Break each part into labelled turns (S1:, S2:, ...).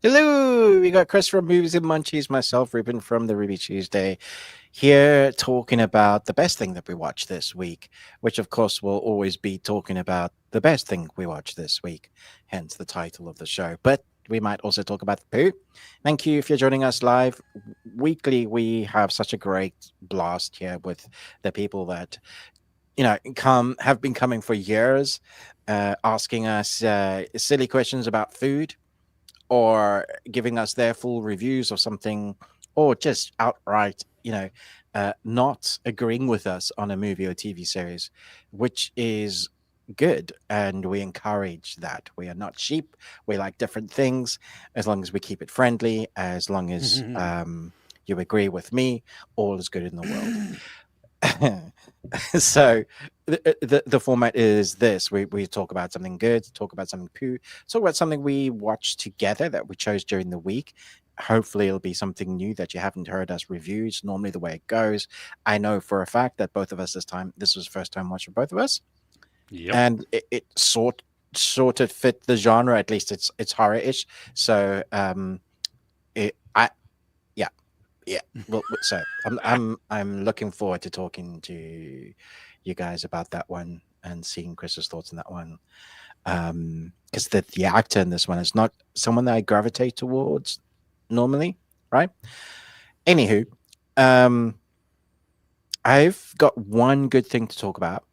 S1: Hello, we got Chris from Movies and Munchies, myself, Ruben from the Ruby Tuesday, here talking about the best thing that we watched this week, which of course will always be talking about the best thing we watched this week, hence the title of the show. But we might also talk about the poo. Thank you if you're joining us live. Weekly, we have such a great blast here with the people that have been coming for years, asking us silly questions about food or giving us their full reviews of something, or just outright, not agreeing with us on a movie or TV series, which is good. And we encourage that. We are not cheap. We like different things as long as we keep it friendly, as long as you agree with me, all is good in the world. So the format is this: we talk about something good, talk about something poo, talk about something we watched together that we chose during the week. Hopefully it'll be something new that you haven't heard us review. It's normally the way it goes. I know for a fact that both of us this was the first time watching both of us,
S2: Yep.
S1: and it sort of fit the genre. At least it's horror-ish. So it I yeah, yeah. Well, so I'm looking forward to talking to you guys about that one and seeing Chris's thoughts on that one. Because the actor in this one is not someone that I gravitate towards normally, right? Anywho, um, I've got one good thing to talk about,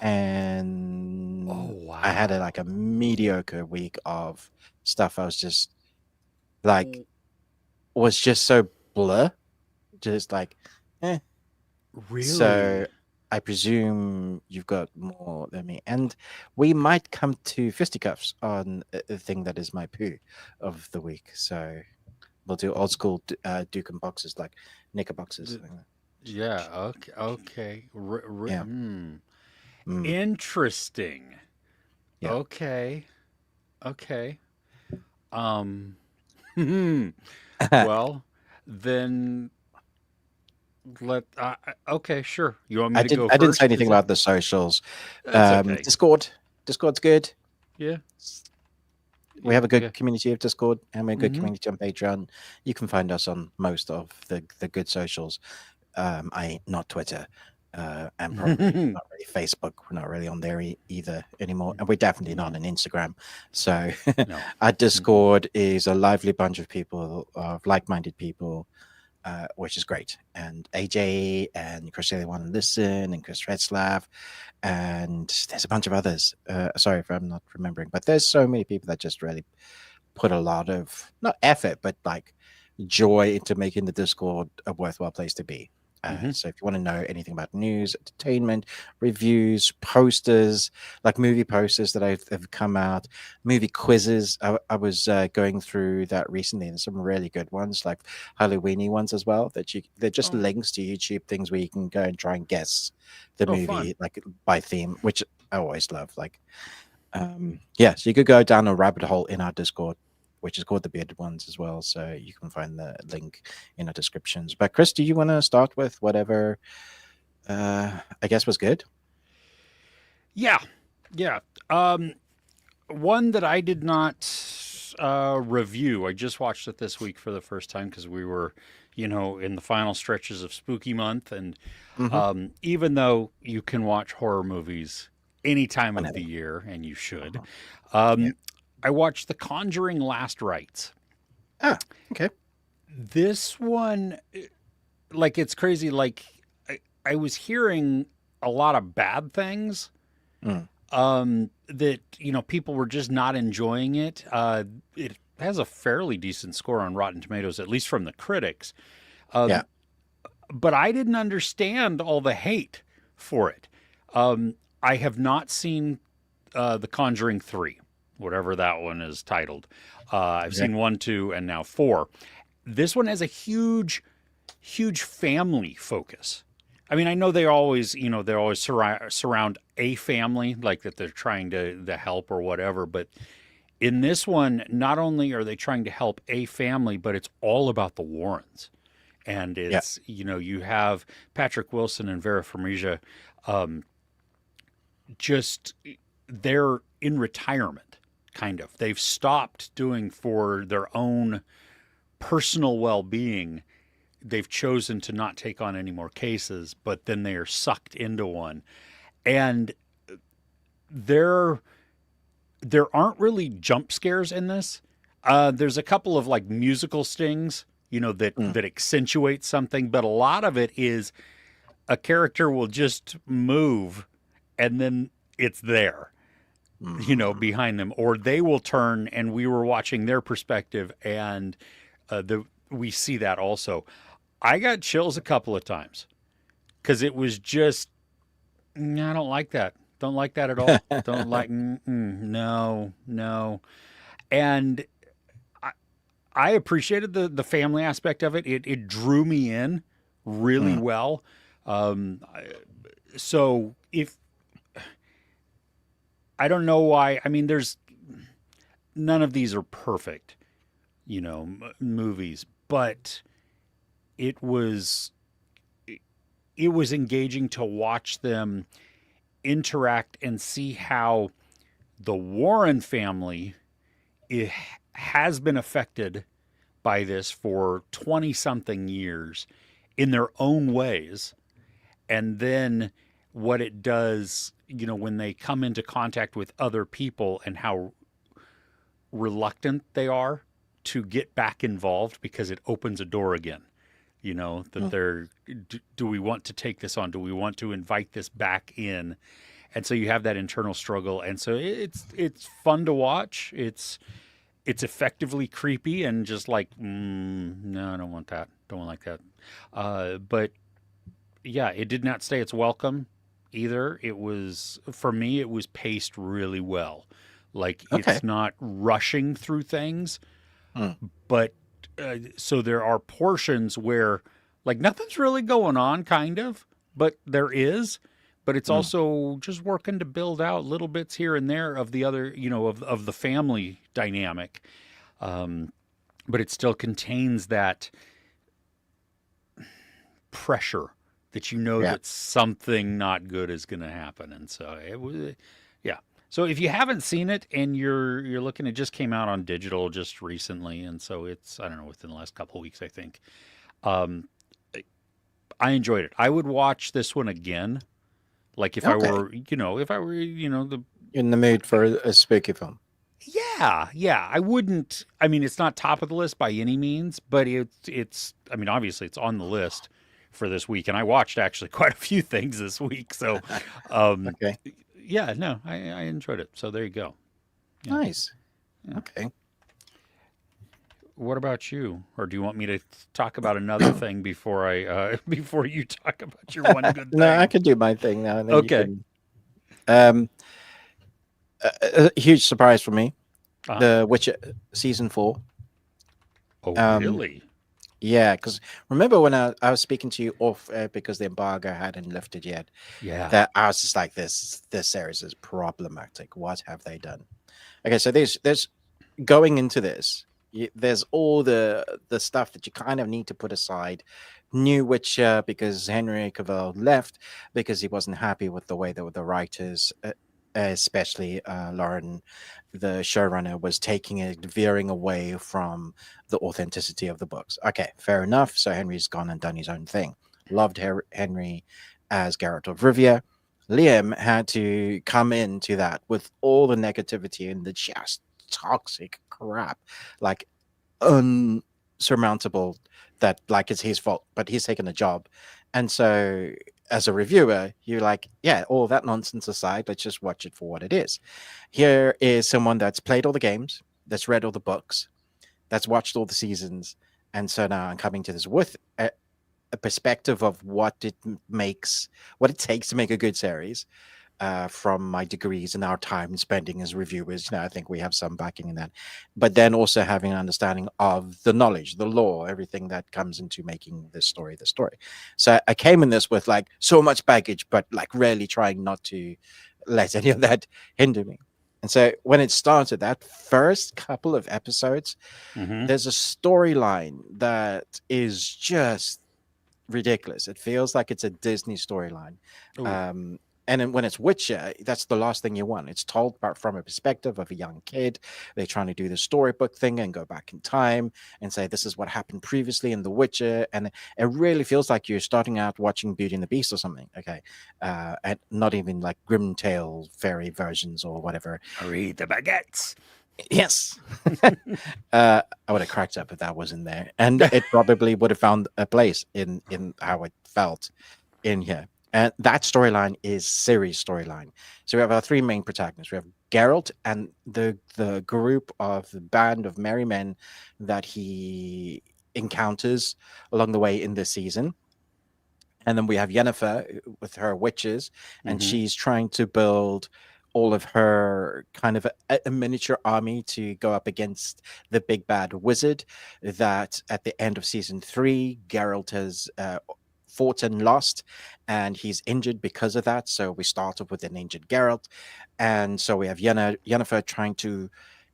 S1: and
S2: Oh
S1: I had
S2: wow.
S1: like a mediocre week of stuff. I was just like, was just so blur, just like, eh. So
S2: Really?
S1: I presume you've got more than me, and we might come to fisticuffs on a thing that is my poo of the week. So we'll do old school Duke and boxes, like knicker boxes.
S2: D- yeah. Okay. Okay.
S1: Yeah. Mm,
S2: Interesting.
S1: yeah.
S2: Okay. Okay. Um. Well, then okay. Sure. You want me to go
S1: I didn't say
S2: first?
S1: anything
S2: Is it?
S1: about the socials.
S2: That's okay.
S1: Discord's good.
S2: Yeah.
S1: We have a
S2: Yeah.
S1: good community of Discord, and we're a good
S2: Mm-hmm.
S1: community on Patreon. You can find us on most of the good socials. I not Twitter, and probably not really Facebook. We're not really on there either anymore, and we're definitely not
S2: No.
S1: on Instagram. So
S2: No.
S1: our
S2: Mm-mm.
S1: Discord is a lively bunch of people, of like-minded people, which is great. And AJ and Chris really want to listen, and Chris Retzlaff, and there's a bunch of others. Sorry if I'm not remembering, but there's so many people that just really put a lot of not effort, but like joy into making the Discord a worthwhile place to be.
S2: Mm-hmm.
S1: So if you want to know anything about news, entertainment, reviews, posters, like movie posters that have come out, movie quizzes. I was going through that recently, and some really good ones, like Halloweeny ones as well. They're just
S2: Oh.
S1: links to YouTube things where you can go and try and guess the
S2: Oh, fun.
S1: movie like by theme, which I always love. Like yeah, so you could go down a rabbit hole in our Discord, which is called the Bearded Ones as well. So you can find the link in our descriptions. But Chris, do you want to start with whatever I guess was good?
S2: Yeah. Yeah. Um. One that I did not review. I just watched it this week for the first time because we were, in the final stretches of Spooky Month, and
S1: Mm-hmm.
S2: even though you can watch horror movies any time of
S1: Whenever.
S2: the year, and you should,
S1: Uh-huh. Yeah.
S2: um, I watched The Conjuring Last Rites.
S1: Ah, okay.
S2: This one, like, it's crazy. Like, I was hearing a lot of bad things,
S1: Mm,
S2: that people were just not enjoying it. It has a fairly decent score on Rotten Tomatoes, at least from the critics.
S1: yeah.
S2: Um, but I didn't understand all the hate for it. I have not seen The Conjuring 3, whatever that one is titled. I've
S1: Okay.
S2: seen 1, 2, and now 4. This one has a huge, huge family focus. I mean, I know they always surround a family, like that they're trying to help or whatever. But in this one, not only are they trying to help a family, but it's all about the Warrens. And
S1: Yeah.
S2: you have Patrick Wilson and Vera Farmiga, um, just they're in retirement, kind of. They've stopped doing for their own personal well-being. They've chosen to not take on any more cases, but then they are sucked into one. And there there aren't really jump scares in this. There's a couple of like musical stings, that
S1: Mm.
S2: that accentuate something, but a lot of it is a character will just move and then it's there,
S1: Mm.
S2: behind them, or they will turn and we were watching their perspective, and we see that also. I got chills a couple of times because it was just, I don't like that. Don't like that at all. Don't like, no, no. And I, I appreciated the family aspect of it. It drew me in really
S1: Mm.
S2: well. Um, I- so if I don't know why, I mean, there's none of these are perfect, movies, but it was it was engaging to watch them interact and see how the Warren family has been affected by this for 20 something years in their own ways. And then what it does, when they come into contact with other people and how reluctant they are to get back involved because it opens a door again. That
S1: Mm.
S2: do we want to take this on? Do we want to invite this back in? And so you have that internal struggle. And so it's fun to watch. It's effectively creepy and just like, no, I don't want that. Don't like that. But yeah, it did not stay its welcome either. It was, for me, it was paced really well. Like
S1: Okay.
S2: it's not rushing through things,
S1: Mm.
S2: but so there are portions where like nothing's really going on, kind of, but there is. But it's
S1: Mm.
S2: also just working to build out little bits here and there of the other, of the family dynamic. Um, but it still contains that pressure that
S1: Yeah.
S2: that something not good is going to happen, and so it was, yeah. So if you haven't seen it and you're looking, it just came out on digital just recently, and so it's, I don't know, within the last couple of weeks, I think. Um, I enjoyed it. I would watch this one again, like if I
S1: Okay.
S2: were, the
S1: In the mood for a spooky film.
S2: yeah, yeah. I wouldn't. I mean, it's not top of the list by any means, but it's. I mean, obviously, it's on the list for this week, and I watched actually quite a few things this week. So, um,
S1: Okay.
S2: yeah, no, I enjoyed it. So there you go. Yeah,
S1: Nice.
S2: yeah.
S1: Okay.
S2: What about you? Or do you want me to talk about another thing before I before you talk about your one good
S1: No, I
S2: thing?
S1: can do my thing now, and then you
S2: Okay.
S1: can. Um, a huge surprise for me.
S2: Uh,
S1: The Witcher season 4.
S2: oh,
S1: Um,
S2: really?
S1: yeah, because remember when I was speaking to you off because the embargo hadn't lifted yet,
S2: Yeah.
S1: that I was just like, this series is problematic. What have they done? Okay, so there's going into this. There's all the stuff that you kind of need to put aside. New Witcher because Henry Cavill left because he wasn't happy with the way that the writers, especially Lauren, the showrunner, was taking it, veering away from the authenticity of the books. Okay, fair enough. So Henry's gone and done his own thing. Loved Henry as Geralt of Rivia. Liam had to come into that with all the negativity and the just toxic crap, like unsurmountable, that like it's his fault, but he's taken a job. And so as a reviewer, you're like, yeah, all that nonsense aside, let's just watch it for what it is. Here is someone that's played all the games, that's read all the books, that's watched all the seasons. And so now I'm coming to this with a perspective of what it takes to make a good series, from my degrees and our time spending as reviewers. I think we have some backing in that, but then also having an understanding of the knowledge, the lore, everything that comes into making this story the story. So I came in this with like so much baggage, but like really trying not to let any of that hinder me. And so when it started, that first couple of episodes,
S2: Mm-hmm.
S1: there's a storyline that is just ridiculous. It feels like it's a Disney storyline.
S2: Ooh.
S1: Um, And then when it's Witcher, that's the last thing you want. It's told from a perspective of a young kid. They're trying to do the storybook thing and go back in time and say this is what happened previously in The Witcher, and it really feels like you're starting out watching Beauty and the Beast or something. Okay, and not even like Grim Tale fairy versions or whatever.
S2: Read the baguettes.
S1: Yes. I would have cracked up if that was in there, and it probably would have found a place in how it felt in here. And that storyline is Ciri's storyline. So we have our three main protagonists. We have Geralt and the group of the band of merry men that he encounters along the way in this season. And then we have Yennefer with her witches, and
S2: Mm-hmm.
S1: she's trying to build all of her kind of a miniature army to go up against the big bad wizard that at the end of season 3 Geralt has fought and lost, and he's injured because of that. So we start off with an injured Geralt, and so we have Yennefer trying to,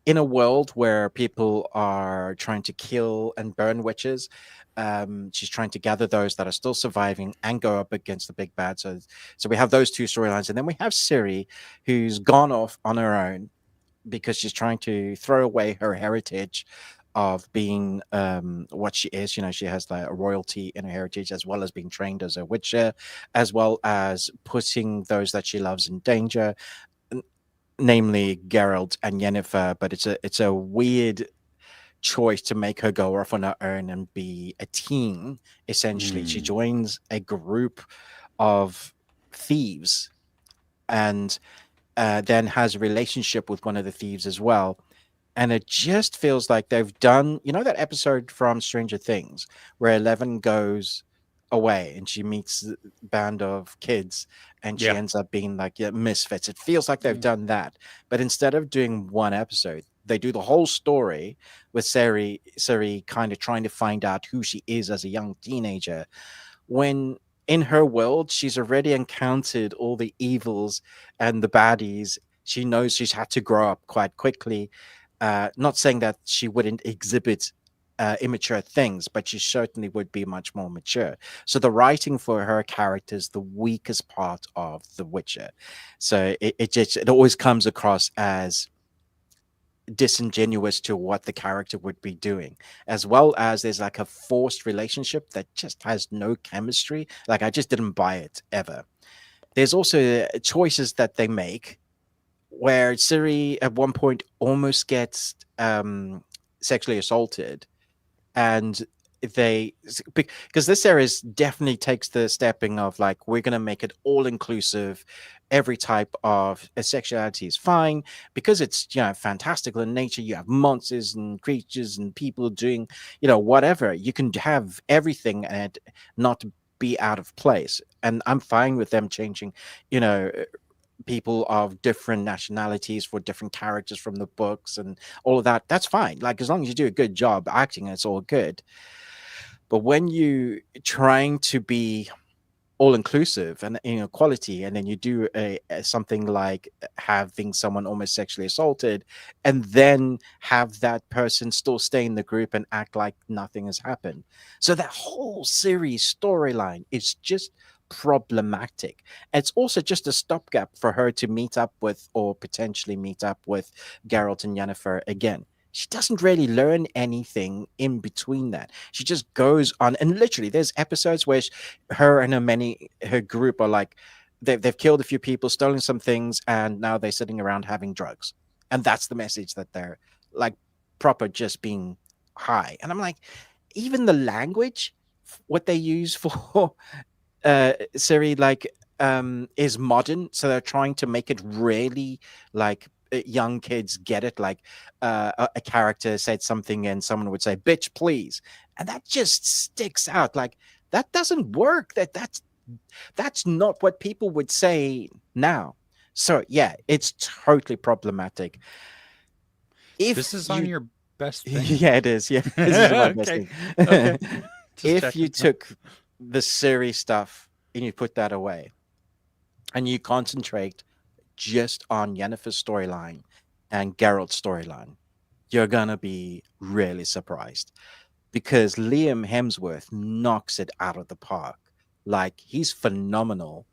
S1: in a world where people are trying to kill and burn witches, she's trying to gather those that are still surviving and go up against the big bad. So we have those two storylines, and then we have Ciri, who's gone off on her own because she's trying to throw away her heritage of being what she is. You know, she has like a royalty in her heritage, as well as being trained as a witcher, as well as putting those that she loves in danger, namely Geralt and Yennefer. But it's a weird choice to make her go off on her own and be a team. Essentially, she
S2: Mm.
S1: joins a group of thieves, and then has a relationship with one of the thieves as well. And it just feels like they've done, you know, that episode from Stranger Things where Eleven goes away and she meets a band of kids and she
S2: Yeah.
S1: ends up being like, yeah, misfits. It feels like they've done that. But instead of doing one episode, they do the whole story with Sari kind of trying to find out who she is as a young teenager, when in her world she's already encountered all the evils and the baddies. She knows she's had to grow up quite quickly. Not saying that she wouldn't exhibit immature things, but she certainly would be much more mature. So the writing for her character is the weakest part of The Witcher. So it always comes across as disingenuous to what the character would be doing, as well as there's like a forced relationship that just has no chemistry. Like I just didn't buy it ever. There's also choices that they make where Ciri at one point almost gets sexually assaulted, and they, because this series definitely takes the stepping of like, we're going to make it all inclusive. Every type of sexuality is fine because it's, you know, fantastical in nature. You have monsters and creatures and people doing, you know, whatever. You can have everything and not be out of place. And I'm fine with them changing, you know, people of different nationalities for different characters from the books and all of that. That's fine. Like as long as you do a good job acting, it's all good. But when you trying to be all inclusive and, you know, quality, and then you do a something like having someone almost sexually assaulted, and then have that person still stay in the group and act like nothing has happened. So that whole series storyline is just problematic. It's also just a stopgap for her to meet up with, or potentially meet up with, Geralt and Yennefer again. She doesn't really learn anything in between that. She just goes on, and literally, there's episodes where her and her group are like, they've killed a few people, stolen some things, and now they're sitting around having drugs, and that's the message that they're like proper just being high. And I'm like, even the language, what they use for Siri, like, is modern, so they're trying to make it really like young kids get it. Like a character said something and someone would say bitch please, and that just sticks out. Like that doesn't work. That's not what people would say now. So yeah, it's totally problematic.
S2: This
S1: If
S2: is on
S1: you
S2: your best thing.
S1: Yeah, it is. Yeah, this is my best
S2: Okay.
S1: thing.
S2: Okay. Just
S1: If you
S2: checking.
S1: took the Siri stuff and you put that away and you concentrate just on Yennefer's storyline and Geralt's storyline, you're gonna be really surprised, because Liam Hemsworth knocks it out of the park. Like he's phenomenal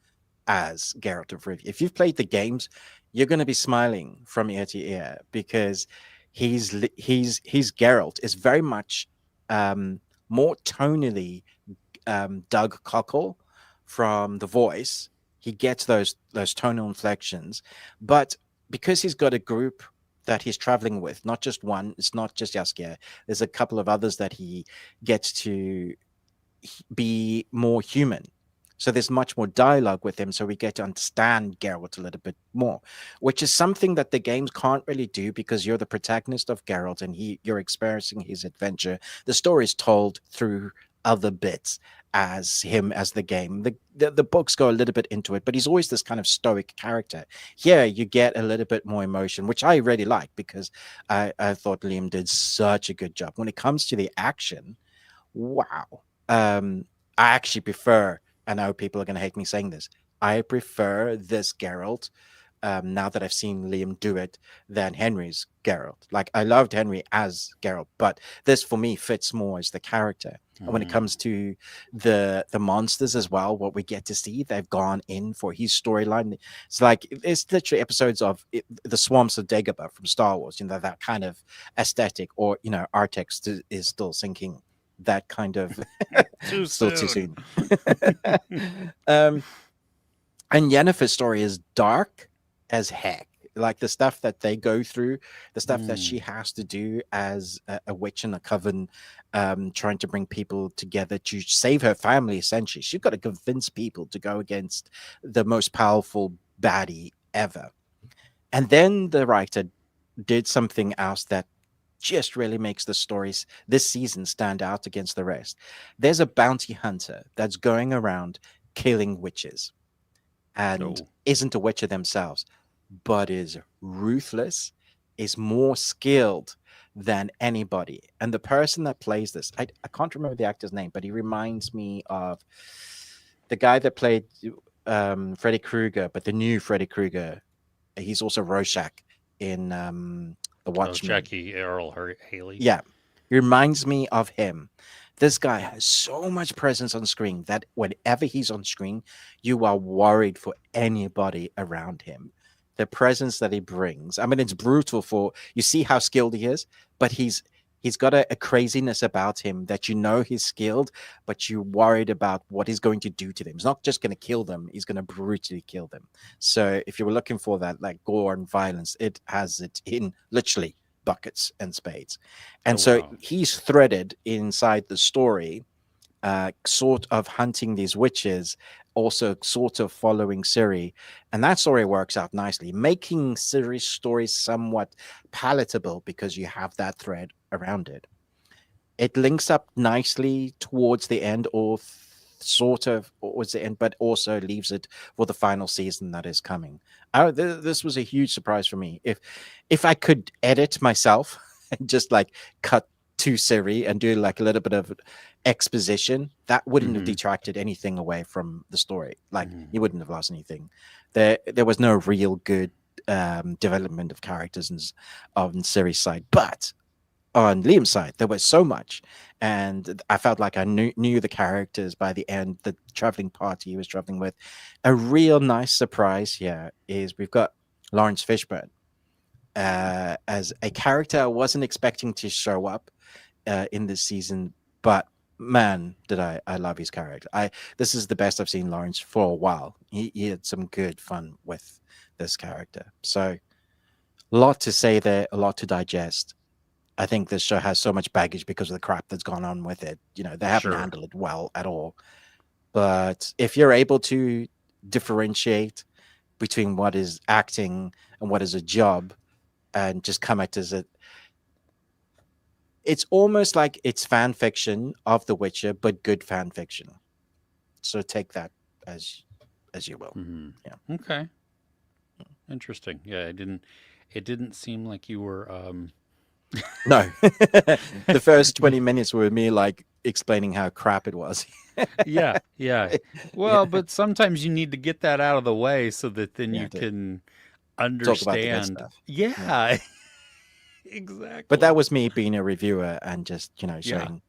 S1: as Geralt of Rivia. If you've played the games, you're going to be smiling from ear to ear because he's Geralt is very much more tonally Doug Cockle from The Voice. He gets those tonal inflections, but because he's got a group that he's traveling with, not just one, it's not just Jaskier. There's a couple of others that he gets to be more human. So there's much more dialogue with him, so we get to understand Geralt a little bit more, which is something that the games can't really do because you're the protagonist of Geralt and you're experiencing his adventure. The story is told through other bits as him as the game. The books go a little bit into it, but he's always this kind of stoic character. Here you get a little bit more emotion, which I really like because I thought Liam did such a good job. When it comes to the action, wow. I actually prefer, I know people are going to hate me saying this, I prefer this Geralt now that I've seen Liam do it than Henry's Geralt. Like, I loved Henry as Geralt, but this for me fits more as the character. And when it comes to the monsters as well, what we get to see, they've gone in for his storyline. It's like it's literally episodes of the Swamps of Dagobah from Star Wars, that kind of aesthetic, or Artex is still sinking that kind of still too soon. And Yennefer's story is dark as heck. Like the stuff that they go through, the stuff that she has to do as a witch in a coven, trying to bring people together to save her family, essentially. She's got to convince people to go against the most powerful baddie ever. And then the writer did something else that just really makes the stories this season stand out against the rest. There's a bounty hunter that's going around killing witches and isn't a witcher themselves, but is ruthless, is more skilled than anybody. And the person that plays this, I can't remember the actor's name, but he reminds me of the guy that played Freddy Krueger, but the new Freddy Krueger. He's also Rorschach in The Watchmen.
S2: Jackie Earl Haley.
S1: Yeah, he reminds me of him. This guy has so much presence on screen that whenever he's on screen, you are worried for anybody around him. The presence that he brings. I mean, it's brutal you see how skilled he is, but he's got a craziness about him that he's skilled, but you're worried about what he's going to do to them. He's not just going to kill them, he's going to brutally kill them. So if you were looking for that, like, gore and violence, it has it in literally buckets and spades. And he's threaded inside the story, sort of hunting these witches, also sort of following Ciri, and that story works out nicely, making Ciri's story somewhat palatable because you have that thread around it. It links up nicely towards the end, or sort of towards the end, but also leaves it for the final season that is coming. This was a huge surprise for me. If I could edit myself and just like cut to Ciri and do like a little bit of exposition, that wouldn't have detracted anything away from the story. Like, you wouldn't have lost anything. There was no real good development of characters on Ciri's side, but on Liam's side, there was so much, and I felt like I knew the characters by the end. The traveling party he was traveling with. A real nice surprise here is we've got Lawrence Fishburne as a character I wasn't expecting to show up in this season, but man, did I love his character. This is the best I've seen Lawrence for a while. He had some good fun with this character. So, a lot to say there, a lot to digest. I think this show has so much baggage because of the crap that's gone on with it. They haven't handled it well at all. But if you're able to differentiate between what is acting and what is a job, and just come at it as it's almost like it's fan fiction of The Witcher, but good fan fiction. So take that as you will.
S2: Yeah. Okay. Interesting. Yeah, it didn't seem like you were
S1: No. The first 20 minutes were me like explaining how crap it was.
S2: Yeah. Well, but sometimes you need to get that out of the way so that then you can understand.
S1: Talk about the good stuff.
S2: Yeah. Exactly.
S1: But that was me being a reviewer and just, showing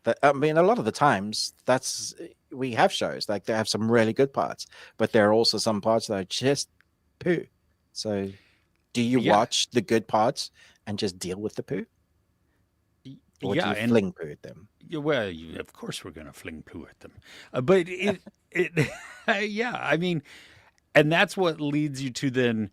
S1: that. I mean, a lot of the times that's we have shows like they have some really good parts, but there are also some parts that are just poo. So, do you
S2: Yeah,
S1: watch the good parts and just deal with the poo, or do
S2: yeah,
S1: you
S2: and
S1: fling poo at them?
S2: well, of course we're gonna fling poo at them, but it yeah, I mean, and that's what leads you to then,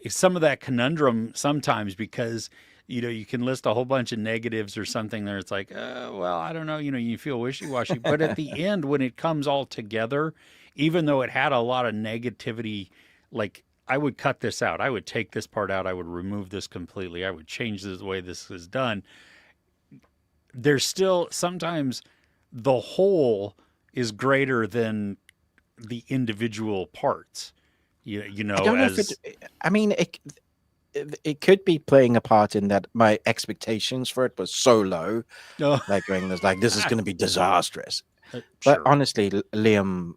S2: some of that conundrum sometimes because you can list a whole bunch of negatives or something there. It's like, well, I don't know, you feel wishy washy, but at the end when it comes all together, even though it had a lot of negativity, like I would cut this out, I would take this part out, I would remove this completely, I would change the way this is done. There's still sometimes the whole is greater than the individual parts.
S1: I don't know if it.
S2: As
S1: I mean, it could be playing a part in that my expectations for it was so low,
S2: oh,
S1: like going, "There's like this is going to be disastrous." But
S2: sure,
S1: honestly, Liam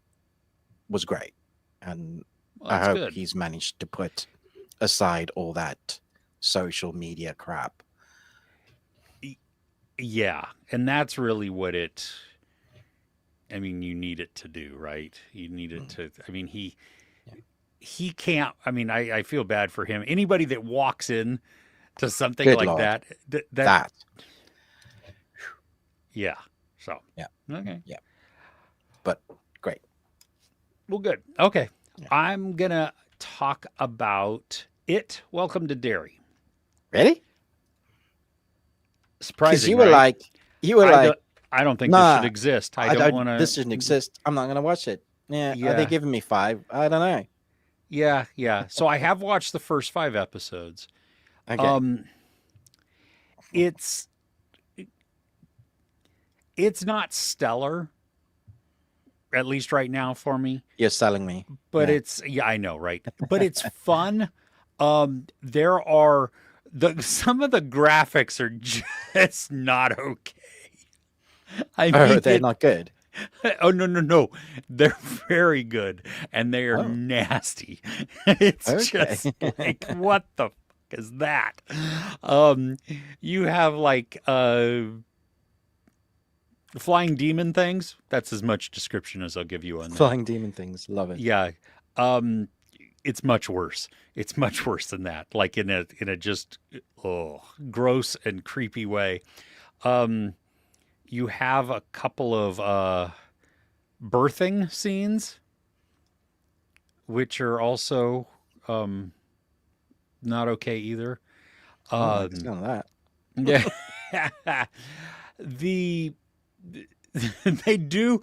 S1: was great, and
S2: well,
S1: I
S2: that's
S1: hope
S2: good.
S1: he's managed to put aside all that social media crap.
S2: Yeah, and that's really what it. I mean, you need it to do, right? You need it
S1: Mm,
S2: to. I mean,
S1: yeah.
S2: he can't. I mean, I feel bad for him. Anybody that walks in to something
S1: Good
S2: like
S1: lord,
S2: that,
S1: that
S2: yeah. So
S1: yeah,
S2: okay,
S1: yeah, but great.
S2: well, good. Okay,
S1: Yeah.
S2: I'm gonna talk about it. Welcome to Derry.
S1: Really? Because
S2: Surprising, right?
S1: you were
S2: I
S1: like,
S2: don't. I don't think this should
S1: nah,
S2: exist. I
S1: I
S2: don't
S1: don't.
S2: want
S1: This shouldn't
S2: to.
S1: exist. I'm not gonna watch it. Yeah, are they
S2: Yeah,
S1: giving me five? I don't know.
S2: yeah, yeah. So I have watched the first 5 episodes.
S1: Okay,
S2: Um, it's it's not stellar, at least right now for me.
S1: you're selling me.
S2: But
S1: Yeah.
S2: it's yeah, I know, right? But it's fun. There are the some of the graphics are just not okay. I
S1: Oh,
S2: mean
S1: they're not good.
S2: oh no no no, they're very good and they are
S1: Oh,
S2: nasty. It's
S1: okay.
S2: just like what the fuck is that? Um, you have like flying demon things. That's as much description as I'll give you on that.
S1: Flying demon things. Love it.
S2: Yeah. Um, it's much worse. It's much worse than that. Like in a just gross and creepy way. Um, you have a couple of birthing scenes, which are also um, not okay either.
S1: Oh, I like the
S2: Um,
S1: sound of that.
S2: yeah, the they do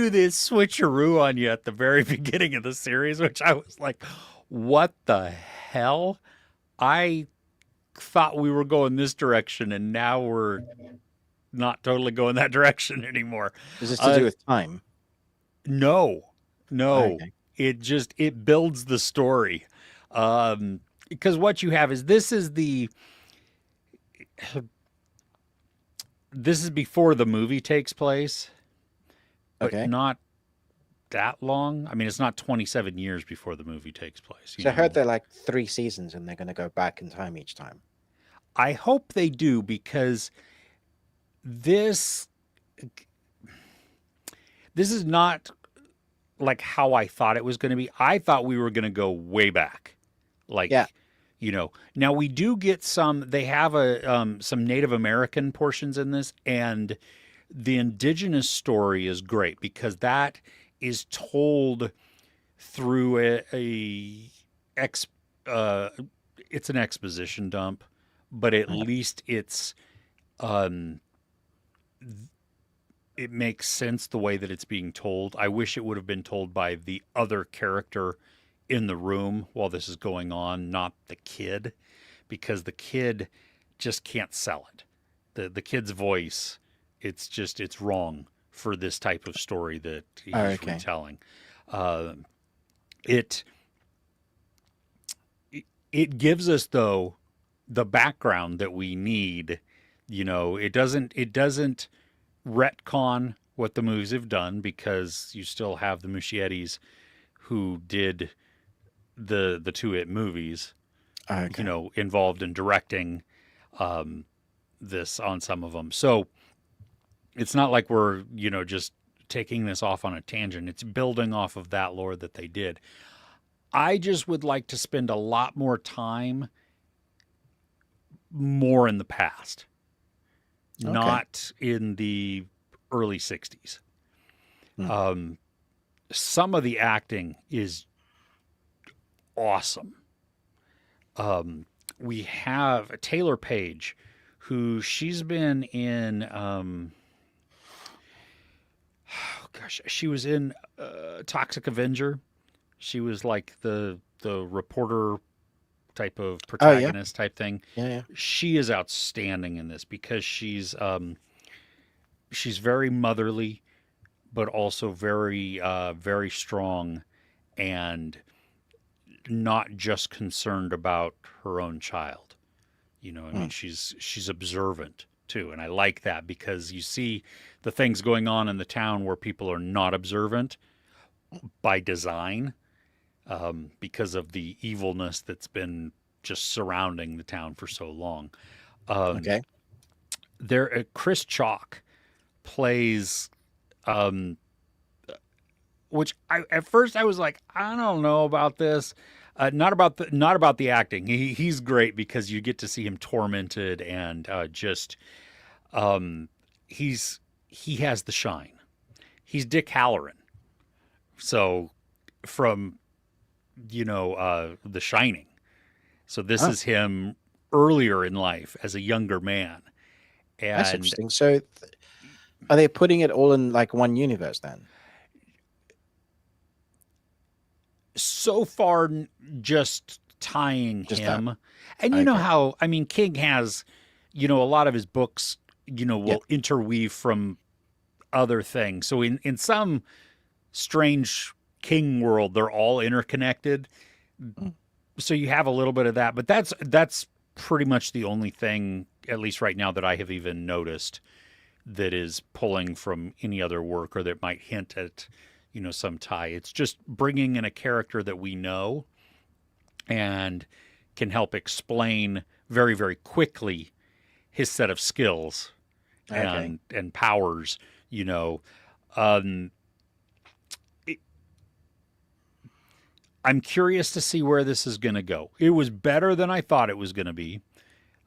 S2: this switcheroo on you at the very beginning of the series, which I was like, "What the hell?" I thought we were going this direction, and now we're not totally going that direction anymore.
S1: Is this to
S2: Uh,
S1: do with time?
S2: no, no,
S1: Okay.
S2: it builds the story, because what you have is this is before the movie takes place, but
S1: Okay.
S2: not that long. I mean, it's not 27 years before the movie takes place, you
S1: So I heard
S2: know.
S1: they're like 3 seasons and they're going to go back in time each time.
S2: I hope they do because this this is not like how I thought it was going to be. I thought we were going to go way back.
S1: Yeah.
S2: Like, now we do get they have some Native American portions in this, and the indigenous story is great because that is told through ex uh it's an exposition dump, but at
S1: Uh,
S2: least um it makes sense the way that it's being told. I wish it would have been told by the other character in the room while this is going on, not the kid, because the kid just can't sell it. The kid's voice, it's wrong for this type of story that
S1: oh,
S2: he's
S1: okay.
S2: retelling. Uh, it it gives us though the background that we need. It doesn't retcon what the movies have done because you still have the Muschietis who did the two It movies,
S1: Oh, okay.
S2: involved in directing this on some of them. So it's not like we're just taking this off on a tangent. It's building off of that lore that they did. I just would like to spend a lot more time more in the past,
S1: Okay.
S2: not in the early 60s.
S1: Hmm.
S2: Some of the acting is awesome. We have Taylor Page, who she's been in. Oh gosh, she was in Toxic Avenger. She was like the reporter type of
S1: Oh yeah,
S2: protagonist type thing.
S1: yeah, yeah.
S2: She is outstanding in this because she's very motherly, but also very very strong and not just concerned about her own child. I mean,
S1: Hmm.
S2: she's observant too, and I like that because you see the things going on in the town where people are not observant by design, because of the evilness that's been just surrounding the town for so long. Um,
S1: Okay.
S2: Chris Chalk plays, um, which at first I was like, I don't know about this. Not about the acting. He's great because you get to see him tormented and just um, he has the shine. He's Dick Halloran. So from The Shining. So this
S1: Oh,
S2: is him earlier in life as a younger man,
S1: that's
S2: and
S1: interesting. So, are they putting it all in like one universe then?
S2: so far just tying
S1: Just that.
S2: him. And you know
S1: Okay.
S2: how, I mean, King has, a lot of his books,
S1: Yeah.
S2: will interweave from other things. So in some strange King world, they're all interconnected.
S1: Mm.
S2: So you have a little bit of that, but that's pretty much the only thing, at least right now, that I have even noticed that is pulling from any other work or that might hint at, some tie. It's just bringing in a character that we know and can help explain very, very quickly his set of skills
S1: Okay.
S2: and powers. You know, um, it, I'm curious to see where this is going to go. It was better than I thought it was going to be.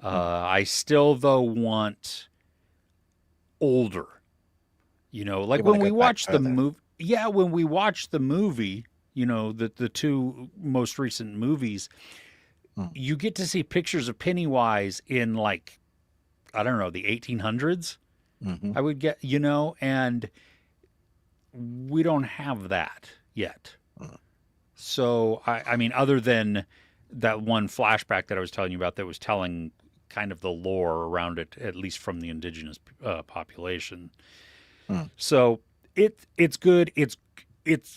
S1: Mm.
S2: I still though want older.
S1: You
S2: Like
S1: want to
S2: when we
S1: go back
S2: watched the
S1: further?
S2: movie. Yeah, when we watched the movie, the two most recent movies,
S1: Mm.
S2: you get to see pictures of Pennywise in like, I don't know, the 1800s.
S1: Hmm.
S2: I would get, and we don't have that yet.
S1: Mm.
S2: So I mean, other than that one flashback that I was telling you about that was telling kind of the lore around it, at least from the indigenous population.
S1: Mm.
S2: So it's good. It's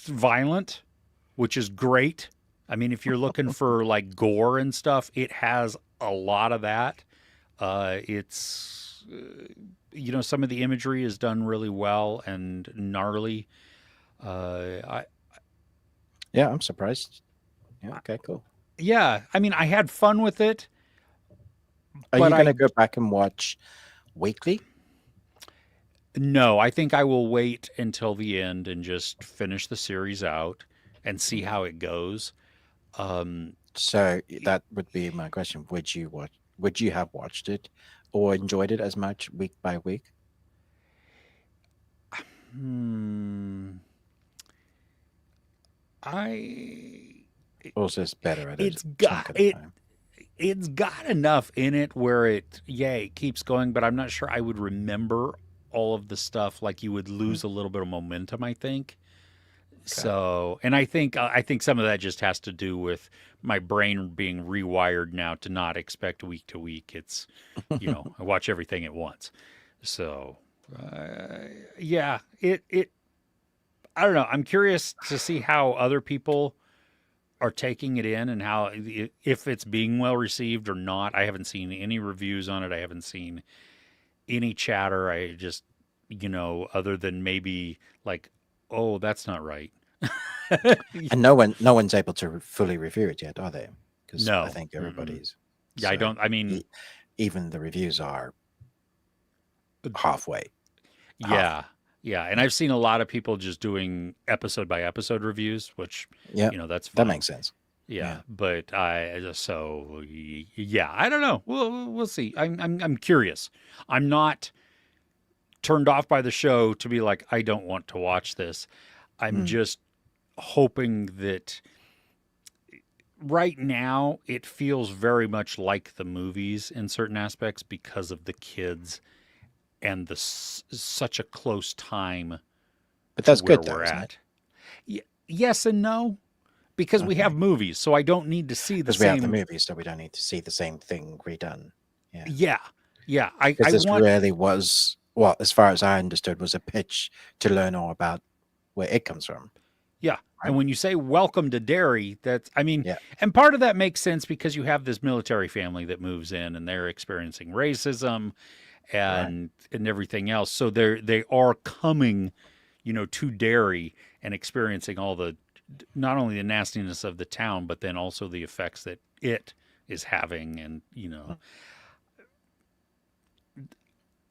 S2: violent, which is great. I mean, if you're looking for like gore and stuff, it has a lot of that. It's some of the imagery is done really well and gnarly. I
S1: Yeah, I'm surprised. Yeah. Okay. Cool.
S2: Yeah, I mean, I had fun with it,
S1: Are
S2: but
S1: you going
S2: I
S1: to go back and watch weekly?
S2: no, I think I will wait until the end and just finish the series out and see
S1: Mm.
S2: how it goes. Um,
S1: So that would be my question. Would you watch? Would you have watched it or enjoyed it as much week by week,
S2: hmm, I
S1: or is this better at a
S2: it's
S1: chunk
S2: got
S1: at a
S2: it
S1: time?
S2: it's got enough in it where it keeps going, but I'm not sure I would remember all of the stuff. Like you would
S1: Mhm.
S2: lose a little bit of momentum, I think.
S1: Okay.
S2: So, and I think some of that just has to do with my brain being rewired now to not expect week to week. It's, I watch everything at once. So, yeah, I don't know. I'm curious to see how other people are taking it in and how, if it's being well received or not. I haven't seen any reviews on it. I haven't seen any chatter. I just, other than maybe like, oh, that's not right.
S1: And no one's able to fully review it yet, are they? Because I
S2: No.
S1: think
S2: Mm-mm.
S1: everybody's
S2: Yeah, I
S1: so
S2: don't. I mean,
S1: e- even the reviews are
S2: uh,
S1: halfway, half.
S2: yeah. Yeah, and I've seen a lot of people just doing episode by episode reviews, which,
S1: Yeah,
S2: that's
S1: that
S2: fine.
S1: makes sense.
S2: Yeah,
S1: Yeah.
S2: but yeah, I don't know. We'll see. I'm curious. I'm not turned off by the show to be like I don't want to watch this. I'm
S1: Mm.
S2: just hoping that right now it feels very much like the movies in certain aspects because of the kids and such a close time
S1: But
S2: to
S1: that's
S2: where
S1: good though,
S2: we're
S1: isn't it?
S2: at. Yes and no, because we have
S1: Okay.
S2: movies, so I don't need to see the
S1: Because we have the
S2: same.
S1: movies, so we don't need to see the same thing redone. Yeah.
S2: Yeah, yeah. I
S1: Because
S2: I
S1: this
S2: want.
S1: really was, well, as far as I understood, was a pitch to learn all about where it comes from,
S2: Yeah.
S1: right?
S2: And when you say welcome to Derry, that's, I mean,
S1: Yeah.
S2: and part of that makes sense because you have this military family that moves in and they're experiencing racism
S1: Right.
S2: and everything else. So they are coming, to Derry and experiencing all the, not only the nastiness of the town, but then also the effects that it is having. And,
S1: Mm.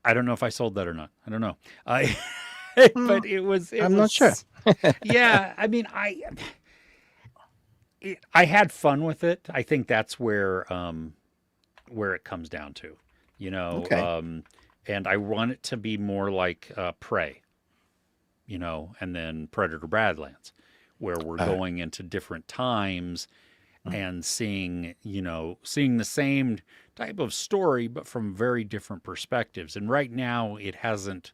S2: I don't know if I sold that or not. I don't know. I,
S1: Mm,
S2: but it
S1: I'm not sure.
S2: was, yeah. I mean, I had fun with it. I think that's where it comes down to, you know.
S1: Okay.
S2: And I want it to be more like Prey, and then Predator Badlands, where we're
S1: Uh,
S2: going into different times
S1: mm,
S2: and seeing the same type of story, but from very different perspectives. And right now, it hasn't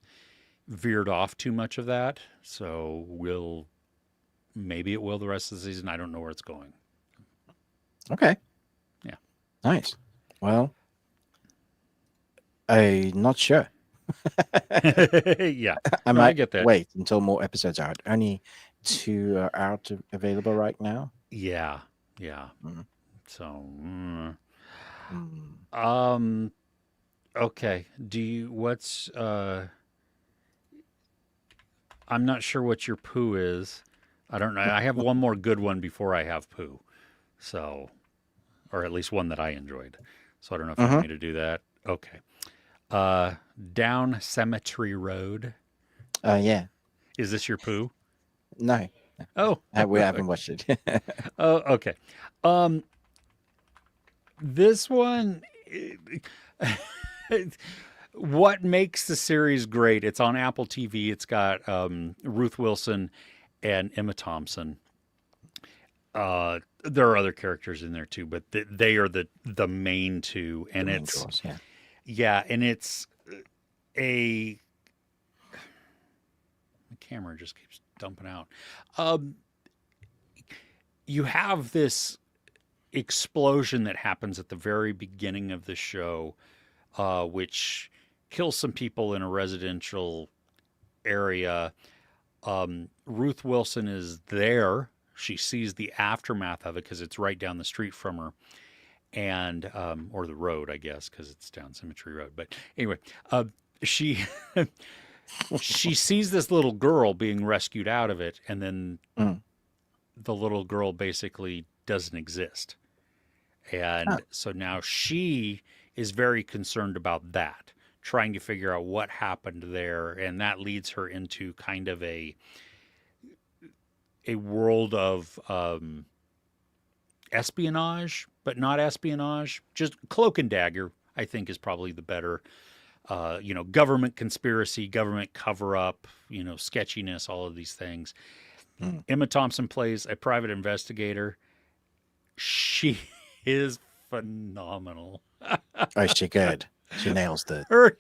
S2: veered off too much of that. So maybe it will the rest of the season. I don't know where it's going.
S1: okay.
S2: Yeah.
S1: Nice. Well, I'm not sure.
S2: Yeah.
S1: I
S2: No, I
S1: might
S2: get that.
S1: wait until more episodes are out. Only two are out available right now.
S2: Yeah. Yeah.
S1: Mm,
S2: So,
S1: mm.
S2: um, okay. I'm not sure what your poo is. I don't know. I have one more good one before I have poo. So, or at least one that I enjoyed. So I don't know if you want
S1: Mhm.
S2: me to do that. Okay. Uh, Down Cemetery Road.
S1: Yeah.
S2: Is this your poo?
S1: No,
S2: Oh,
S1: we haven't watched it.
S2: oh, okay. Um, this one, what makes the series great? It's on Apple TV. It's got Ruth Wilson and Emma Thompson. There are other characters in there too, but they are the main two,
S1: The
S2: and
S1: main draws, yeah.
S2: and it's a the camera just keeps dumping out. Um, you have this explosion that happens at the very beginning of the show, which kills some people in a residential area. Ruth Wilson is there. She sees the aftermath of it because it's right down the street from her, and or the road, I guess, because it's down Cemetery Road. But anyway, she she sees this little girl being rescued out of it, and then
S1: Mm.
S2: the little girl basically doesn't exist.
S1: Oh,
S2: And so now she is very concerned about that, trying to figure out what happened there. And that leads her into kind of a world of espionage, but not espionage, just cloak and dagger, I think is probably the better, government conspiracy, government cover up, sketchiness, all of these things.
S1: mm.
S2: Emma Thompson plays a private investigator. She is phenomenal.
S1: Oh, is she good? She nails the.
S2: Her,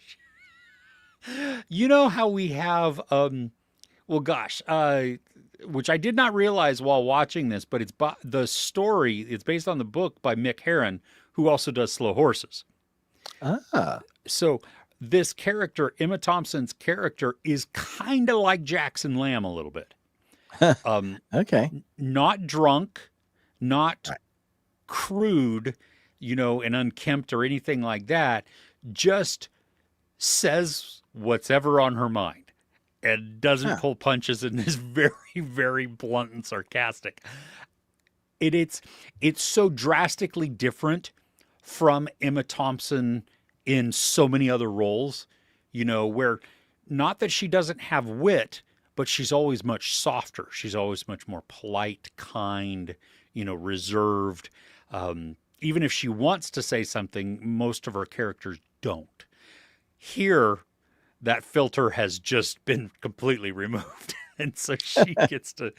S2: you know how we have, well, gosh, which I did not realize while watching this, but the story. It's based on the book by Mick Herron, who also does Slow Horses.
S1: Ah,
S2: So this character, Emma Thompson's character, is kind of like Jackson Lamb a little bit.
S1: okay.
S2: Not drunk, not
S1: Right.
S2: crude, and unkempt or anything like that. Just says what's ever on her mind and doesn't
S1: Huh.
S2: pull punches and is very, very blunt and sarcastic. It's so drastically different from Emma Thompson in so many other roles, where not that she doesn't have wit, but she's always much softer. She's always much more polite, kind, reserved. Even if she wants to say something, most of her characters don't. Here, that filter has just been completely removed. And so she gets to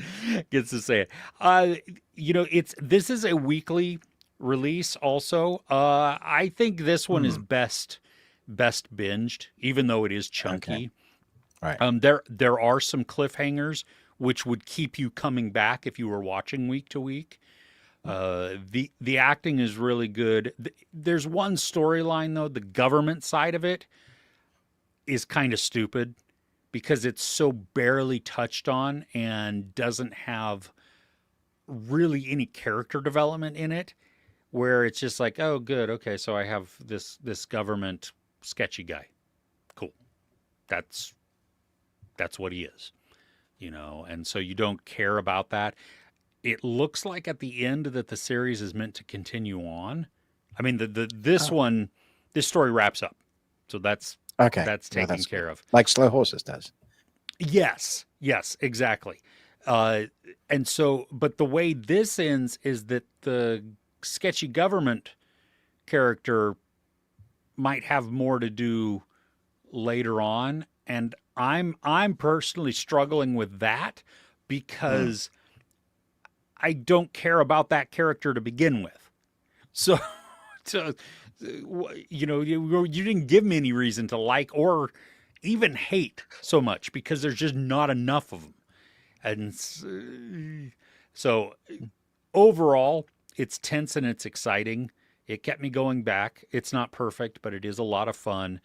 S2: say it. This is a weekly release also. I think this one is best binged, even though it is chunky.
S1: Okay. Right.
S2: There are some cliffhangers which would keep you coming back if you were watching week to week. The acting is really good. There's one storyline though, the government side of it is kind of stupid because it's so barely touched on and doesn't have really any character development in it, where it's just like, oh, good, okay, so I have this government sketchy guy. Cool. That's what he is, and so you don't care about that. It looks like at the end that the series is meant to continue on. I mean, this story wraps up, so that's
S1: Okay.
S2: taken
S1: That's
S2: care
S1: good.
S2: of.
S1: Like Slow Horses does.
S2: Yes, exactly. And so, but the way this ends is that the sketchy government character might have more to do later on, and I'm personally struggling with that because I don't care about that character to begin with. So, you didn't give me any reason to like or even hate so much because there's just not enough of them. And so overall, it's tense and it's exciting. It kept me going back. It's not perfect, but it is a lot of fun.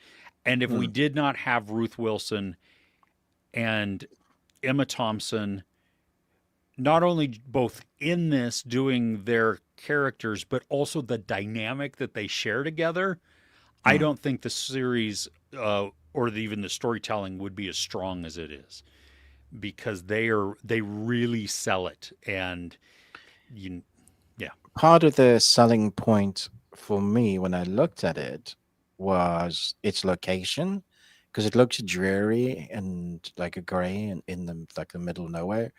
S2: And if we did not have Ruth Wilson and Emma Thompson, not only both in this doing their characters, but also the dynamic that they share together, I don't think the series even the storytelling would be as strong as it is, because they really sell it. And
S1: Part of the selling point for me when I looked at it was its location, because it looks dreary and like a gray and in the middle of nowhere,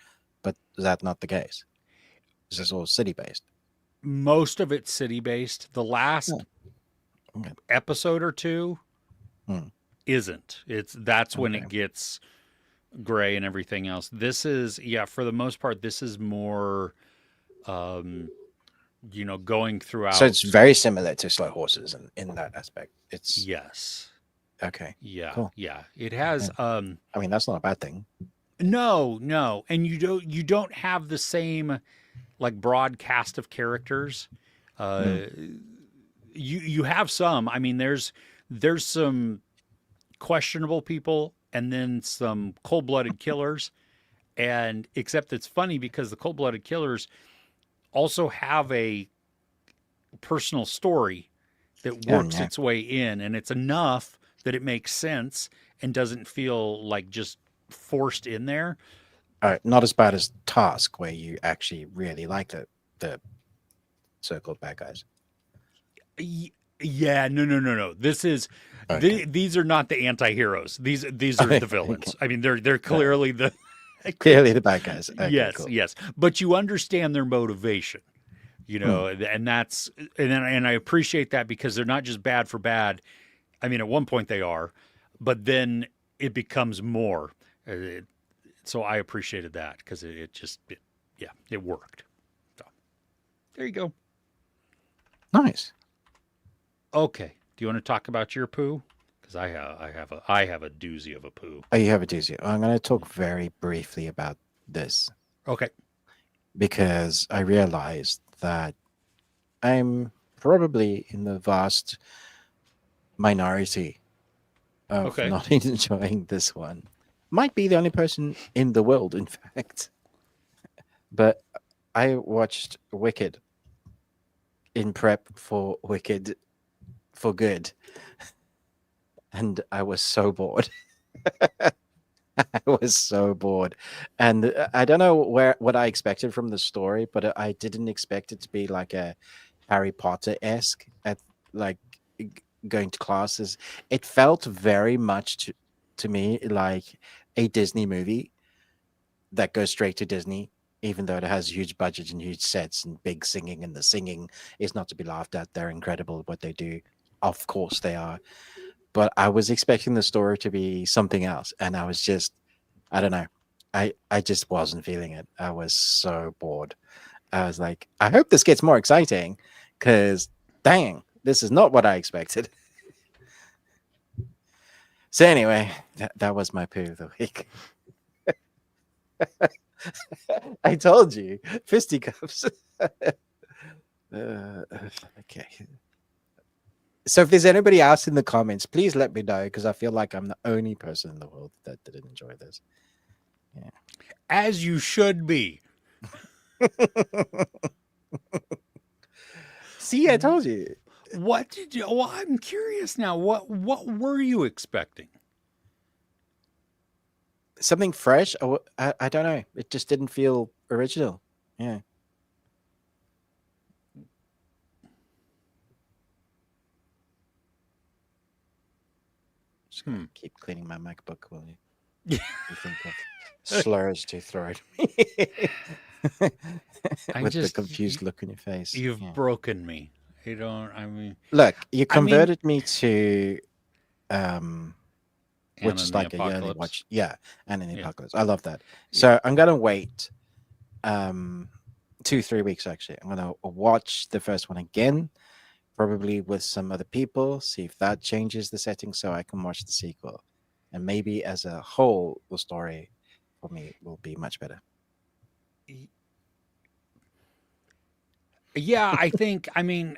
S1: but is that not the case? This is all city based.
S2: most of it's city based. The last
S1: Okay.
S2: episode or two
S1: Hmm.
S2: isn't. That's when
S1: Okay.
S2: it gets gray and everything else. This is, for the most part, this is more going
S1: So
S2: throughout.
S1: it's very similar to Slow Horses in that aspect. It's
S2: Yes.
S1: okay.
S2: Yeah.
S1: Cool.
S2: Yeah. It has
S1: I mean, that's not a bad thing.
S2: no. And you don't have the same like broad cast of characters. You have some. I mean, there's some questionable people and then some cold-blooded killers. And except it's funny because the cold-blooded killers also have a personal story that works
S1: Yeah.
S2: its way in, and it's enough that it makes sense and doesn't feel like just forced in there.
S1: Not as bad as Task, where you actually really like the so-called bad guys.
S2: Yeah, no. This is
S1: Okay.
S2: these are not the anti-heroes. These are the villains. I mean, they're clearly the
S1: Clearly the bad guys. Okay,
S2: yes,
S1: cool.
S2: yes. But you understand their motivation, and that's and I appreciate that because they're not just bad for bad. I mean, at one point they are, but then it becomes more. So I appreciated that because it worked. So there you go.
S1: Nice.
S2: Okay. Do you want to talk about your poo? Because I have a doozy of a poo.
S1: Oh, you have a doozy. I'm going to talk very briefly about this
S2: Okay.
S1: because I realized that I'm probably in the vast minority of
S2: Okay.
S1: not enjoying this one. Might be the only person in the world, in fact. But I watched Wicked in prep for Wicked for Good, and I was so bored. I was so bored, and I don't know what I expected from the story, but I didn't expect it to be like a Harry Potter-esque at like going to classes. It felt very much to me like a Disney movie that goes straight to Disney, even though it has huge budgets and huge sets and big singing, and the singing is not to be laughed at. They're incredible at what they do. Of course they are. But I was expecting the story to be something else, and I was just, I don't know. I just wasn't feeling it. I was so bored. I was like, I hope this gets more exciting, because dang, this is not what I expected. So anyway, that was my poo of the week. I told you, fisticuffs. Okay. So if there's anybody else in the comments, please let me know, because I feel like I'm the only person in the world that didn't enjoy this. Yeah.
S2: As you should be.
S1: See, I told you.
S2: What did you? Well, I'm curious now. What were you expecting?
S1: Something fresh? I don't know. It just didn't feel original. Yeah. Just gonna keep cleaning my MacBook while you think of slurs to throw at me. With the confused look on your face.
S2: You've broken me. You don't. I mean,
S1: look, you converted me to which is like a yearly watch. Yeah, and in the Apocalypse. I love that. So I'm gonna wait 2-3 weeks actually. I'm gonna watch the first one again, probably with some other people, see if that changes the settings so I can watch the sequel. And maybe as a whole, the story for me will be much better.
S2: Yeah, I think, I mean,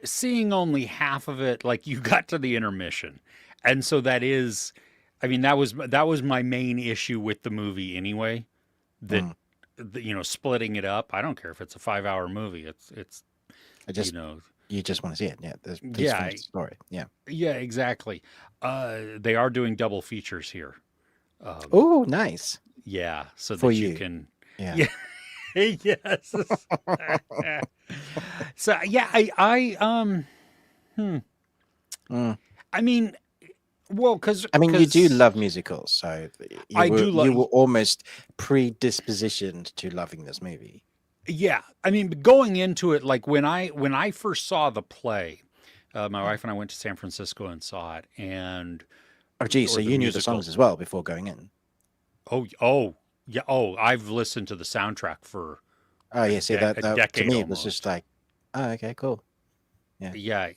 S2: seeing only half of it, like you got to the intermission. And so that is, I mean, that was my main issue with the movie anyway. That, you know, splitting it up. I don't care if it's a 5-hour movie. It's you know,
S1: you just want to see it. Yeah. Please finish the story. Yeah.
S2: Yeah, exactly. They are doing double features here.
S1: Oh, nice.
S2: Yeah. So
S1: for
S2: that
S1: you
S2: can.
S1: Yeah.
S2: Yes. So yeah, I mean, well, because
S1: you do love musicals, so you were almost predispositioned to loving this movie.
S2: Yeah, I mean, going into it, like when I first saw the play, my wife and I went to San Francisco and saw it, and
S1: so you knew the songs as well before going in.
S2: Oh, yeah. Oh, I've listened to the soundtrack for
S1: a decade to me,
S2: almost.
S1: It was just like, oh, okay, cool.
S2: Yeah.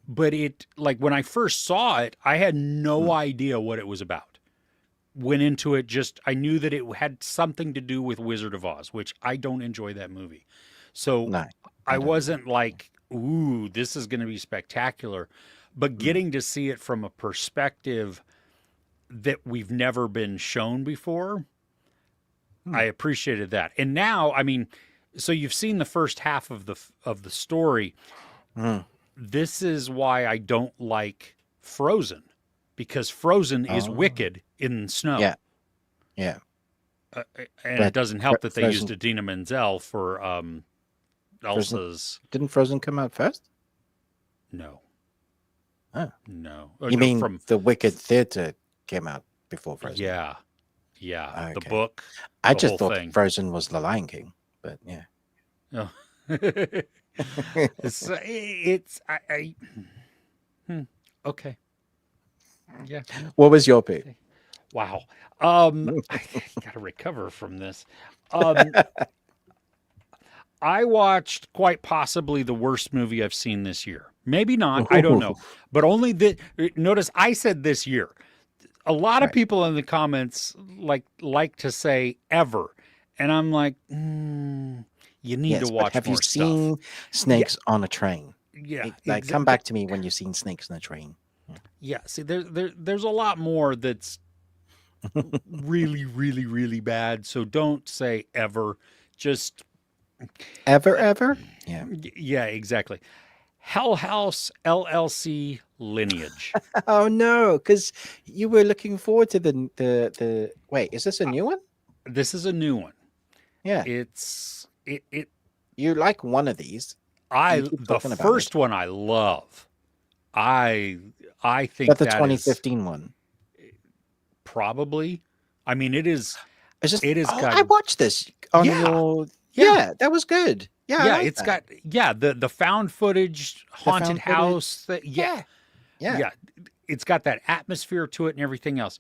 S2: But like when I first saw it, I had no idea what it was about. Went into it I knew that it had something to do with Wizard of Oz, which I don't enjoy that movie. So
S1: no,
S2: I wasn't like, ooh, this is going to be spectacular. But getting to see it from a perspective that we've never been shown before, I appreciated that. And now, I mean, so you've seen the first half of the story. This is why I don't like Frozen, because Frozen is wicked in snow.
S1: Yeah.
S2: And it doesn't help that they used Idina Menzel for Elsa's.
S1: Didn't Frozen come out first?
S2: No.
S1: Oh.
S2: No.
S1: You mean the Wicked Theatre came out before Frozen?
S2: Yeah.
S1: Okay.
S2: The book.
S1: I just thought Frozen was The Lion King, but yeah.
S2: Oh. Okay. Yeah.
S1: What was your pick?
S2: Wow. I gotta recover from this. I watched quite possibly the worst movie I've seen this year. Maybe not. I don't know. But only notice I said this year. A lot of people in the comments like to say ever. And I'm like, you need to watch
S1: have
S2: more
S1: you seen Snakes on a Train?
S2: Yeah.
S1: Come back to me when you've seen Snakes on a Train.
S2: Yeah. See, there's a lot more that's really, really, really bad. So don't say ever. Just
S1: ever. Yeah.
S2: Yeah, exactly. Hell House LLC Lineage.
S1: Oh no, because you were looking forward to the. Wait, is this a new one?
S2: This is a new one.
S1: Yeah. You like one of these?
S2: The first one I love. I think
S1: that's the 2015 one.
S2: probably. I mean, it is.
S1: It's just
S2: It has
S1: oh,
S2: got.
S1: I watched this on
S2: Yeah,
S1: your
S2: yeah,
S1: yeah, that was good. Yeah, I
S2: yeah.
S1: like
S2: It's
S1: that.
S2: got the found footage
S1: The
S2: haunted
S1: found footage.
S2: house. Yeah,
S1: Yeah, yeah.
S2: yeah. It's got that atmosphere to it and everything else.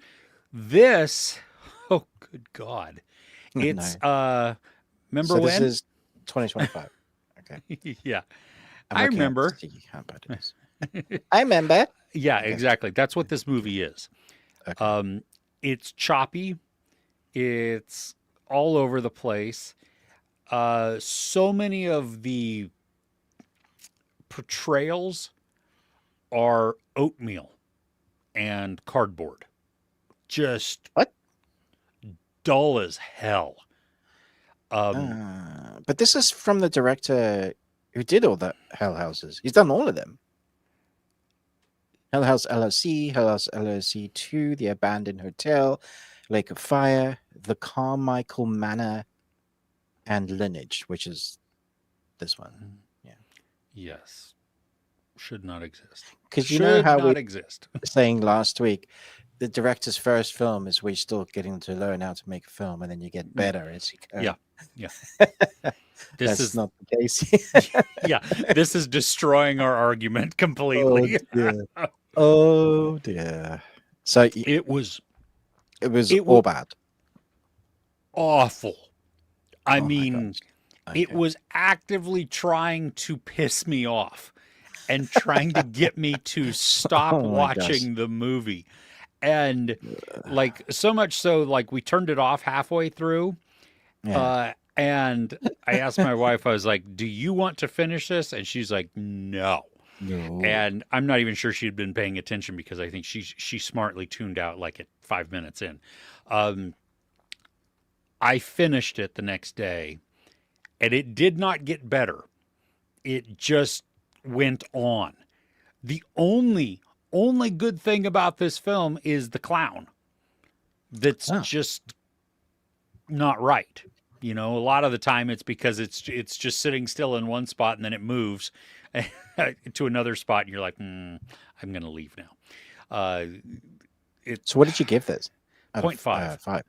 S2: This, oh good God. It's
S1: No.
S2: remember
S1: So this
S2: when?
S1: is 2025. Okay.
S2: Yeah.
S1: I'm
S2: I
S1: looking up to
S2: remember.
S1: see how bad it is. I remember.
S2: Yeah,
S1: Okay.
S2: exactly. That's what this movie is.
S1: Okay.
S2: Um it's choppy. It's all over the place. So many of the portrayals are oatmeal and cardboard. Just
S1: What?
S2: dull as hell. Um
S1: But this is from the director who did all the Hell Houses. He's done all of them. Hell House LLC, Hell House LLC 2, The Abandoned Hotel, Lake of Fire, The Carmichael Manor, and Lineage, which is this one. Yeah.
S2: yes. Should not exist.
S1: Because you know
S2: Should
S1: how we
S2: not exist.
S1: were saying last week, the director's first film is where you're still getting to learn how to make a film, and then you get better as you go.
S2: Yeah. Yeah. This
S1: That's
S2: is
S1: not the case.
S2: yeah, this is destroying our argument
S1: Oh
S2: completely.
S1: dear. Oh dear. So
S2: It was
S1: it was
S2: it
S1: all
S2: was
S1: bad.
S2: awful. I
S1: Oh my
S2: mean,
S1: gosh.
S2: it
S1: Okay.
S2: was actively trying to piss me off and trying to get me to stop
S1: Oh my gosh.
S2: watching the movie. And like so much so like we turned it off halfway through.
S1: Yeah.
S2: And I asked my wife, I was like, "Do you want to finish this?" And she's like, "No."
S1: No.
S2: And I'm not even sure she had been paying attention because I think she smartly tuned out like at 5 minutes in. Um, I finished it the next day, and it did not get better. It just went on. The only good thing about this film is the clown. That's
S1: Oh.
S2: just not right. You know, a lot of the time it's because it's just sitting still in one spot and then it moves to another spot and you're like, I'm going to leave now.
S1: So what did you give this? Out of
S2: 0.5.
S1: 5.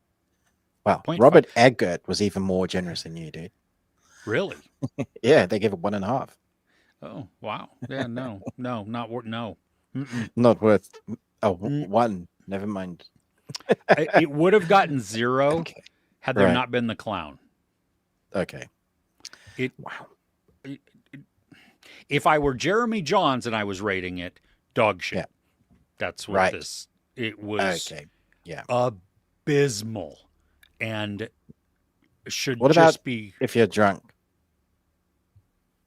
S1: Wow.
S2: 0.5.
S1: Robert Eggert was even more generous than you, dude.
S2: Really?
S1: Yeah, they gave it 1.5.
S2: Oh, wow. Yeah, no, not worth, no. Mm-mm.
S1: Not worth
S2: Mm.
S1: 1. Never mind.
S2: It would have gotten 0
S1: Okay.
S2: had there
S1: Right.
S2: not been the clown.
S1: Okay.
S2: It,
S1: Wow.
S2: if I were Jeremy Johns and I was rating it, dog shit.
S1: Yeah.
S2: That's what
S1: Right.
S2: this. It was
S1: Okay. Yeah.
S2: abysmal, and should
S1: What
S2: just
S1: about
S2: be
S1: if you're drunk?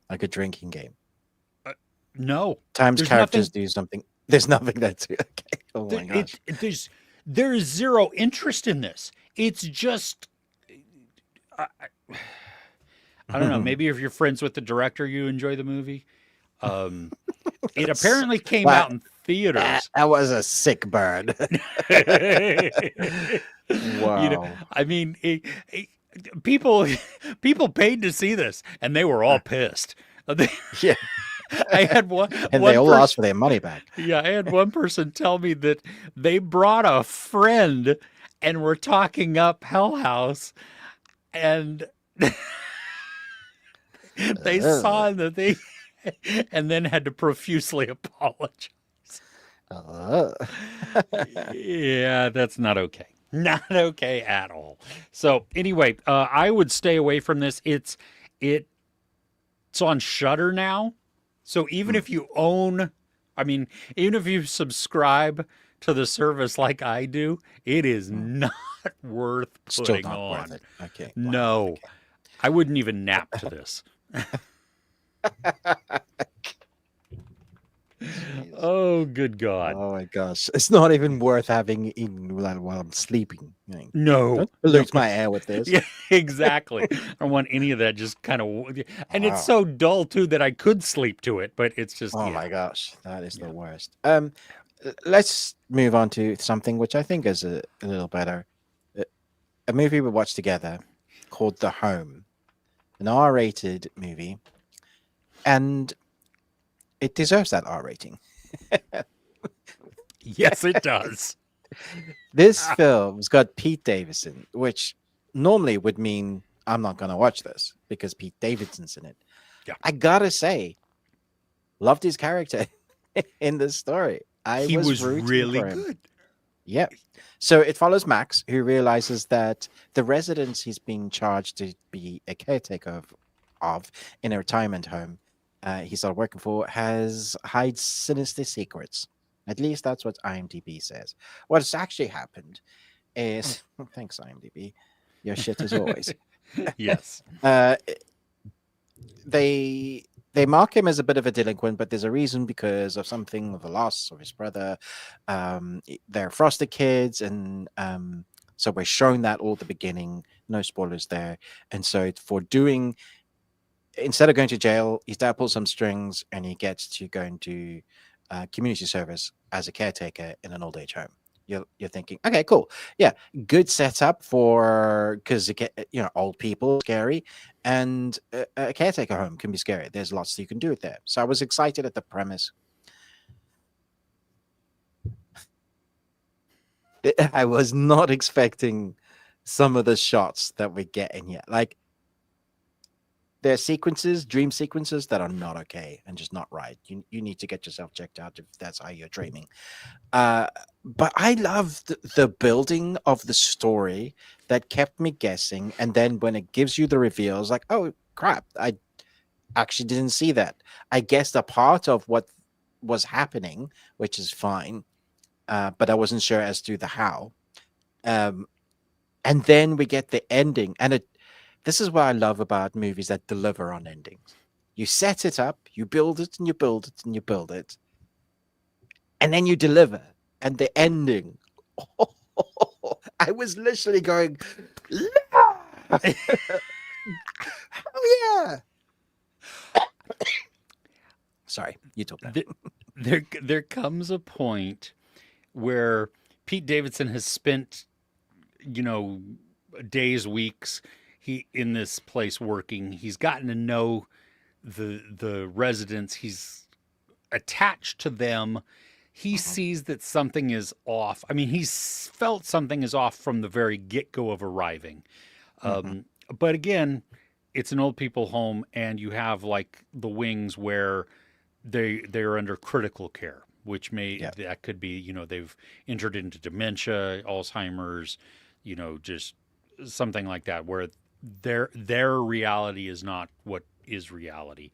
S1: Like a drinking game.
S2: no.
S1: Times
S2: There's
S1: characters
S2: nothing.
S1: do something. There's nothing that's okay. Oh my gosh.
S2: There is zero interest in this. It's just. I don't know. Maybe if you're friends with the director, you enjoy the movie. It apparently came
S1: Wow.
S2: out in theaters.
S1: That was a sick burn. Wow.
S2: You know, I mean, people paid to see this, and they were all pissed.
S1: Yeah.
S2: I had
S1: And
S2: one
S1: they all
S2: person,
S1: asked for their money back.
S2: yeah, I had one person tell me that they brought a friend and were talking up Hell House, and they saw the thing, and then had to profusely apologize. Yeah, that's not okay. Not okay at all. So anyway, I would stay away from this. It's on Shudder now. So even if you own, I mean, even if you subscribe to the service like I do, it is not worth
S1: Still
S2: putting
S1: not
S2: on.
S1: worth it. Okay. Wow.
S2: No,
S1: Okay.
S2: I wouldn't even nap to this. Oh, good God.
S1: Oh my gosh. It's not even worth having in while I'm sleeping.
S2: No.
S1: Don't pollute my air with this.
S2: Yeah, exactly. I don't want any of that just kind of, and
S1: Wow.
S2: it's so dull too that I could sleep to it, but it's just,
S1: Oh
S2: yeah.
S1: my gosh. That is the worst. Let's move on to something which I think is a little better. A movie we watched together called The Home, an R-rated movie, and it deserves that R rating.
S2: Yes, it does.
S1: This film's got Pete Davidson, which normally would mean I'm not going to watch this because Pete Davidson's in it.
S2: Yeah.
S1: I gotta say, loved his character in this story. I
S2: He
S1: was
S2: was
S1: rooting
S2: really
S1: for him.
S2: good.
S1: Yeah. So it follows Max, who realizes that the residence he's being charged to be a caretaker of in a retirement home he started working for hides sinister secrets. At least that's what IMDb says. What's actually happened is thanks IMDb, your shit as always.
S2: Yes.
S1: Uh, they they mark him as a bit of a delinquent, but there's a reason because of something of the loss of his brother. They're foster kids, and so we're shown that all at the beginning. No spoilers there. And so for doing, instead of going to jail, his dad pulls some strings, and he gets to go and do community service as a caretaker in an old age home. You're thinking, okay, cool, yeah, good setup for because old people scary, and a caretaker home can be scary. There's lots you can do with there. So I was excited at the premise. I was not expecting some of the shots that we get in here. Like there are sequences, dream sequences that are not okay and just not right. You need to get yourself checked out if that's how you're dreaming. But I loved the building of the story that kept me guessing. And then when it gives you the reveals, like, oh crap, I actually didn't see that. I guessed a part of what was happening, which is fine. But I wasn't sure as to the how. And then we get the ending. And this is what I love about movies that deliver on endings. You set it up, you build it, and you build it, and you build it. And then you deliver. And the ending. I was literally going, oh yeah. Sorry, you talk that.
S2: There comes a point where Pete Davidson has spent, days, weeks in this place working. He's gotten to know the residents. He's attached to them. He sees that something is off. I mean, he's felt something is off from the very get-go of arriving. But again, it's an old people home, and you have like the wings where they're under critical care, which that could be, they've entered into dementia, Alzheimer's, just something like that, where their reality is not what is reality.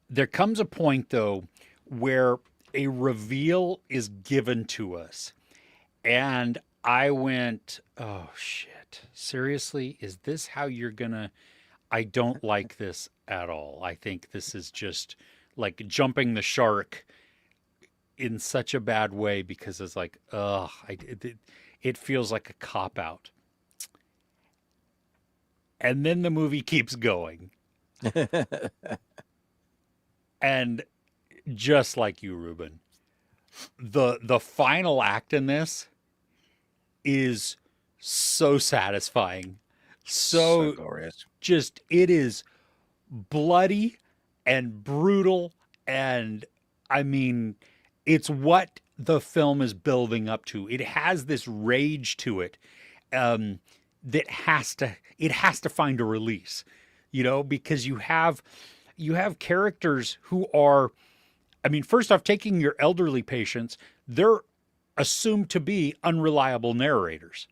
S2: There comes a point though where a reveal is given to us, and I went, oh shit, seriously, is this how you're gonna? I don't like this at all. I think this is just like jumping the shark in such a bad way, because it's like, ugh, it feels like a cop out. And then the movie keeps going. And just like you, Ruben, the final act in this is so satisfying. So
S1: glorious.
S2: Just, it is bloody and brutal, and I mean, it's what the film is building up to. It has this rage to it, that has to find a release, because you have characters who are, I mean, first off, taking your elderly patients, they're assumed to be unreliable narrators.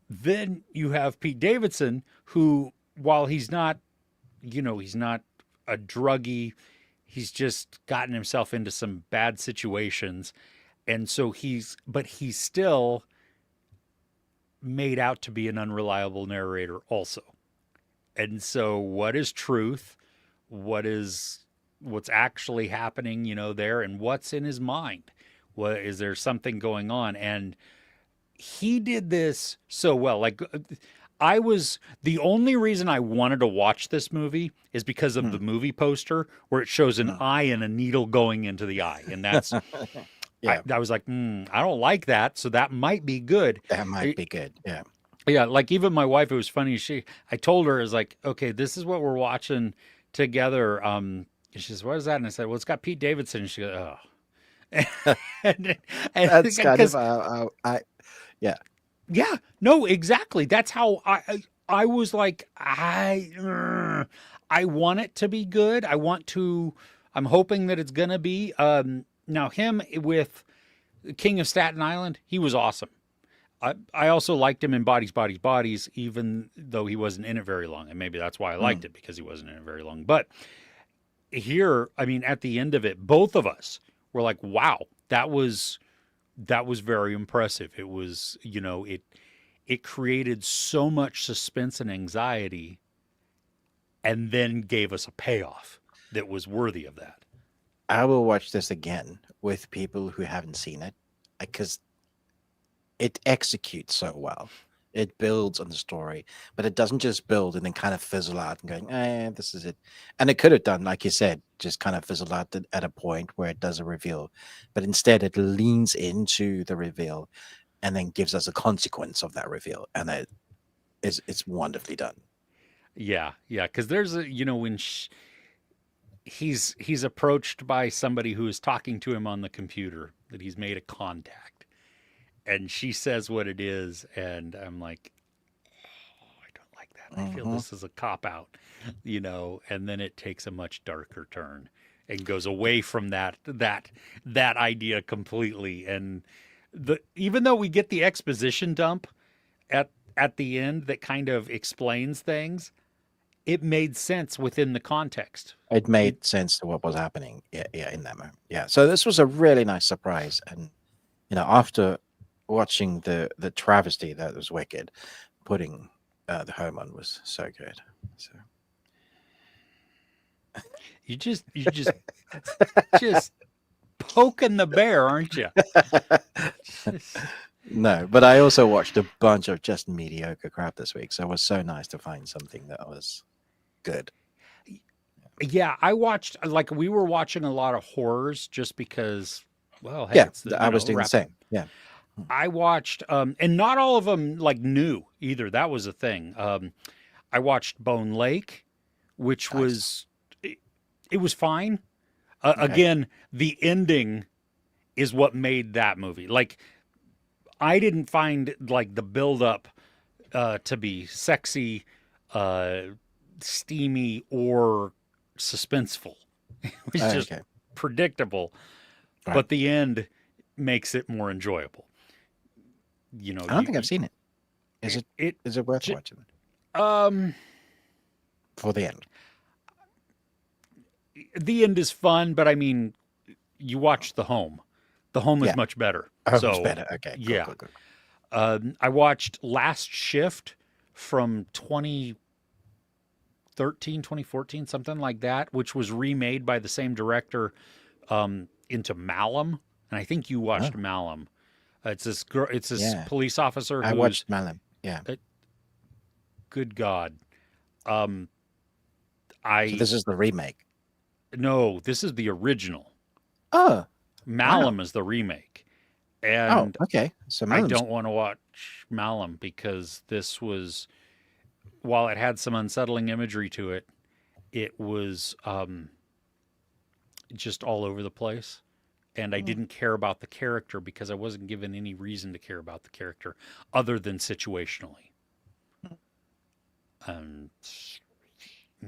S2: Then you have Pete Davidson, who, while he's not, he's not a druggie, he's just gotten himself into some bad situations. And so he's still made out to be an unreliable narrator also. And so what is truth? What's actually happening, there, and what's in his mind? What is there something going on? And he did this so well. Like, the only reason I wanted to watch this movie is because of the movie poster where it shows an eye and a needle going into the eye. And that's,
S1: yeah,
S2: I was like, I don't like that. So that might be good.
S1: that might be good. Yeah.
S2: Yeah. Like even my wife, it was funny. I told her, is like, okay, this is what we're watching together. She says, what is that? And I said, well, it's got Pete Davidson. And she goes, oh. and,
S1: That's kind of
S2: because
S1: yeah.
S2: yeah, no, exactly. That's how I was like I want it to be good. I'm hoping that it's gonna be. Now him with King of Staten Island, he was awesome. I also liked him in Bodies, Bodies, Bodies, even though he wasn't in it very long. And maybe that's why I liked
S1: Mm.
S2: it because he wasn't in it very long. But here, I mean, at the end of it, both of us were like, wow, that was very impressive. It was, it created so much suspense and anxiety and then gave us a payoff that was worthy of that.
S1: I will watch this again with people who haven't seen it because it executes so well. It builds on the story, but it doesn't just build and then kind of fizzle out and going, this is it. And it could have done, like you said, just kind of fizzle out at a point where it does a reveal. But instead, it leans into the reveal and then gives us a consequence of that reveal. And it's wonderfully done.
S2: Yeah, yeah, because there's a, when he's approached by somebody who is talking to him on the computer that he's made a contact, and she says what it is, and I'm like, oh, I don't like that. I feel
S1: Hmm.
S2: this is a cop out, and then it takes a much darker turn and goes away from that idea completely. And even though we get the exposition dump at the end that kind of explains things, it made sense within the context.
S1: It
S2: It
S1: made sense to what was happening. Yeah, yeah, in that moment. Yeah. So this was a really nice surprise. And, after watching the travesty that was Wicked, putting the home on was so good. So
S2: you just poking the bear, aren't you? Just,
S1: no, but I also watched a bunch of just mediocre crap this week. So it was so nice to find something that was good.
S2: yeah, I watched like we were watching a lot of horrors just because. Well, hey,
S1: Yeah,
S2: it's
S1: I was doing the
S2: wrap.
S1: same. Yeah. Mm.
S2: I watched, and not all of them like new either. That was a thing. I watched Bone Lake, which
S1: Nice.
S2: it was fine.
S1: Okay.
S2: Again, the ending is what made that movie. Like I didn't find like the build up to be sexy, uh, steamy, or suspenseful. It was just
S1: Okay.
S2: predictable,
S1: Right.
S2: but the end makes it more enjoyable.
S1: I don't think I've seen it. Is
S2: it,
S1: it
S2: it
S1: is it worth watching
S2: um
S1: for the end?
S2: the end is fun, but I mean, you watch the home. The home is
S1: Yeah.
S2: much better.
S1: Oh, it's
S2: So
S1: better. Okay. Cool.
S2: yeah,
S1: Cool. Cool.
S2: I watched Last Shift from 2013, 2014, something like that, which was remade by the same director into Malum. And I think you
S1: Oh,
S2: watched Malum. It's this girl. It's this
S1: yeah.
S2: police officer
S1: I
S2: who's
S1: watched Malin. Yeah.
S2: uh, good God. Um,
S1: So
S2: I
S1: this is the remake.
S2: no, this is the original.
S1: Oh, wow.
S2: Malum is the remake,
S1: Oh,
S2: and
S1: okay. So
S2: I
S1: Malin's
S2: don't want to watch Malum because this was, while it had some unsettling imagery to it, it was just all over the place. And I
S1: mm,
S2: didn't care about the character because I wasn't given any reason to care about the character other than situationally.
S1: mm.
S2: Um,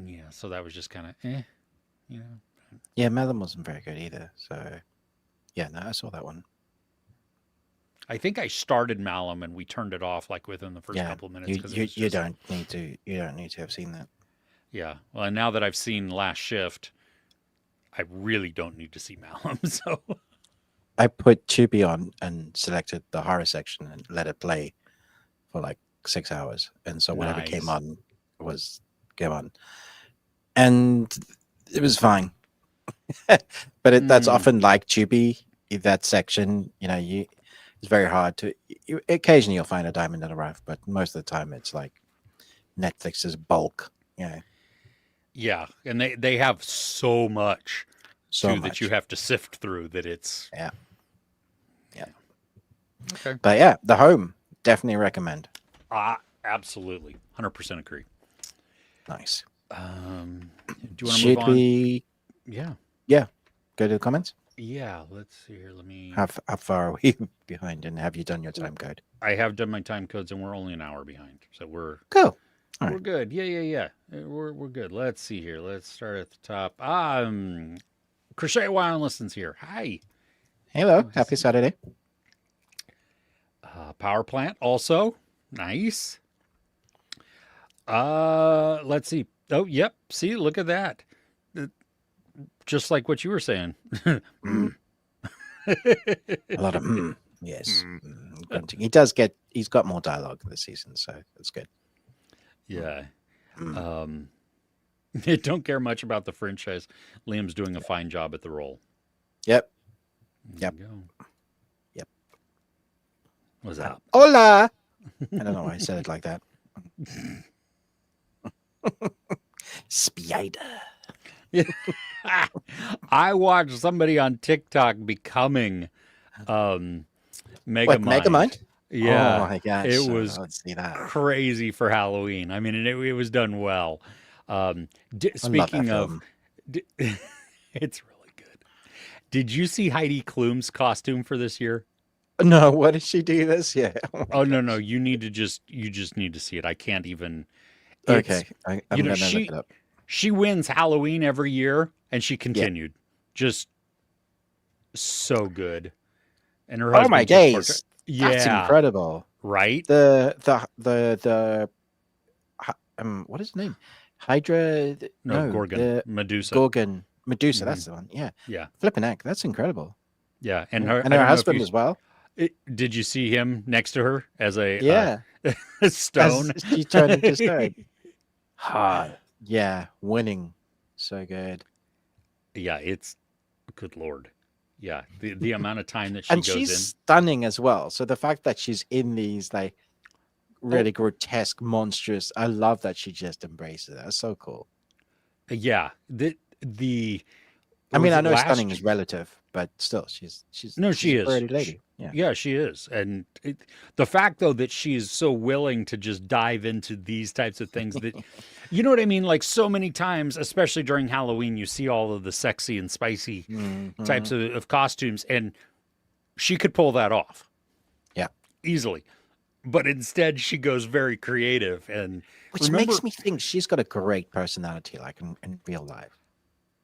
S2: yeah, so that was just kind of eh, you know.
S1: Yeah, Malin wasn't very good either. So yeah, no, I saw that one.
S2: I think I started Malum and we turned it off like within the first
S1: Yeah,
S2: couple of minutes
S1: you
S2: because it
S1: you
S2: was
S1: you
S2: just
S1: don't need to have seen that.
S2: yeah. Well, and now that I've seen Last Shift, I really don't need to see Malum. So
S1: I put Tubi on and selected the horror section and let it play for like 6 hours, and so whatever
S2: nice.
S1: was came on, and it was fine. But that's
S2: Mm,
S1: often like Tubi. That section, it's very hard to. Occasionally, you'll find a diamond in the rough, but most of the time, it's like Netflix's bulk. Yeah,
S2: yeah, and they have so much
S1: so
S2: too that you
S1: much.
S2: have to sift through that it's
S1: Yeah, yeah.
S2: yeah. Okay.
S1: But yeah, The Home definitely recommend.
S2: Absolutely, 100% agree.
S1: Nice.
S2: Do you want to move
S1: Should
S2: on?
S1: we?
S2: Yeah.
S1: Yeah, go to the comments.
S2: Yeah, let's see here. Let me.
S1: How far are we behind? And have you done your time code?
S2: I have done my time codes, and we're only an hour behind, so
S1: Cool. All
S2: we're
S1: right.
S2: good. Yeah. We're good. Let's see here. Let's start at the top. Crochet Wireless's here. Hi.
S1: Hello.
S2: Good to
S1: Happy
S2: see you.
S1: Saturday.
S2: Power Plant also nice. Let's see. Oh, yep. See, look at that. Uh, Just like what you were saying.
S1: Mm,
S2: Mm.
S1: a lot of yes. Grunting. He's got more dialogue this season, so that's good. Mm,
S2: Yeah.
S1: mm.
S2: Um, don't care much about the franchise. Liam's doing a fine job at the role.
S1: Yep.
S2: There
S1: Yep.
S2: you go.
S1: Yep.
S2: What's up?
S1: Hola. I don't know why I said it like that. Spider.
S2: I watched somebody on TikTok becoming um,
S1: What,
S2: Megamind.
S1: Megamind? Oh
S2: Yeah,
S1: my gosh.
S2: it
S1: So
S2: was
S1: let's see that.
S2: crazy for Halloween. I mean, and it was done well.
S1: I love that
S2: Speaking of,
S1: film.
S2: d- it's really good. Did you see Heidi Klum's costume for this year?
S1: No, what did she do this year? Oh my
S2: Oh no,
S1: gosh.
S2: you just need to see it. I can't even. It's
S1: Okay,
S2: you
S1: I'm
S2: know
S1: gonna look it up.
S2: she wins Halloween every year, and she
S1: Yeah.
S2: continued just so good. And her
S1: Oh my
S2: husband just portrayed.
S1: days. That's
S2: Yeah,
S1: incredible.
S2: right.
S1: What is the name? Hydra?
S2: No,
S1: No,
S2: Gorgon,
S1: the
S2: Medusa.
S1: Gorgon, Medusa.
S2: Hmm.
S1: That's the one. Yeah,
S2: Yeah,
S1: flipping heck. That's incredible.
S2: yeah. And
S1: Yeah.
S2: her,
S1: And
S2: I
S1: her
S2: don't know if
S1: husband as well.
S2: did you see him next to her as a
S1: Yeah,
S2: stone?
S1: as she turned into stone. Hard. Yeah, winning. So good.
S2: Yeah, it's good lord. Yeah, the amount of time that she
S1: And
S2: goes
S1: she's
S2: in.
S1: stunning as well. So the fact that she's in these like
S2: Oh,
S1: really grotesque, monstrous, I love that she just embraces it. That's so cool.
S2: yeah. The
S1: I
S2: was
S1: mean, I
S2: it
S1: know stunning
S2: last?
S1: is relative, but still, she's
S2: No,
S1: she's
S2: she
S1: a
S2: is.
S1: pretty lady. Yeah.
S2: Yeah, she is. And the fact though that she's so willing to just dive into these types of things that you know what I mean? Like so many times, especially during Halloween, you see all of the sexy and spicy
S1: Hmm.
S2: types of costumes, and she could pull that off
S1: Yeah.
S2: easily. But instead, she goes very creative. And
S1: Which
S2: remember,
S1: makes me think she's got a great personality, like in real life.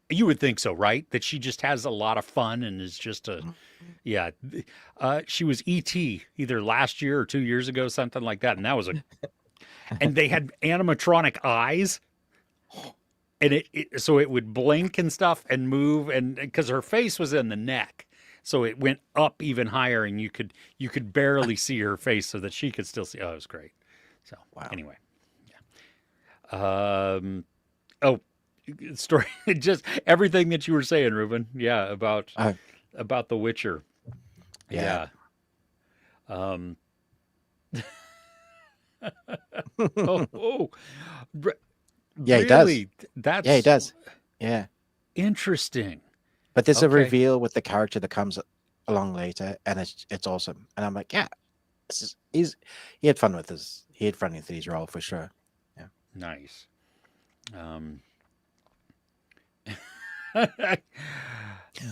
S2: you would think so, right? That she just has a lot of fun and is just a,
S1: Mhm.
S2: yeah. She was E.T. either last year or 2 years ago, something like that. And that was a, and they had animatronic eyes. And so it would blink and stuff and move, and because her face was in the neck, so it went up even higher, and you could barely see her face, so that she could still see. Oh, it was great. So
S1: Wow.
S2: anyway, oh, story, just everything that you were saying, Ruben. Yeah,
S1: Oh,
S2: about The Witcher.
S1: yeah.
S2: Yeah. Um. Oh. Re-
S1: Yeah, he does.
S2: Really?
S1: Yeah, he
S2: That's
S1: does. Yeah.
S2: interesting.
S1: But there's a
S2: Okay.
S1: reveal with the character that comes along later, and it's awesome. And I'm like, yeah, he had fun with his role for sure. Yeah.
S2: Nice. Um,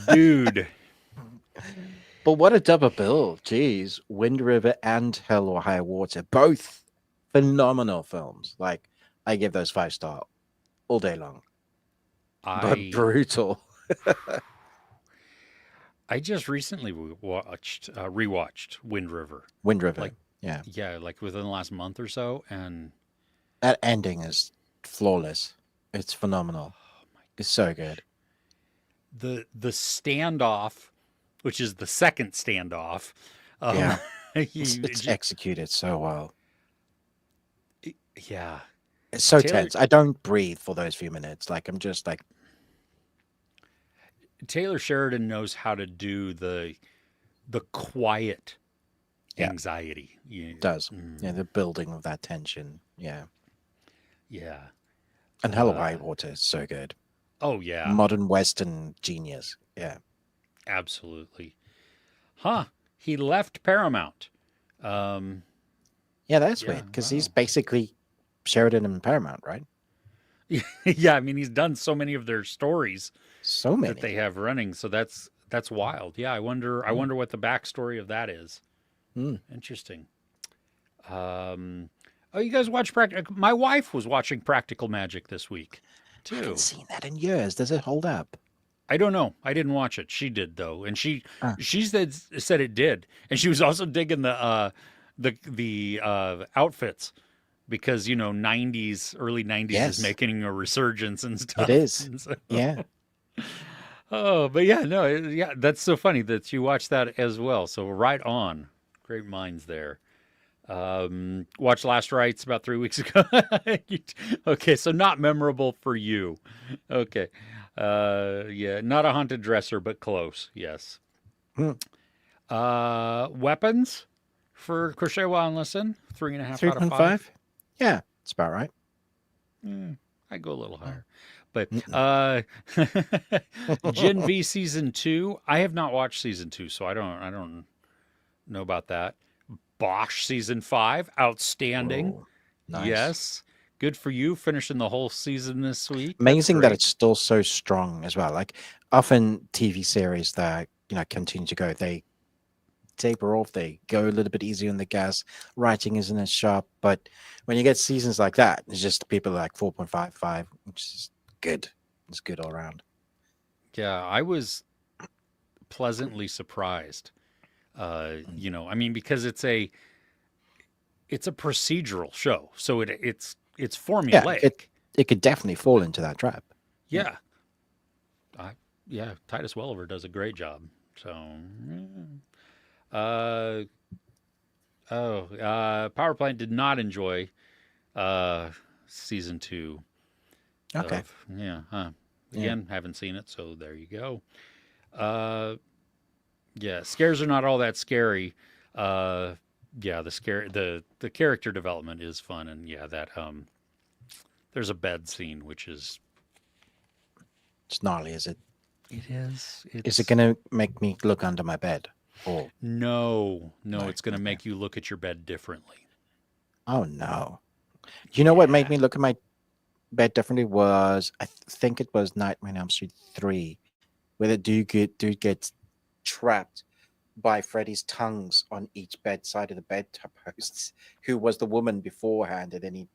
S2: dude,
S1: But what a double bill. Jeez. Wind River and Hell or High Water. Both phenomenal films. Like, I give those 5 star all day long. But
S2: I
S1: brutal.
S2: I just recently rewatched Wind River.
S1: Wind River.
S2: Like,
S1: Yeah.
S2: yeah, like within the last month or so, and
S1: That ending is flawless. It's phenomenal.
S2: oh my
S1: It's so
S2: gosh,
S1: good.
S2: the standoff, which is the second standoff, um,
S1: Yeah. It's executed so well.
S2: yeah,
S1: It's so
S2: Taylor
S1: tense. I don't breathe for those few minutes. Like, I'm just like,
S2: Taylor Sheridan knows how to do the quiet
S1: yeah,
S2: anxiety.
S1: it does. Yeah, the building of that tension. Yeah.
S2: Yeah.
S1: And Hell or
S2: Uh,
S1: High Water is so good.
S2: oh yeah,
S1: Modern Western genius. Yeah.
S2: absolutely. Huh? He left Paramount. Um,
S1: Yeah, that's
S2: yeah.
S1: weird because he's
S2: Wow.
S1: basically Sheridan and Paramount, right?
S2: Yeah. I mean, he's done so many of their stories
S1: So
S2: that they
S1: many.
S2: have running, so that's That's wild. Yeah, I wonder. I
S1: Mm.
S2: wonder what the backstory of that is.
S1: Mm.
S2: Interesting. Oh, you guys watch Practical? My wife was watching Practical Magic this week,
S1: I haven't
S2: too.
S1: seen that in years. Does it hold up?
S2: I don't know. I didn't watch it. She did though, and she
S1: Ah,
S2: she said it did, and she was also digging the outfits because '90s, early '90s is
S1: yes,
S2: making a resurgence and
S1: it
S2: stuff.
S1: is.
S2: And so,
S1: Yeah.
S2: oh, but yeah, no, yeah, that's so funny that you watched that as well. So right on, great minds there. Watched Last Rites about 3 weeks ago. Okay, so not memorable for you. Okay. Yeah, not a haunted dresser, but close. Yes.
S1: Mm.
S2: Weapons for Crochet While and Listen. 3.5 out of 5.
S1: 3.5? Yeah, it's about right.
S2: I go a little
S1: Mm.
S2: higher. But
S1: Mm-mm.
S2: Gen V season 2. I have not watched season 2, so I don't know about that. Bosch season 5, outstanding.
S1: Whoa, nice.
S2: Yes. Good for you finishing the whole season this week. That's
S1: Amazing that
S2: great.
S1: it's still so strong as well. Like often TV series that continue to go, they taper off, they go a little bit easier on the gas. Writing isn't as sharp, but when you get seasons like that, it's just people like 4.55, which is good. It's good all around.
S2: Yeah, I was pleasantly surprised.
S1: Mm.
S2: I mean, because it's a procedural show, so it's
S1: Yeah, it
S2: formulaic.
S1: it could definitely fall into that trap. Yeah.
S2: Yeah, I, yeah. Titus Welliver does a great job. So, uh, Power Plant did not enjoy uh season 2
S1: Okay.
S2: of yeah.
S1: Yeah.
S2: Again, haven't seen it, so there you go. Uh, yeah, scares are not all that scary. Uh, yeah, the character development is fun, and yeah, that there's a bed scene which is
S1: It's gnarly, is it?
S2: it is
S1: Is it
S2: it's
S1: gonna make me look under my bed? Or
S2: no,
S1: no?
S2: it's gonna
S1: Okay.
S2: make you look at your bed differently.
S1: Oh no. You know what made
S2: Yeah,
S1: me look at my bed differently was think it was Nightmare on Elm Street 3, where the dude gets trapped by Freddy's tongues on each bed side of the bedposts, who was the woman beforehand, and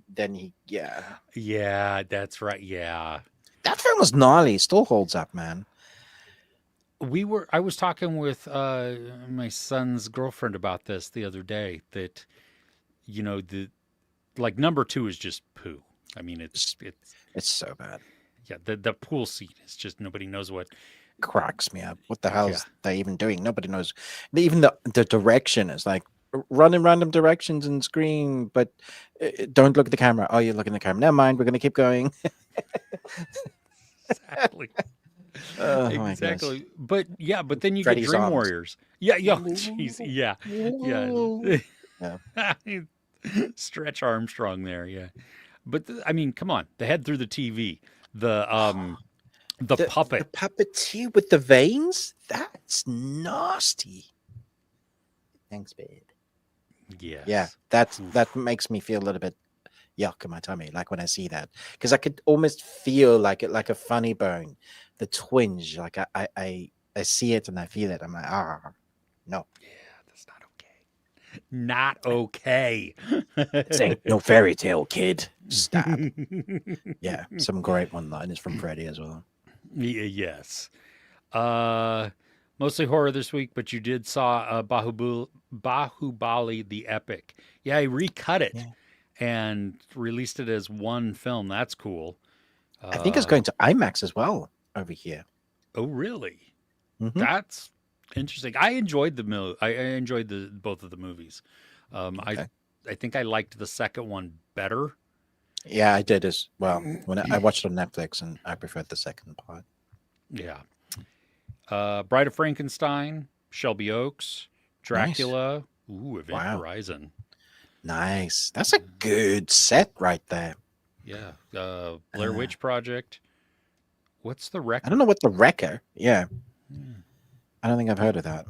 S1: then he yeah.
S2: yeah, that's right. Yeah,
S1: That film was gnarly. It still holds up, man.
S2: I was talking with my son's girlfriend about this the other day. That the like number 2 is just poo. I mean,
S1: It's,
S2: it's
S1: it's so bad.
S2: yeah, the pool scene is just nobody knows what.
S1: Cracks me up. What the
S2: Yeah,
S1: hell's they even doing? Nobody knows. Even the direction is like run in random directions and scream, but don't look at the camera. Oh, you're looking at the camera. Never mind. We're gonna keep going.
S2: exactly,
S1: Oh my gosh.
S2: exactly. But yeah, but then you get
S1: Freddy's
S2: Dream
S1: arms.
S2: Warriors. Yeah, yeah, jeez, yeah,
S1: Yeah.
S2: yeah. Stretch Armstrong there, yeah. But I mean, come on, the head through the TV, the
S1: The
S2: puppet.
S1: puppeteer with the veins? That's nasty. Thanks, babe. Yeah,
S2: Yes.
S1: that
S2: Oof.
S1: makes me feel a little bit yuck in my tummy, like when I see that, because I could almost feel like a funny bone, the twinge. Like I see it and I feel it. I'm like, no,
S2: Yeah, that's not okay. Not okay.
S1: this ain't no fairy tale, kid. Stab. Yeah, some great one-liners from Freddy as well.
S2: Yes. Uh, Mostly horror this week, but you did saw Bahubali the Epic. Yeah, he recut it
S1: Yeah,
S2: and released it as one film. That's cool.
S1: I think it's
S2: Uh,
S1: going to IMAX as well over here.
S2: oh, really?
S1: Hmm.
S2: That's interesting. I enjoyed I enjoyed the both of the movies. I
S1: Okay.
S2: I think I liked the second one better.
S1: Yeah, I did as well. When I watched it on Netflix, and I preferred the second part.
S2: Yeah. Bride of Frankenstein, Shelby Oaks,
S1: Nice.
S2: Dracula, ooh, Event
S1: Wow.
S2: Horizon.
S1: Nice. That's a good set right there.
S2: Yeah. Blair
S1: Uh,
S2: Witch Project. What's the
S1: I don't
S2: Wrecker?
S1: know what the Wrecker. Yeah,
S2: Hmm.
S1: I don't think I've heard of that.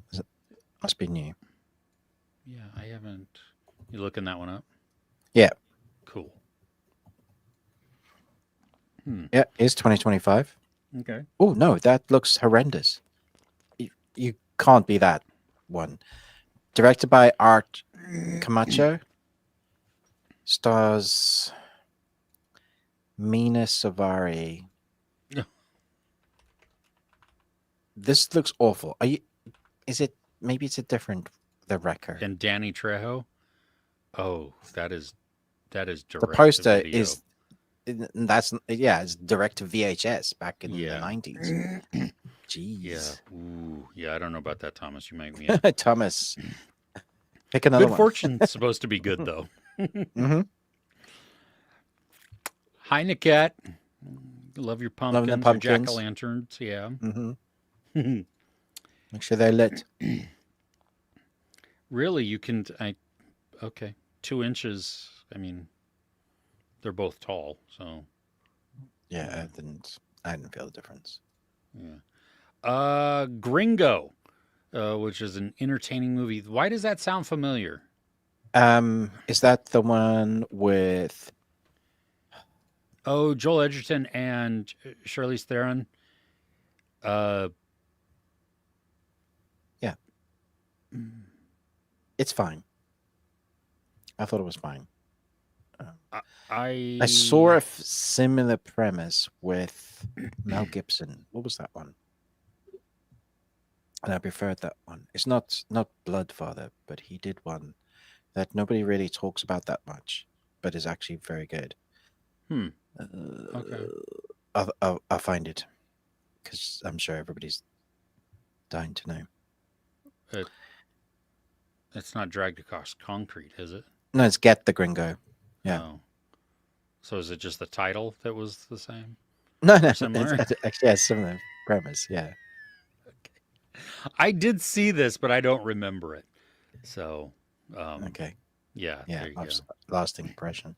S1: Must be new.
S2: Yeah, I haven't. You looking that one up?
S1: Yeah.
S2: Cool. Hmm.
S1: Yeah, it's 2025.
S2: Okay.
S1: Oh no, that looks horrendous. you can't be that one. Directed by Art Camacho, stars Mina Savari. This looks awful. Are you? Is it? Maybe it's a different The Wrecker.
S2: And Danny Trejo. Oh, that is
S1: The
S2: direct to
S1: poster
S2: video.
S1: is. That's it's direct to VHS back in the
S2: Yeah.
S1: 90s.
S2: Yeah.
S1: Jeez.
S2: Ooh. Yeah. I don't know about that, Thomas. You might be
S1: Thomas, pick another
S2: Good
S1: one.
S2: Fortune's supposed to be good though.
S1: Mm-hmm.
S2: Hi, Niket. Love your
S1: Loving the
S2: pumpkins, your jack o'
S1: pumpkins.
S2: lanterns. Yeah.
S1: Mm-hmm. Make sure they're lit.
S2: Really, you can. Okay, 2 inches. I mean, they're both tall, so
S1: Yeah,
S2: yeah.
S1: I didn't feel the difference.
S2: Yeah. Gringo, which is an entertaining movie. Why does that sound familiar?
S1: Is that the one with?
S2: Oh, Joel Edgerton and Charlize Theron. Uh,
S1: Yeah, it's fine. I thought it was fine. I saw a similar premise with Mel Gibson. What was that one? And I preferred that one. It's not Bloodfather, but he did one that nobody really talks about that much, but is actually very good.
S2: Okay.
S1: I'll find it because I'm sure everybody's dying to know.
S2: It's not dragged across concrete, is it?
S1: No, it's Get the Gringo. Yeah.
S2: Oh. So is it just the title that was the same?
S1: No, no,
S2: Similar?
S1: it actually has similar premise. Yeah.
S2: I did see this, but I don't remember it. So,
S1: Okay.
S2: yeah,
S1: Yeah.
S2: there you go.
S1: Lasting impression.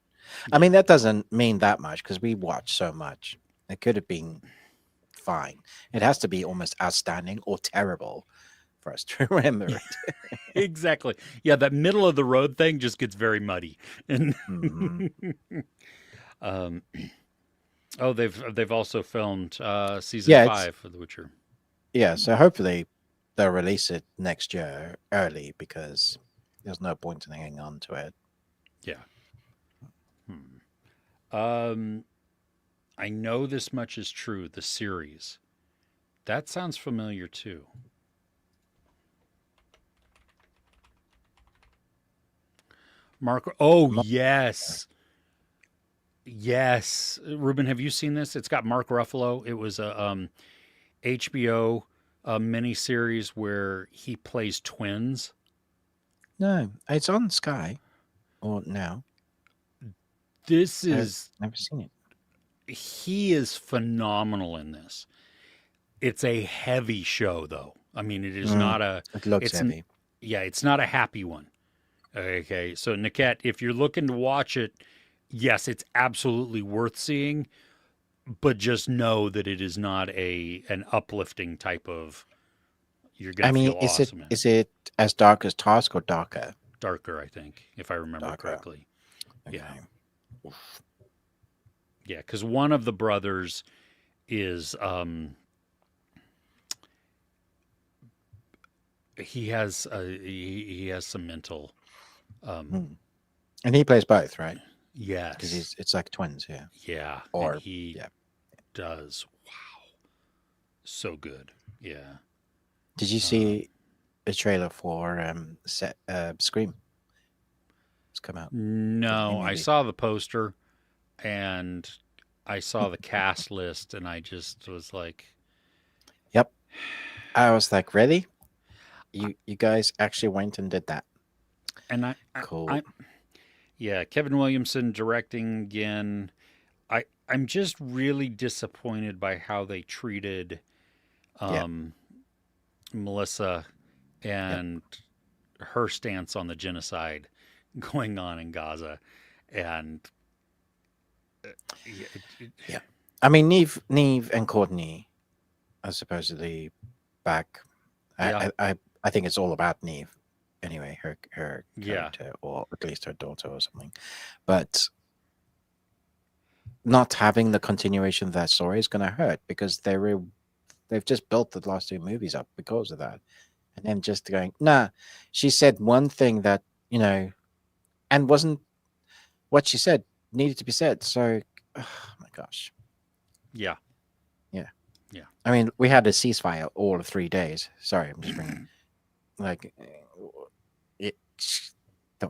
S1: I mean, that doesn't mean that much because we watch so much. It could have been fine. It has to be almost outstanding or terrible for us to remember it.
S2: Exactly. Yeah, that middle of the road thing just gets very muddy. And
S1: Mm-hmm.
S2: oh, they've also filmed season 5 of The Witcher.
S1: Yeah, so hopefully they'll release it next year early because there's no point in hanging on to it.
S2: Yeah. I know this much is true. The series that sounds familiar too. Mark. Oh yes, yes. Ruben, have you seen this? It's got Mark Ruffalo. It was a HBO miniseries where he plays twins.
S1: No, it's on Sky or now.
S2: This is.
S1: I've never seen it.
S2: He is phenomenal in this. It's a heavy show, though. I mean, it is not a.
S1: It looks
S2: It's
S1: heavy.
S2: yeah, it's not a happy one. Okay, so Niket, if you're looking to watch it, yes, it's absolutely worth seeing, but just know that it is not an uplifting type of. You're
S1: I
S2: gonna
S1: mean,
S2: feel awesome in it.
S1: is it as dark as Task or darker?
S2: Darker, I think, if I remember
S1: Darker.
S2: correctly.
S1: Okay.
S2: Yeah, yeah, because one of the brothers is he has he has some mental
S1: And he plays both, right?
S2: yes,
S1: Because it's like twins, yeah.
S2: yeah,
S1: Or
S2: and he
S1: yeah.
S2: does so good. Yeah.
S1: Did you see a trailer for Scream? It's come out.
S2: No, I
S1: movie.
S2: saw the poster and I saw the cast list and I just was like,
S1: Yep. I was like, really? You guys actually went and did that?
S2: and
S1: Cool.
S2: yeah, Kevin Williamson directing again. I'm just really disappointed by how they treated Melissa and her stance on the genocide going on in Gaza, and
S1: Yeah. I mean, Neve and Courtney are supposedly back.
S2: Yeah.
S1: I think it's all about Neve anyway, her
S2: Yeah.
S1: character, or at least her daughter or something. But not having the continuation of that story is going to hurt because they're They've just built the last two movies up because of that. And then just going, nah, she said one thing that, and wasn't what she said needed to be said. So, oh my gosh.
S2: Yeah.
S1: Yeah.
S2: Yeah.
S1: I mean, we had a ceasefire all of 3 days. Sorry, I'm just bringing, like, it. The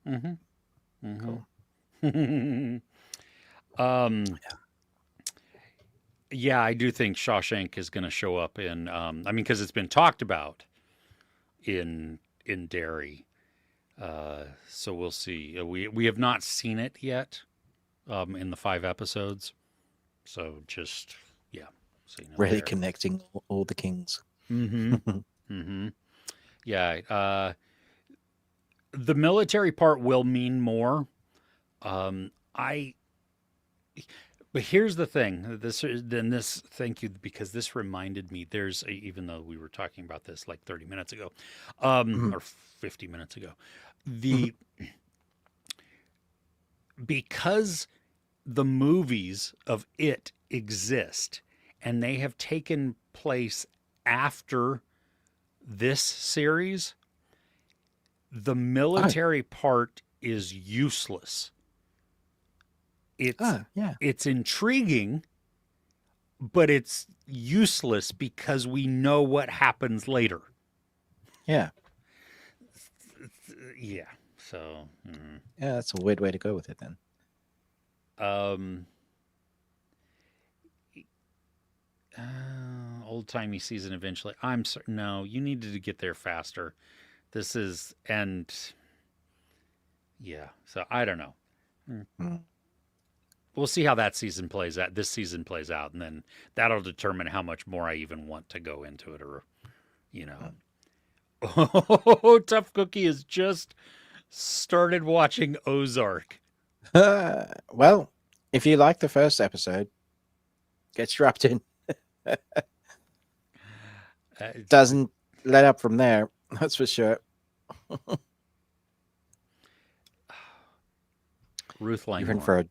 S2: Mm-hmm.
S1: cool.
S2: Yeah, I do think Shawshank is going to show up in. I mean, because it's been talked about in Derry. So we'll see. We have not seen it yet in the 5 episodes. So just so you know
S1: Really
S2: there.
S1: connecting all the kings.
S2: Mm-hmm. Mm-hmm. Yeah. The military part will mean more. I. But here's the thing. This. Thank you, because this reminded me. Even though we were talking about this like 30 minutes ago, or 50 minutes ago, the because the movies of it exist and they have taken place after this series, the military part is useless. It's intriguing, but it's useless because we know what happens later.
S1: Yeah.
S2: Yeah. So.
S1: Yeah, that's a weird way to go with it then.
S2: Old-timey season eventually. I'm sorry. No, you needed to get there faster. This is, and yeah. So I don't know. We'll see how that season plays out. This season plays out, and then that'll determine how much more I even want to go into it, or Oh, Tough Cookie has just started watching Ozark.
S1: Well, if you like the first episode, get strapped in. Doesn't let up from there, that's for sure.
S2: Ruth Langmore.
S1: Even for a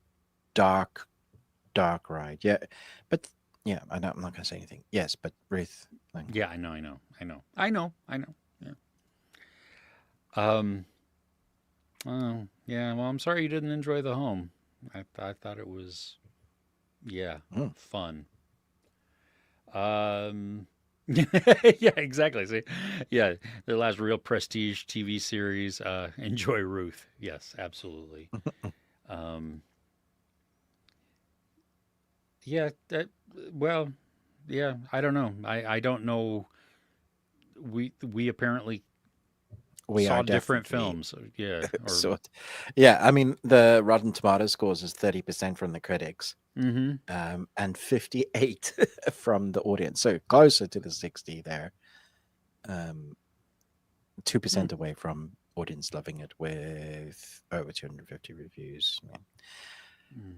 S1: dark ride. Yeah, but yeah, I'm not going to say anything. Yes, but Ruth Langmore.
S2: Yeah, I know. Yeah. Yeah. Well, I'm sorry you didn't enjoy The Home. I thought it was, fun. Yeah, exactly. See, yeah, their last real prestige TV series. Enjoy Ruth. Yes, absolutely. Yeah. Well, yeah. I don't know. I don't know. We apparently saw different films. Yeah.
S1: Yeah. I mean, the Rotten Tomatoes scores is 30% from the critics, and 58 from the audience. So closer to the 60 there. 2% away from audience loving it, with over 250 reviews.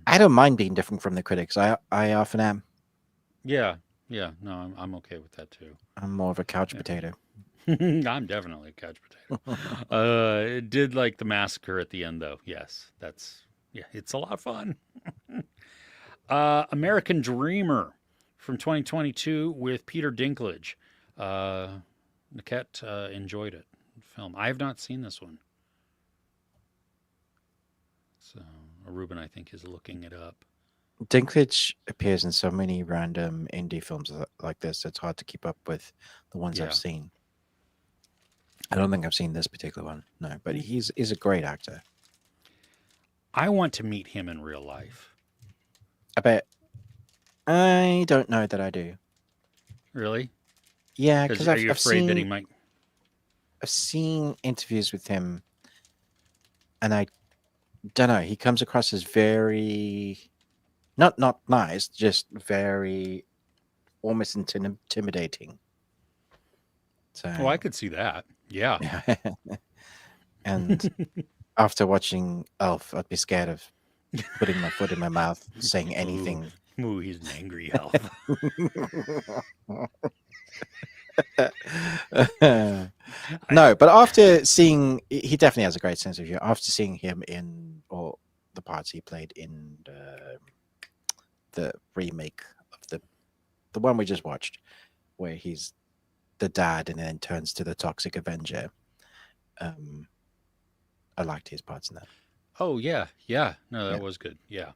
S1: I don't mind being different from the critics. I often am.
S2: Yeah. No, I'm okay with that too.
S1: I'm more of a couch potato.
S2: I'm definitely a couch potato. Did like the massacre at the end though. Yes, it's a lot of fun. American Dreamer from 2022 with Peter Dinklage. Niket enjoyed it. Film. I have not seen this one. So Ruben, I think, is looking it up.
S1: Dinklage appears in so many random indie films like this. It's hard to keep up with the ones I've seen. I don't think I've seen this particular one. No, but he's a great actor.
S2: I want to meet him in real life.
S1: I don't know that I do.
S2: Really?
S1: Yeah, because
S2: are you afraid that he might?
S1: I've seen interviews with him, and I don't know. He comes across as very not nice, just very almost intimidating. So,
S2: I could see that. Yeah.
S1: And after watching Elf, I'd be scared of putting my foot in my mouth, saying anything.
S2: Ooh, he's an angry elf.
S1: No, but after seeing, he definitely has a great sense of humor. After seeing him in all the parts he played in the remake of the the one we just watched, where he's the dad and then turns to the toxic Avenger. Um, I liked his parts in that.
S2: Oh yeah, yeah. No, that
S1: Yeah.
S2: was good. Yeah,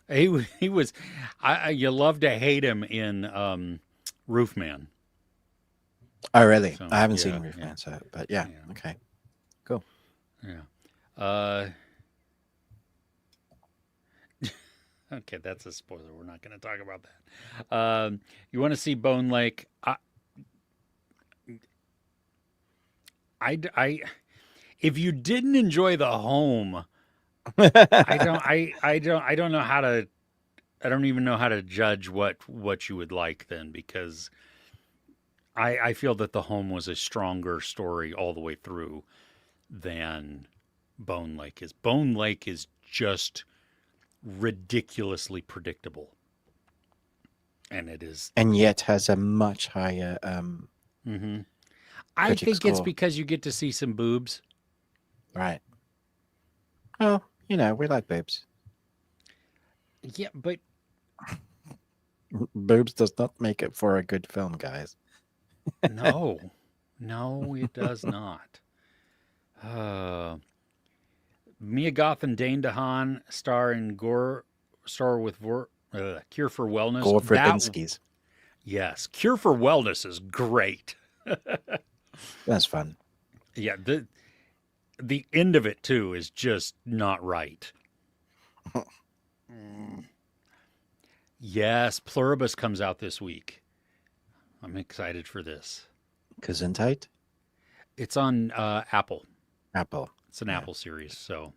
S2: he was. You love to hate him in Roofman.
S1: Oh, really?
S2: So
S1: I haven't seen
S2: yeah, yeah,
S1: Roofman, so but yeah,
S2: yeah,
S1: okay, cool.
S2: yeah. Uh, okay, that's a spoiler. We're not going to talk about that. You want to see Bone Lake? I, if you didn't enjoy the home, I don't know how to. I don't even know how to judge what you would like then, because I feel that the home was a stronger story all the way through than Bone Lake is. Bone Lake is just ridiculously predictable, and it is.
S1: And yet has a much higher
S2: Mhm. I
S1: critic
S2: think it's
S1: score.
S2: because you get to see some boobs.
S1: Right. Well, we like boobs.
S2: Yeah, but
S1: Boobs does not make it for a good film, guys.
S2: no, no, it does not. Uh, Mia Goth and Dane DeHaan star with Cure for Wellness.
S1: Gore
S2: That
S1: Verbinski's.
S2: yes, Cure for Wellness is great.
S1: That's fun.
S2: Yeah, the end of it too is just not right. Yes, Pluribus comes out this week. I'm excited for this.
S1: Gesundheit?
S2: It's on Apple.
S1: Apple.
S2: It's an
S1: Yeah.
S2: Apple series, so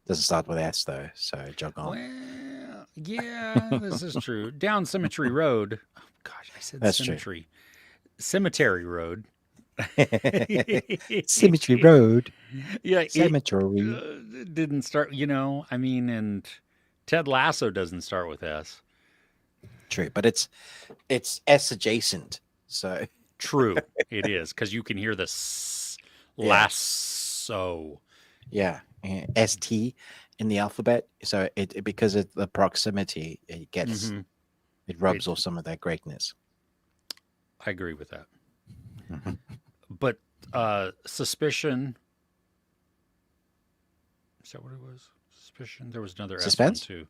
S1: Doesn't start with S though, so jog on.
S2: well, yeah, this is true. Down Cemetery Road. Oh gosh, I said
S1: That's true.
S2: cemetery. Cemetery Road.
S1: Cemetery Road.
S2: Yeah,
S1: Cemetery.
S2: it didn't start. I mean, and Ted Lasso doesn't start with S.
S1: True, but it's S adjacent. So
S2: True, it is, because you can hear the
S1: Yeah.
S2: lasso.
S1: yeah, ST in the alphabet. So it because of the proximity, it gets
S2: Mhm.
S1: it rubs
S2: It-
S1: off some of that greatness.
S2: I agree with that.
S1: Mhm.
S2: But Suspicion. Is that what it was? Suspicion. There was another
S1: Suspense?
S2: S one too.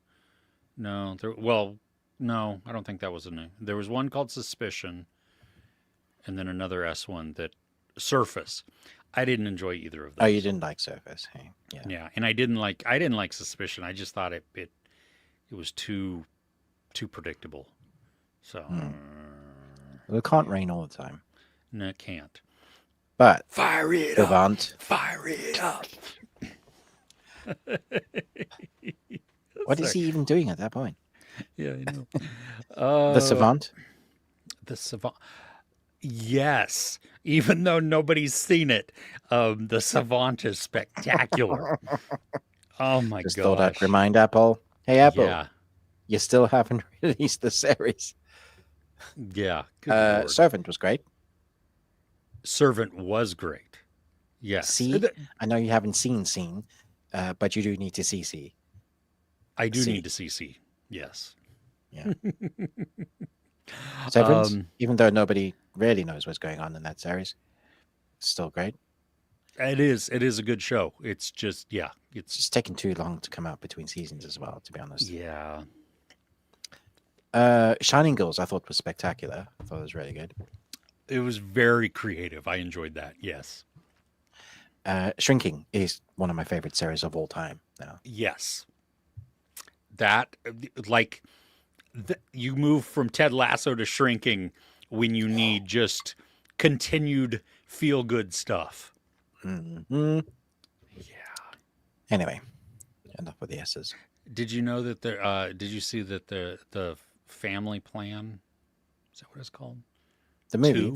S2: No, well, no, I don't think that was a name. There was one called Suspicion, and then another S1 that Surface. I didn't enjoy either of those.
S1: Oh, you didn't like Surface? Hey, yeah.
S2: Yeah, and I didn't like Suspicion. I just thought it was too predictable. So
S1: Well, it can't rain all the time.
S2: no, it can't.
S1: But
S2: Fire it
S1: Savant,
S2: Fire it up.
S1: what is he even doing at that point?
S2: Yeah, I know.
S1: The Savant?
S2: The Savant. Yes, even though nobody's seen it, the Savant is spectacular. Oh my
S1: Just
S2: gosh!
S1: thought I'd remind Apple. Hey, Apple,
S2: Yeah,
S1: you still haven't released the series.
S2: yeah. Good Lord.
S1: Servant was great.
S2: Servant was great. Yes.
S1: See, I know you haven't seen, but you do need to see.
S2: I do
S1: See.
S2: need to see. Yes.
S1: Yeah. Severance,
S2: Um,
S1: even though nobody really knows what's going on in that series, it's still great.
S2: It is a good show. It's just
S1: It's
S2: it's
S1: just taking too long to come out between seasons as well, to be honest.
S2: yeah.
S1: Shining Girls, I thought was spectacular. I thought it was really good.
S2: It was very creative. I enjoyed that. Yes.
S1: Shrinking is one of my favorite series of all time now.
S2: Yes. That like you move from Ted Lasso to Shrinking when you need just continued feel good stuff.
S1: Mhm.
S2: Yeah.
S1: Anyway, enough with the S's.
S2: Did you know that did you see that the Family Plan, is that what it's called?
S1: The movie.
S2: Two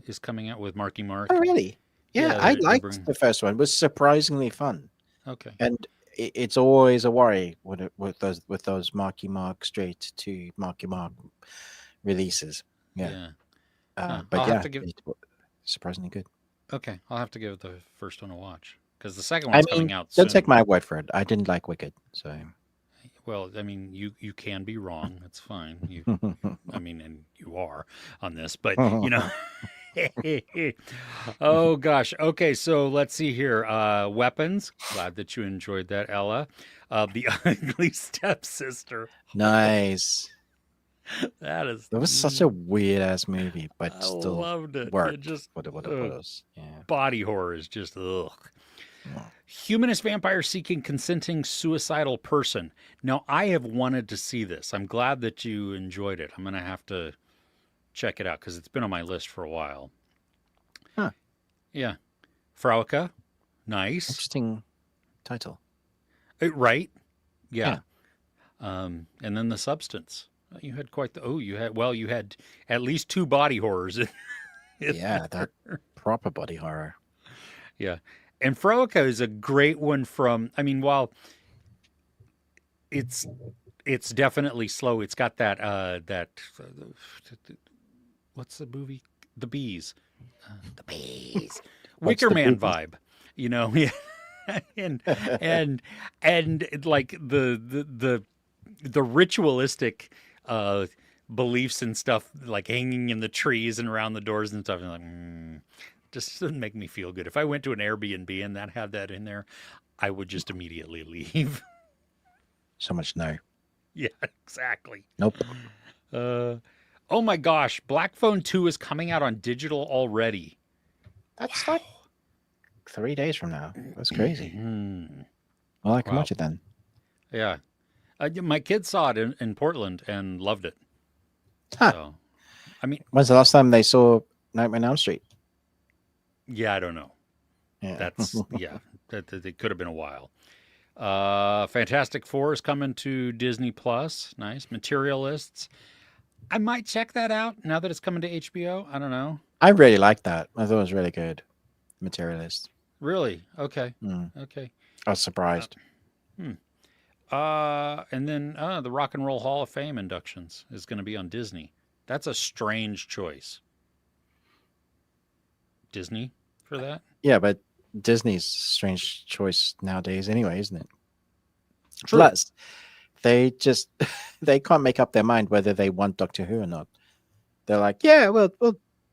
S2: is coming out with Marky Mark.
S1: Oh, really? Yeah,
S2: Yeah,
S1: I
S2: they're
S1: liked
S2: bringing-
S1: the first one. It was surprisingly fun.
S2: Okay.
S1: And it's always a worry with those Marky Mark straight to Marky Mark releases. Yeah.
S2: Huh.
S1: But
S2: I'll
S1: yeah,
S2: have to give
S1: it was surprisingly good.
S2: Okay, I'll have to give the first one a watch because the second
S1: I
S2: one's
S1: mean,
S2: coming out soon.
S1: don't take my word for it. I didn't like Wicked, so
S2: Well, I mean, you can be wrong. That's fine. I mean, and you are on this, but you know. Oh gosh. Okay, so let's see here. Weapons. Glad that you enjoyed that, Ella. The Ugly Stepsister.
S1: Nice.
S2: That is.
S1: That was such a weird ass movie, but
S2: I
S1: still
S2: loved it. It
S1: worked
S2: just
S1: for what it was. Yeah.
S2: body horror is just ugh.
S1: Mm.
S2: Humanist vampire seeking consenting suicidal person. Now, I have wanted to see this. I'm glad that you enjoyed it. I'm going to have to check it out because it's been on my list for a while.
S1: Huh.
S2: Yeah. Frauke. Nice.
S1: Interesting title.
S2: Right?
S1: Yeah.
S2: Yeah. And then The Substance. You had quite the. Oh, you had at least 2 body horrors.
S1: Yeah, that proper body horror.
S2: Yeah. And Frauke is a great one from, I mean, while it's definitely slow, it's got that, what's the movie? The Bees. The Bees.
S1: What's
S2: Wicker
S1: the
S2: Man
S1: movie?
S2: vibe, you know? Yeah. and, like the ritualistic, beliefs and stuff, like hanging in the trees and around the doors and stuff. And like, just doesn't make me feel good. If I went to an Airbnb and that had that in there, I would just immediately leave.
S1: So much no.
S2: Yeah, exactly.
S1: Nope.
S2: Oh my gosh, Black Phone 2 is coming out on digital already.
S1: That's like 3 days from now. That's crazy.
S2: Hmm.
S1: Well, I can
S2: Wow.
S1: watch it then.
S2: Yeah. My kids saw it in Portland and loved it.
S1: Huh.
S2: So, I mean,
S1: When's the last time they saw Nightmare on Elm Street?
S2: yeah, I don't know.
S1: Yeah.
S2: That's, yeah, that it could have been a while. Fantastic Four is coming to Disney Plus. Nice. Materialists. I might check that out now that it's coming to HBO. I don't know.
S1: I really liked that. I thought it was really good. Materialist.
S2: Really? Okay.
S1: Mm.
S2: Okay.
S1: I was surprised.
S2: And then the Rock and Roll Hall of Fame inductions is going to be on Disney. That's a strange choice. Disney for that?
S1: Yeah, but Disney's a strange choice nowadays anyway, isn't it?
S2: True.
S1: Plus, they just they can't make up their mind whether they want Doctor Who or not. They're like, yeah, we'll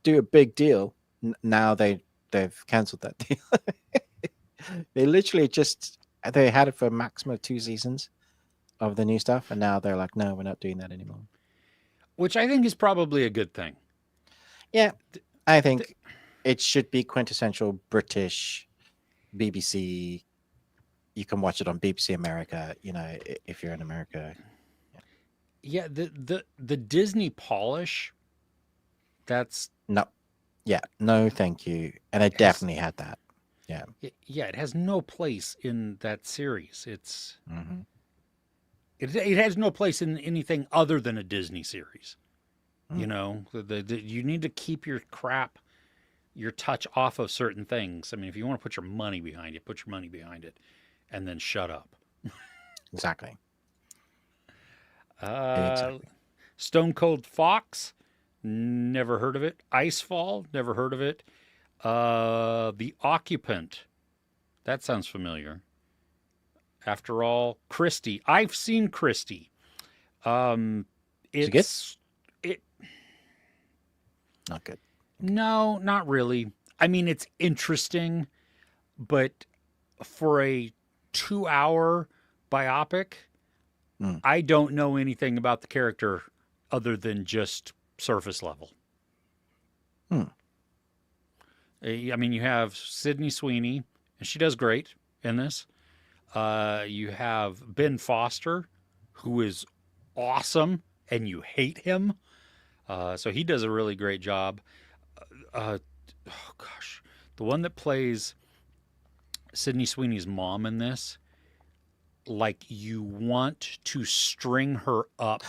S1: do a big deal. Now they've cancelled that deal. They literally they had it for a maximum of 2 seasons of the new stuff, and now they're like, no, we're not doing that anymore.
S2: Which I think is probably a good thing.
S1: Yeah, I think it should be quintessential British BBC. You can watch it on BBC America, if you're in America.
S2: Yeah, the Disney polish, that's
S1: No. Yeah, no, thank you. And I definitely had that. Yeah.
S2: yeah, it has no place in that series.
S1: Mm-hmm.
S2: It has no place in anything other than a Disney series.
S1: Mm.
S2: You know, you need to keep your touch off of certain things. I mean, if you want to put your money behind it, put your money behind it, and then shut up.
S1: Exactly.
S2: Stone Cold Fox, never heard of it. Icefall, never heard of it. The Occupant, that sounds familiar. After all, Christie, I've seen Christie.
S1: Is it not good?
S2: No, not really. I mean, it's interesting, but for a 2-hour biopic, I don't know anything about the character other than just surface level. I mean, you have Sydney Sweeney, and she does great in this. You have Ben Foster, who is awesome, and you hate him. So he does a really great job. Oh gosh, the one that plays Sydney Sweeney's mom in this, like you want to string her up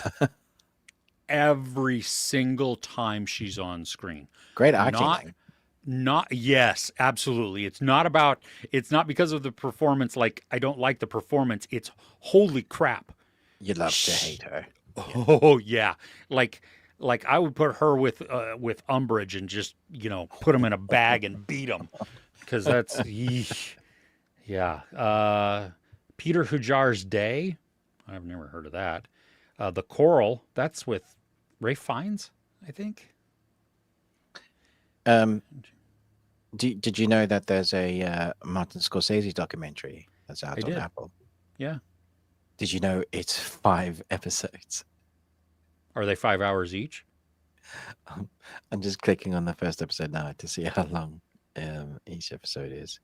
S2: every single time she's on screen.
S1: Great acting.
S2: Yes, absolutely. It's not because of the performance. Like, I don't like the performance. It's holy crap.
S1: You love to hate her.
S2: Oh yeah. Like I would put her with Umbridge and just, put them in a bag and beat them. Cause that's, yeah. Peter Hujar's Day. I've never heard of that. The Coral, that's with Ray Fiennes, I think.
S1: Um, did you know that there's a Martin Scorsese documentary that's
S2: I
S1: out on
S2: did.
S1: Apple?
S2: Yeah.
S1: Did you know it's 5 episodes?
S2: Are they 5 hours each?
S1: I'm just clicking on the first episode now to see how long each episode is,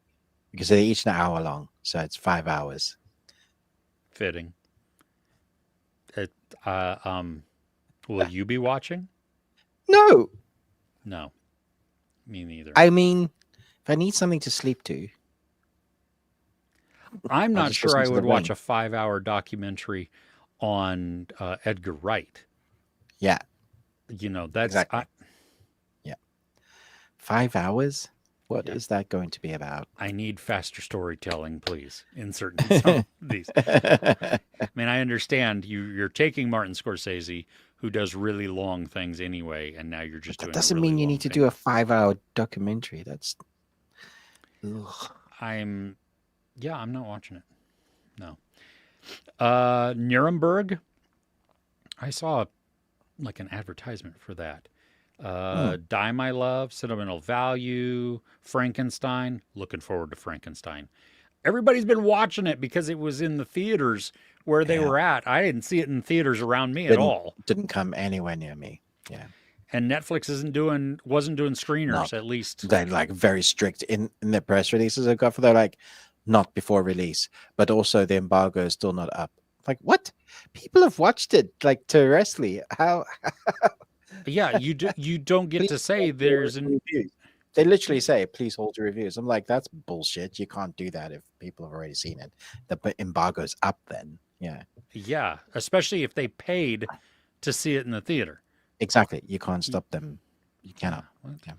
S1: because they're each an hour long, so it's 5 hours.
S2: Fitting. It, will you be watching?
S1: No,
S2: No, me neither.
S1: I mean, if I need something to sleep to,
S2: I'm
S1: I'll
S2: not
S1: just
S2: sure
S1: listen
S2: I
S1: to the
S2: would watch
S1: rain.
S2: a 5 hour documentary on Edgar Wright.
S1: Yeah,
S2: You know, that's
S1: exactly. Yeah, 5 hours. What
S2: yeah.
S1: is that going to be about?
S2: I need faster storytelling, please. Insert in some of these. I mean, I understand you're taking Martin Scorsese, who does really long things anyway, and now you're just
S1: That
S2: doing a
S1: doesn't
S2: really
S1: mean you
S2: long
S1: need to
S2: thing.
S1: do a 5 hour documentary. That's ugh.
S2: I'm, yeah, I'm not watching it. No. Nuremberg. I saw like an advertisement for that.
S1: Hmm.
S2: Die My Love, Sentimental Value, Frankenstein. Looking forward to Frankenstein. Everybody's been watching it because it was in the theaters where they
S1: Yeah,
S2: were at. I didn't see it in theaters around me at
S1: didn't
S2: all.
S1: didn't come anywhere near me. Yeah,
S2: And Netflix wasn't doing screeners,
S1: not
S2: at least.
S1: they're like very strict in the press releases I've got for. They're like not before release, but also the embargo is still not up. Like what? People have watched it like terrestrially. How?
S2: Yeah, you don't get
S1: Please
S2: to say
S1: hold your
S2: there's an
S1: reviews. They literally say, "Please hold your reviews." I'm like, that's bullshit. You can't do that if people have already seen it. The embargo's up then. Yeah,
S2: yeah, especially if they paid to see it in the theater.
S1: exactly. You can't stop them. You
S2: Yeah,
S1: cannot.
S2: what?
S1: Yeah.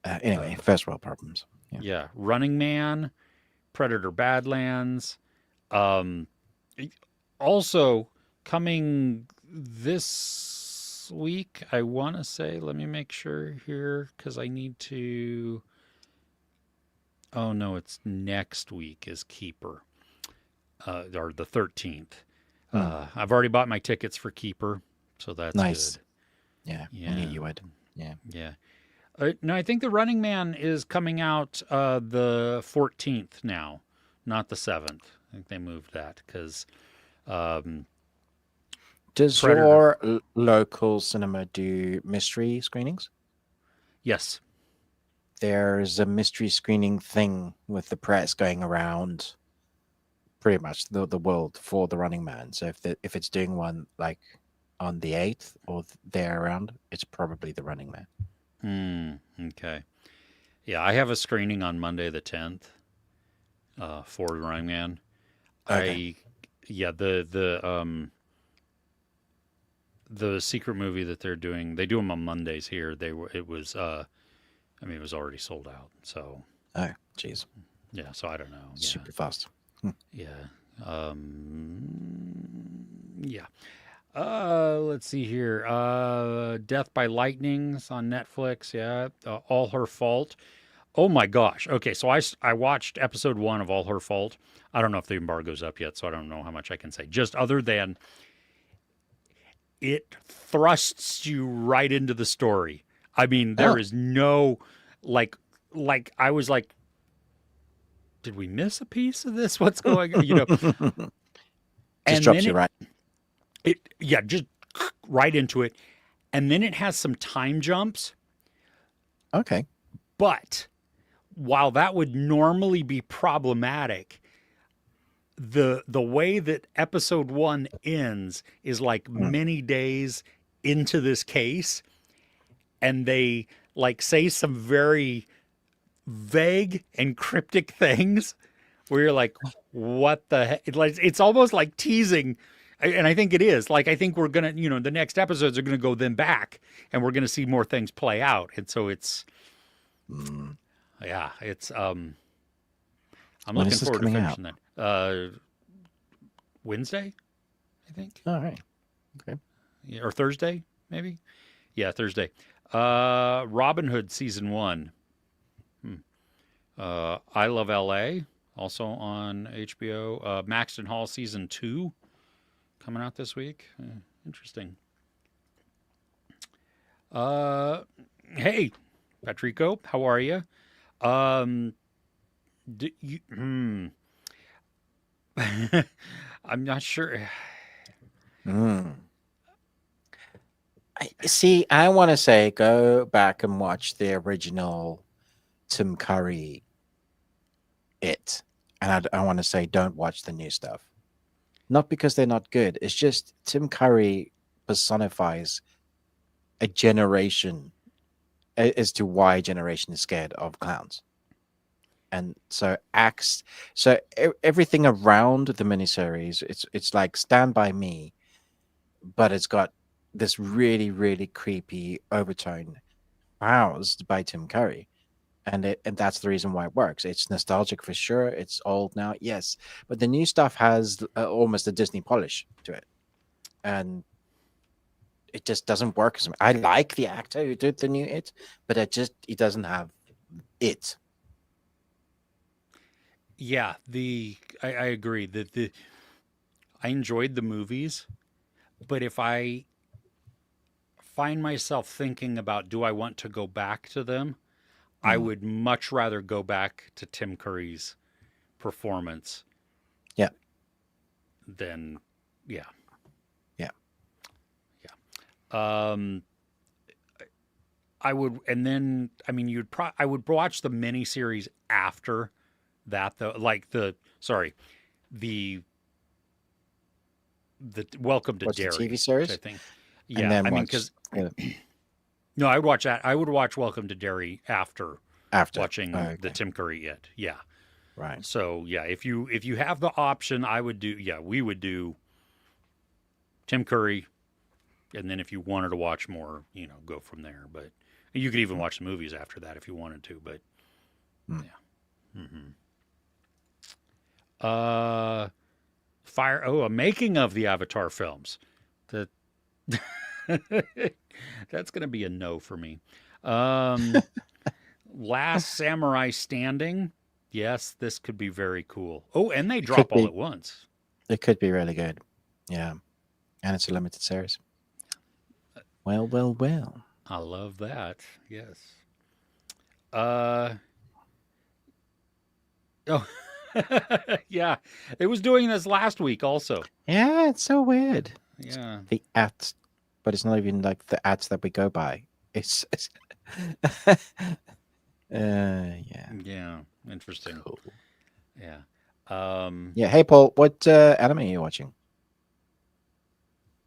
S2: Yeah,
S1: Anyway, first world problems. Yeah.
S2: yeah. Running Man, Predator Badlands. Um, Also coming this week, I want to say. Let me make sure here because I need to. Oh no, it's next week is Keeper, or the 13th.
S1: Hmm.
S2: I've already bought my tickets for Keeper, so that's
S1: Nice.
S2: good.
S1: Yeah, I knew
S2: Yeah,
S1: you would. Yeah.
S2: yeah. No, I think the Running Man is coming out the 14th now, not the 7th. I think they moved that because um,
S1: Does
S2: Predator.
S1: your local cinema do mystery screenings?
S2: Yes.
S1: There's a mystery screening thing with the press going around pretty much the world for the Running Man. So if it's doing one like on the 8th or there around, it's probably the Running Man.
S2: Okay. Yeah, I have a screening on Monday the 10th for Running Man.
S1: Okay.
S2: I yeah the secret movie that they're doing. They do them on Mondays here. They were it was I mean it was already sold out. So
S1: Oh, jeez.
S2: yeah. So I don't know. Yeah.
S1: Super fast. Hmm.
S2: Yeah. Yeah. Let's see here. Death by Lightning's on Netflix. Yeah. All Her Fault. Oh my gosh. Okay, so I watched episode 1 of All Her Fault. I don't know if the embargo's up yet, so I don't know how much I can say. Just other than it thrusts you right into the story. I mean, there
S1: Oh,
S2: is no like I was like, did we miss a piece of this? What's going on?
S1: just
S2: And
S1: drops
S2: then
S1: you right.
S2: it yeah, just right into it. And then it has some time jumps,
S1: Okay.
S2: but while that would normally be problematic, the way that episode 1 ends is like
S1: Hmm.
S2: many days into this case, and they like say some very vague and cryptic things where you're like, what the heck? It's almost like teasing. And I think it is. Like, I think we're going to, the next episodes are going to go then back and we're going to see more things play out. And so
S1: Hmm.
S2: yeah, I'm
S1: When
S2: looking
S1: is this
S2: forward to
S1: coming out?
S2: finishing that. Wednesday, I think.
S1: All right. Okay.
S2: Yeah, or Thursday, maybe. Yeah, Thursday. Robin Hood season 1. I Love L.A. also on HBO. Maxton Hall season 2. coming out this week. Interesting. Uh, hey, Patrico, how are you? Um, you, I'm not sure.
S1: Mm. See, I want to say go back and watch the original Tim Curry It. And I want to say don't watch the new stuff. Not because they're not good. It's just Tim Curry personifies a generation as to why a generation is scared of clowns. And so acts everything around the miniseries, it's like Stand By Me, but it's got this really, really creepy overtone housed by Tim Curry. And that's the reason why it works. It's nostalgic for sure. It's old now, yes, but the new stuff has almost a Disney polish to it, and it just doesn't work. I like the actor who did the new It, but he doesn't have it.
S2: Yeah, I agree that the I enjoyed the movies, but if I find myself thinking about do I want to go back to them, I
S1: Mm.
S2: would much rather go back to Tim Curry's performance
S1: Yeah,
S2: than yeah.
S1: yeah.
S2: Um I would and then I mean I would watch the miniseries after that though like the the Welcome to
S1: Watch the TV
S2: Derry, which I
S1: series
S2: think
S1: and
S2: yeah,
S1: then
S2: I mean
S1: watch
S2: cuz no, I would watch that. I would watch Welcome to Derry after
S1: after. Oh,
S2: watching the
S1: okay,
S2: Tim Curry It. Yeah.
S1: right.
S2: So yeah, if you have the option, I would do yeah, we would do Tim Curry, and then if you wanted to watch more, go from there. But you could even
S1: Mm.
S2: watch the movies after that if you wanted to. But
S1: Mm.
S2: yeah. Uh, fire. Oh, a making of the Avatar films. The that's gonna be a no for me. Um, Last Samurai Standing. Yes, this could be very cool. Oh, and they
S1: It could
S2: drop all
S1: be.
S2: at once.
S1: It could be really good. Yeah, and it's a limited series. Well, well, well.
S2: I love that. Yes. Uh oh. Yeah. It was doing this last week also.
S1: Yeah, it's so weird.
S2: Yeah.
S1: The ads, but it's not even like the ads that we go by. It's yeah,
S2: Yeah. Interesting.
S1: cool.
S2: Yeah.
S1: Yeah. Hey, Paul, what anime are you watching?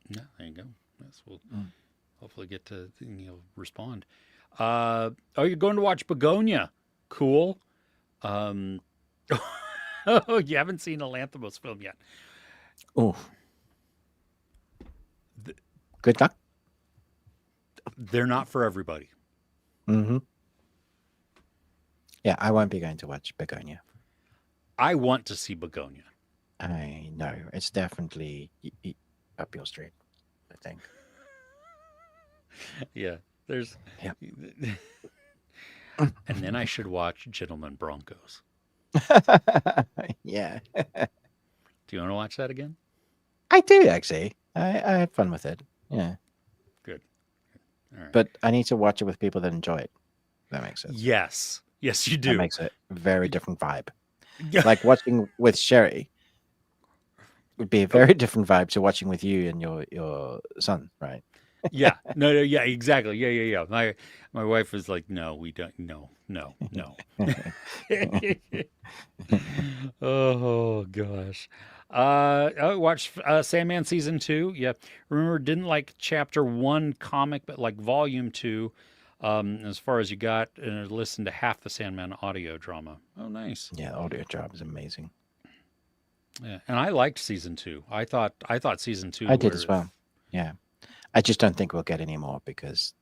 S2: Yeah, there you go. Yes, we'll
S1: Mm.
S2: hopefully get to respond. Oh, you're going to watch Begonia. Cool. Um Oh, you haven't seen a Lanthimos film yet.
S1: Oh,
S2: Th-
S1: good luck.
S2: They're not for everybody.
S1: Mm-hmm. Yeah, I won't be going to watch Begonia.
S2: I want to see Begonia.
S1: I know it's definitely up your street. I think.
S2: Yeah. There's
S1: Yeah.
S2: and then I should watch Gentlemen Broncos.
S1: Yeah,
S2: Do you want to watch that again?
S1: I do actually. I had fun with it. Yeah,
S2: Good. All right.
S1: but I need to watch it with people that enjoy it. That makes sense.
S2: Yes. Yes, you
S1: That
S2: do.
S1: makes it a very different vibe.
S2: Yeah.
S1: Like watching with Sherry would be a very different vibe to watching with you and your son, right?
S2: Yeah. No, no, yeah, exactly. Yeah, yeah, yeah. My wife was like, "No, we don't. No, no, no." Oh gosh. I watched Sandman season 2. Yeah. Remember, didn't like chapter 1 comic, but like volume 2. As far as you got, listened to half the Sandman audio drama. Oh, nice.
S1: Yeah, the audio job is amazing.
S2: Yeah, and I liked season 2. I thought season 2
S1: I did as
S2: was
S1: well. Yeah, I just don't think we'll get any more because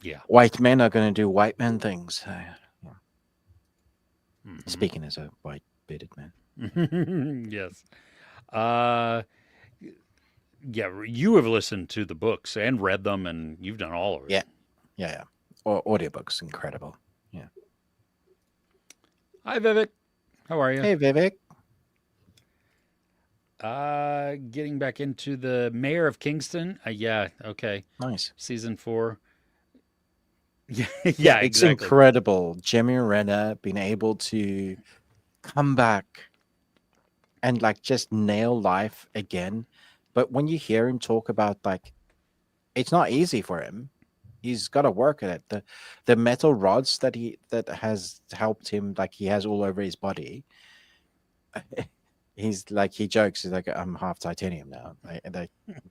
S2: yeah.
S1: white men are going to do white men things. Yeah.
S2: Mhm.
S1: Speaking as a white bearded man.
S2: Yes. Uh, yeah, you have listened to the books and read them, and you've done all of it.
S1: Yeah, yeah. Or audiobooks, incredible. Yeah.
S2: Hi, Vivek. How are you?
S1: Hey, Vivek.
S2: Getting back into the Mayor of Kingston. Yeah, okay.
S1: Nice.
S2: Season 4. Yeah,
S1: Yeah,
S2: yeah,
S1: it's
S2: exactly.
S1: incredible. Jimmy Renner being able to come back and like just nail life again. But when you hear him talk about like it's not easy for him. He's got to work at it. The metal rods that has helped him like he has all over his body. He's like he jokes he's like I'm half titanium now.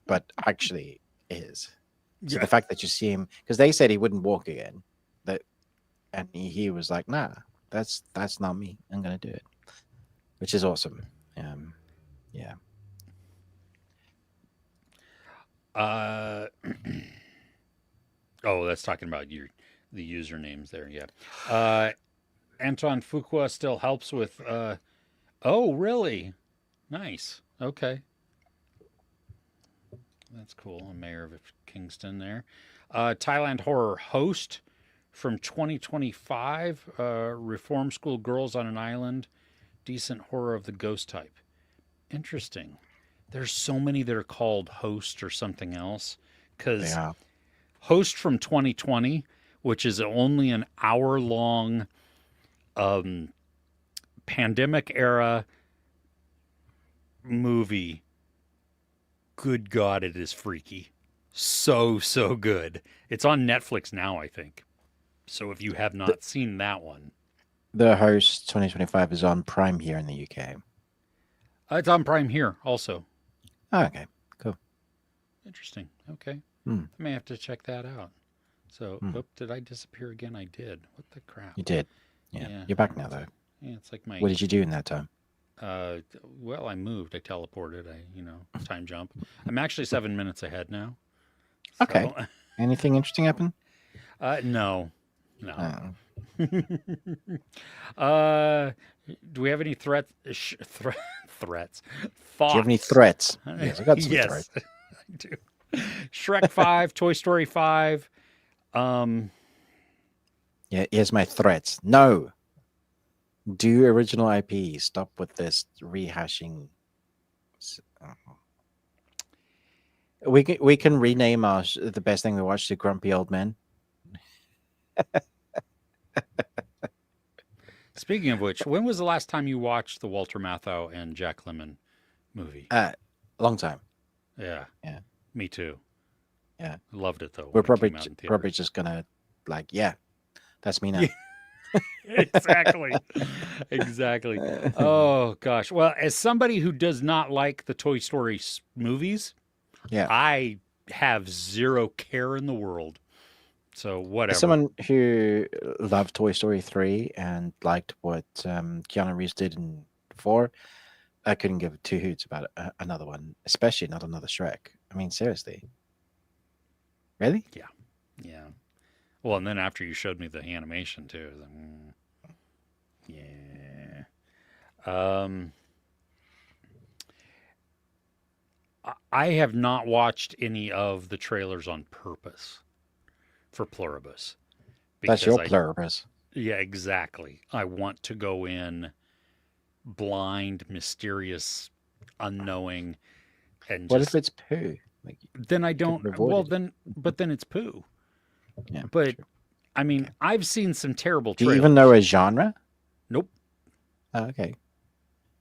S1: But actually is. So
S2: Yeah.
S1: the fact that you see him because they said he wouldn't walk again. That and he was like, nah, that's not me. I'm gonna do it. Which is awesome. Yeah.
S2: Uh, oh, that's talking about the usernames there. Yeah. Anton Fuqua still helps with. Oh, really? Nice. Okay, that's cool. A Mayor of Kingston there. Thailand horror host from 2025. Reform school girls on an island. Decent horror of the ghost type. Interesting. There's so many that are called host or something else.
S1: They
S2: Because
S1: are.
S2: Host from 2020, which is only an hour long um, pandemic era movie. Good God, it is freaky. So, so good. It's on Netflix now, I think. So if you have
S1: The,
S2: not seen that one,
S1: the host 2025 is on Prime here in the UK.
S2: it's on Prime here also.
S1: Oh, okay, cool.
S2: Interesting. Okay.
S1: Hmm.
S2: I may have to check that out. So,
S1: Hmm.
S2: oop, did I disappear again? I did. What the crap?
S1: You did. Yeah,
S2: Yeah.
S1: you're back now though.
S2: Yeah, it's like my
S1: What did you do in that time?
S2: Uh, well, I moved. I teleported. Time jump. I'm actually 7 minutes ahead now.
S1: Okay.
S2: So,
S1: Anything interesting happen?
S2: no, no.
S1: Oh.
S2: uh, do we have any threats?
S1: Do you have any
S2: Thoughts?
S1: threats? Yes, I got some
S2: Yes,
S1: threats.
S2: I do. Shrek 5, Toy Story 5. Um,
S1: Yeah, here's my threats. No, do original IP. Stop with this rehashing. We can rename the best thing we watched to Grumpy Old Men.
S2: Speaking of which, when was the last time you watched the Walter Matthau and Jack Lemmon movie?
S1: Long time.
S2: Yeah,
S1: Yeah,
S2: me too.
S1: yeah.
S2: Loved it though
S1: We're
S2: when it
S1: probably
S2: came out in
S1: probably
S2: theaters.
S1: just gonna like, yeah, that's me
S2: Yeah,
S1: now.
S2: exactly. Exactly. Oh gosh. Well, as somebody who does not like the Toy Story movies,
S1: Yeah.
S2: I have zero care in the world. So
S1: As
S2: whatever.
S1: someone who loved Toy Story 3 and liked what Keanu Reeves did in 4, I couldn't give two hoots about another one, especially not another Shrek. I mean, seriously. Really?
S2: Yeah. Yeah. Well, and then after you showed me the animation too, I was like, yeah. Um, I have not watched any of the trailers on purpose for Pluribus
S1: That's
S2: because
S1: your
S2: I,
S1: pluribus.
S2: yeah, exactly. I want to go in blind, mysterious, unknowing, and
S1: What if
S2: just
S1: it's poo? Like,
S2: then I
S1: you could
S2: don't.
S1: have
S2: Well,
S1: avoided it.
S2: then it's poo.
S1: Yeah,
S2: But
S1: true.
S2: I mean,
S1: Okay.
S2: I've seen some terrible
S1: Do you even know
S2: trailers.
S1: a genre?
S2: Nope.
S1: Oh, okay.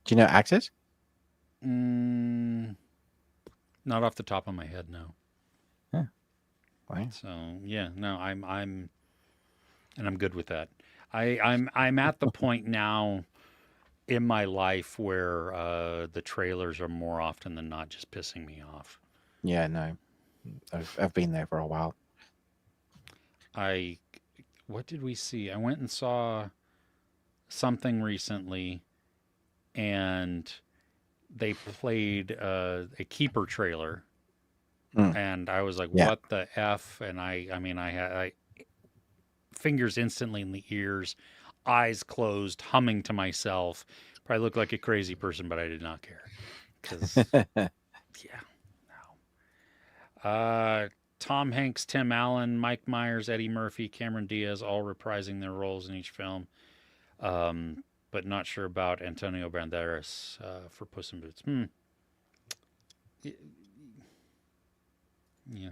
S1: Do you know actors?
S2: Mm, not off the top of my head, no.
S1: Yeah. Wow.
S2: So yeah, no, and I'm good with that. I'm at the point now in my life where the trailers are more often than not just pissing me off.
S1: Yeah, no. I've been there for a while.
S2: I what did we see? I went and saw something recently, and they played a keeper trailer,
S1: Mm,
S2: and I was like,
S1: yeah.
S2: "What the f?" And I mean, I had fingers instantly in the ears, eyes closed, humming to myself. Probably looked like a crazy person, but I did not care because yeah, no. Tom Hanks, Tim Allen, Mike Myers, Eddie Murphy, Cameron Diaz, all reprising their roles in each film. But not sure about Antonio Banderas for Puss in Boots. y- yeah.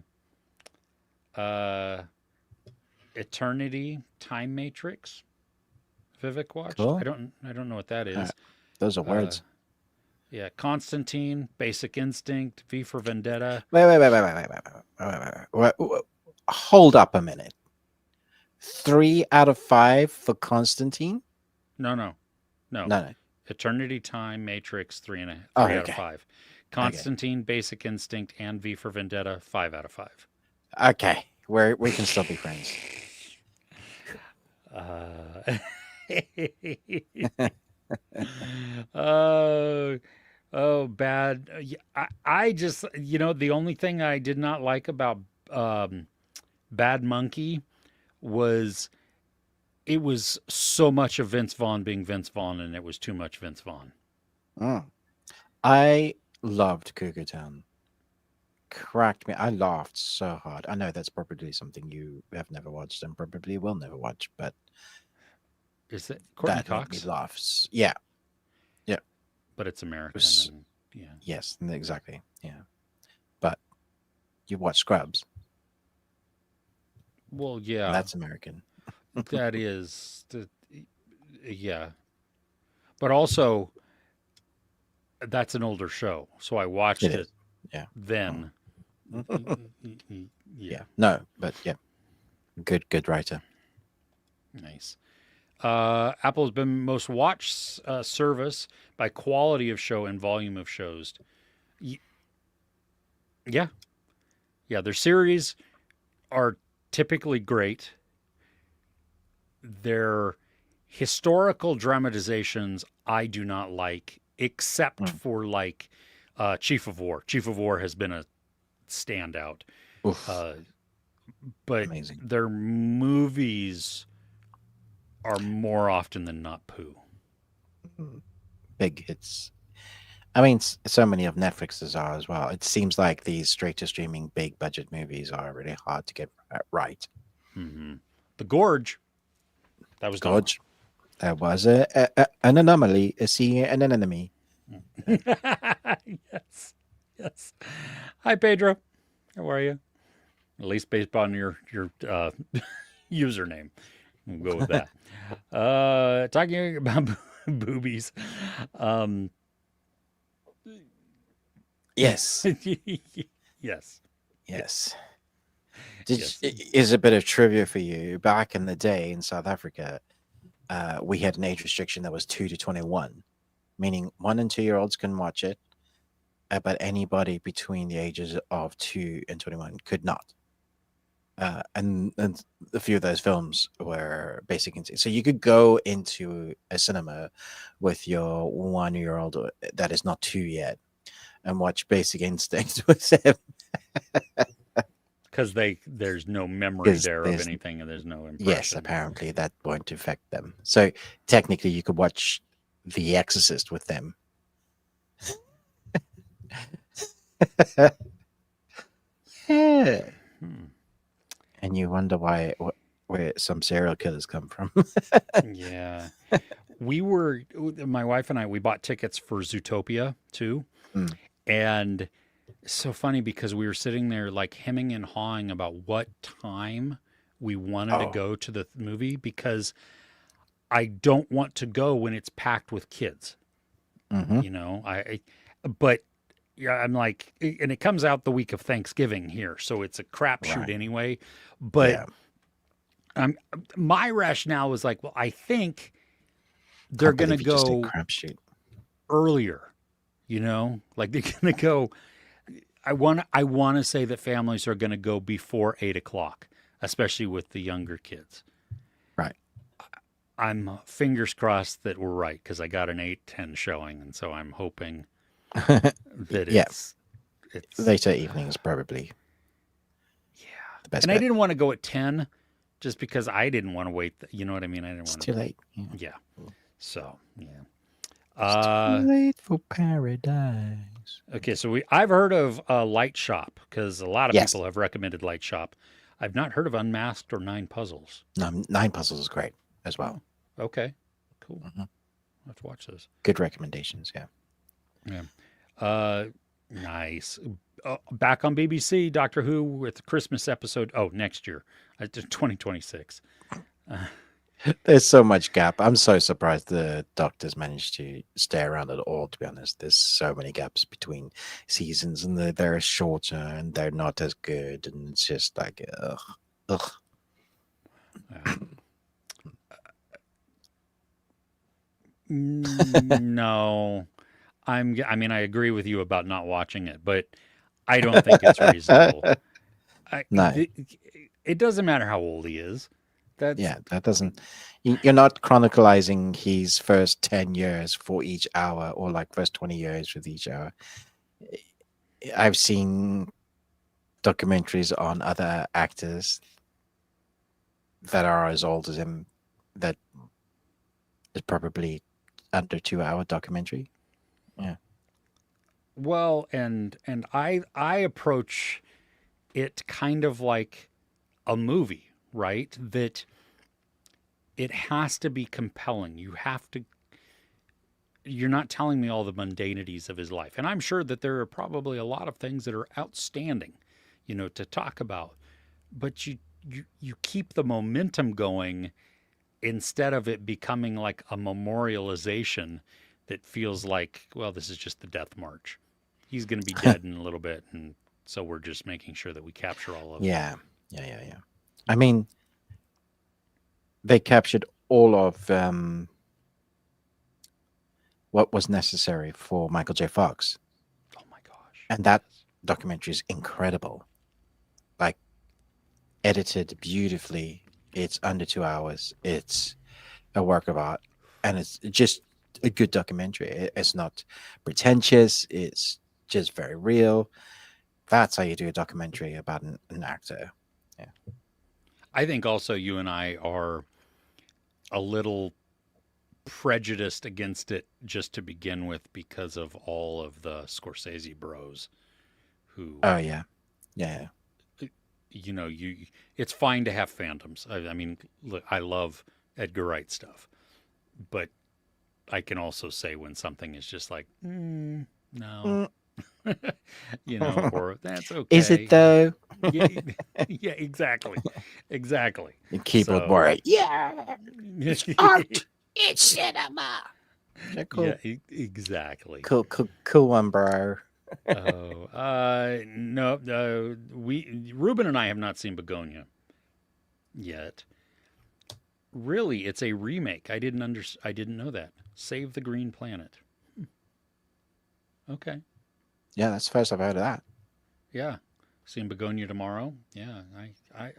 S2: Uh, Eternity Time Matrix. Vivek watched.
S1: Cool.
S2: I don't know what that
S1: Uh,
S2: is.
S1: those are
S2: Uh,
S1: words.
S2: yeah, Constantine, Basic Instinct, V for Vendetta.
S1: Wait. Hold up a minute. 3 out of 5 for Constantine?
S2: No, no, no.
S1: No, no.
S2: Eternity Time Matrix
S1: Oh,
S2: 3 out of 5.
S1: okay.
S2: Constantine, Basic Instinct, and V for Vendetta 5 out of 5.
S1: Okay. We can still be friends.
S2: Uh, oh, oh, bad. I just, the only thing I did not like about um, Bad Monkey was it was so much of Vince Vaughn being Vince Vaughn, and it was too much Vince Vaughn.
S1: Mm. I loved Cougar Town. Cracked me. I laughed so hard. I know that's probably something you have never watched and probably will never watch, but
S2: Is it Courtney
S1: that made me
S2: Cox?
S1: laugh. Yeah. Yeah.
S2: But it's
S1: It
S2: American,
S1: was,
S2: and yeah.
S1: yes, exactly. Yeah. But you watch Scrubs,
S2: Well,
S1: and
S2: yeah,
S1: that's American.
S2: that is, yeah. But also, that's an older show, so I
S1: It
S2: watched it
S1: is. Yeah.
S2: then.
S1: Mm.
S2: Yeah,
S1: Yeah. No, but yeah. Good writer.
S2: nice. Apple's been most watched service by quality of show and volume of shows. Y- yeah, yeah. Their series are typically great. Their historical dramatizations I do not like, except
S1: Mm.
S2: for like Chief of War. Chief of War has been a standout.
S1: Oof.
S2: Uh, but
S1: Amazing.
S2: their movies are more often than not poo.
S1: Mm. Big hits. I mean, so many of Netflix's are as well. It seems like these straight to streaming big budget movies are really hard to get right.
S2: Mm-hmm. The Gorge, that was dumb.
S1: Gorge, that was an anomaly, seeing an enemy.
S2: Yes, yes. Hi, Pedro. How are you? At least based on your username, we'll go with that. Talking about boobies. Um,
S1: Yes,
S2: yes.
S1: yes.
S2: Yes.
S1: Is a bit of trivia for you. Back in the day in South Africa, we had an age restriction that was 2 to 21, meaning 1 and 2 year olds can watch it, but anybody between the ages of 2 and 21 could not. And a few of those films were basic instinct. So you could go into a cinema with your 1 year old that is not 2 yet and watch Basic Instinct with him
S2: Because there's no memory
S1: because
S2: there of
S1: there's
S2: anything, and there's no
S1: yes,
S2: impression.
S1: apparently that won't affect them. So technically, you could watch The Exorcist with them. Yeah,
S2: Hmm.
S1: and you wonder where some serial killers come from.
S2: Yeah. My wife and I, we bought tickets for Zootopia too.
S1: Mm.
S2: And it's so funny because we were sitting there like hemming and hawing about what time we wanted to
S1: Oh,
S2: go to the movie because I don't want to go when it's packed with kids.
S1: hmm
S2: But yeah, I'm like, and it comes out the week of Thanksgiving here, so it's a crapshoot
S1: right.
S2: anyway. But
S1: Yeah,
S2: my rationale was like, well, I think they're
S1: can't
S2: going to
S1: believe you just said
S2: go
S1: crapshoot.
S2: earlier, like they're going to go. I want to say that families are going to go before 8 o'clock, especially with the younger kids.
S1: Right.
S2: I'm fingers crossed that we're right because I got an 8:10 showing, and so I'm hoping that
S1: Yeah,
S2: it's
S1: later evenings probably
S2: yeah.
S1: the best
S2: And I
S1: bet.
S2: didn't want to go at 10 just because I didn't want to wait. You know what I mean? I didn't
S1: It's
S2: want
S1: too
S2: to.
S1: late. Yeah.
S2: Yeah. So yeah.
S1: It's too
S2: Uh,
S1: late for paradise.
S2: okay. So I've heard of Light Shop because a lot of
S1: Yes.
S2: people have recommended Light Shop. I've not heard of Unmasked or Nine Puzzles.
S1: No, Nine Puzzles is great as well.
S2: Oh, okay. Cool.
S1: Hmm
S2: Let's watch those.
S1: Good recommendations. Yeah.
S2: Yeah. Uh, Nice. Back on BBC, Doctor Who with the Christmas episode. Oh, next year, 2026. Uh,
S1: There's so much gap. I'm so surprised the Doctors managed to stay around at all, to be honest. There's so many gaps between seasons, and they're shorter and they're not as good. And it's just like, ugh. Ugh.
S2: yeah. No, I mean, I agree with you about not watching it, but I don't think it's reasonable.
S1: No.
S2: It doesn't matter how old he is. That's
S1: Yeah, that doesn't. You're not chronicalizing his first 10 years for each hour, or like first 20 years with each hour. I've seen documentaries on other actors that are as old as him that is probably under 2 hour documentary. Yeah.
S2: well, and I approach it kind of like a movie, right? That it has to be compelling. You're not telling me all the mundanities of his life. And I'm sure that there are probably a lot of things that are outstanding, to talk about. But you keep the momentum going instead of it becoming like a memorialization that feels like, well, this is just the death march. He's going to be dead in a little bit, and so we're just making sure that we capture all of it.
S1: Yeah. Yeah. I mean, they captured all of what was necessary for Michael J. Fox.
S2: Oh my gosh.
S1: And that documentary is incredible. Like, edited beautifully. It's under 2 hours. It's a work of art. And it's just a good documentary. It's not pretentious. It's just very real. That's how you do a documentary about an actor. Yeah.
S2: I think also you and I are a little prejudiced against it just to begin with because of all of the Scorsese bros who,
S1: Oh, yeah. Yeah.
S2: you it's fine to have fandoms. I mean, look, I love Edgar Wright stuff, but I can also say when something is just like, no,
S1: Mm.
S2: or that's
S1: Is it
S2: okay.
S1: though?
S2: Yeah, yeah, exactly, exactly.
S1: The keyboard
S2: So,
S1: warrior. Yeah, it's art. It's cinema. Yeah,
S2: yeah,
S1: cool.
S2: exactly.
S1: Cool one, bro.
S2: Oh, no, we Ruben and I have not seen Begonia yet. Really, it's a remake. I didn't know that. Save the Green Planet. Okay.
S1: Yeah, that's the first I've heard of that.
S2: Yeah. Seeing Begonia tomorrow. Yeah,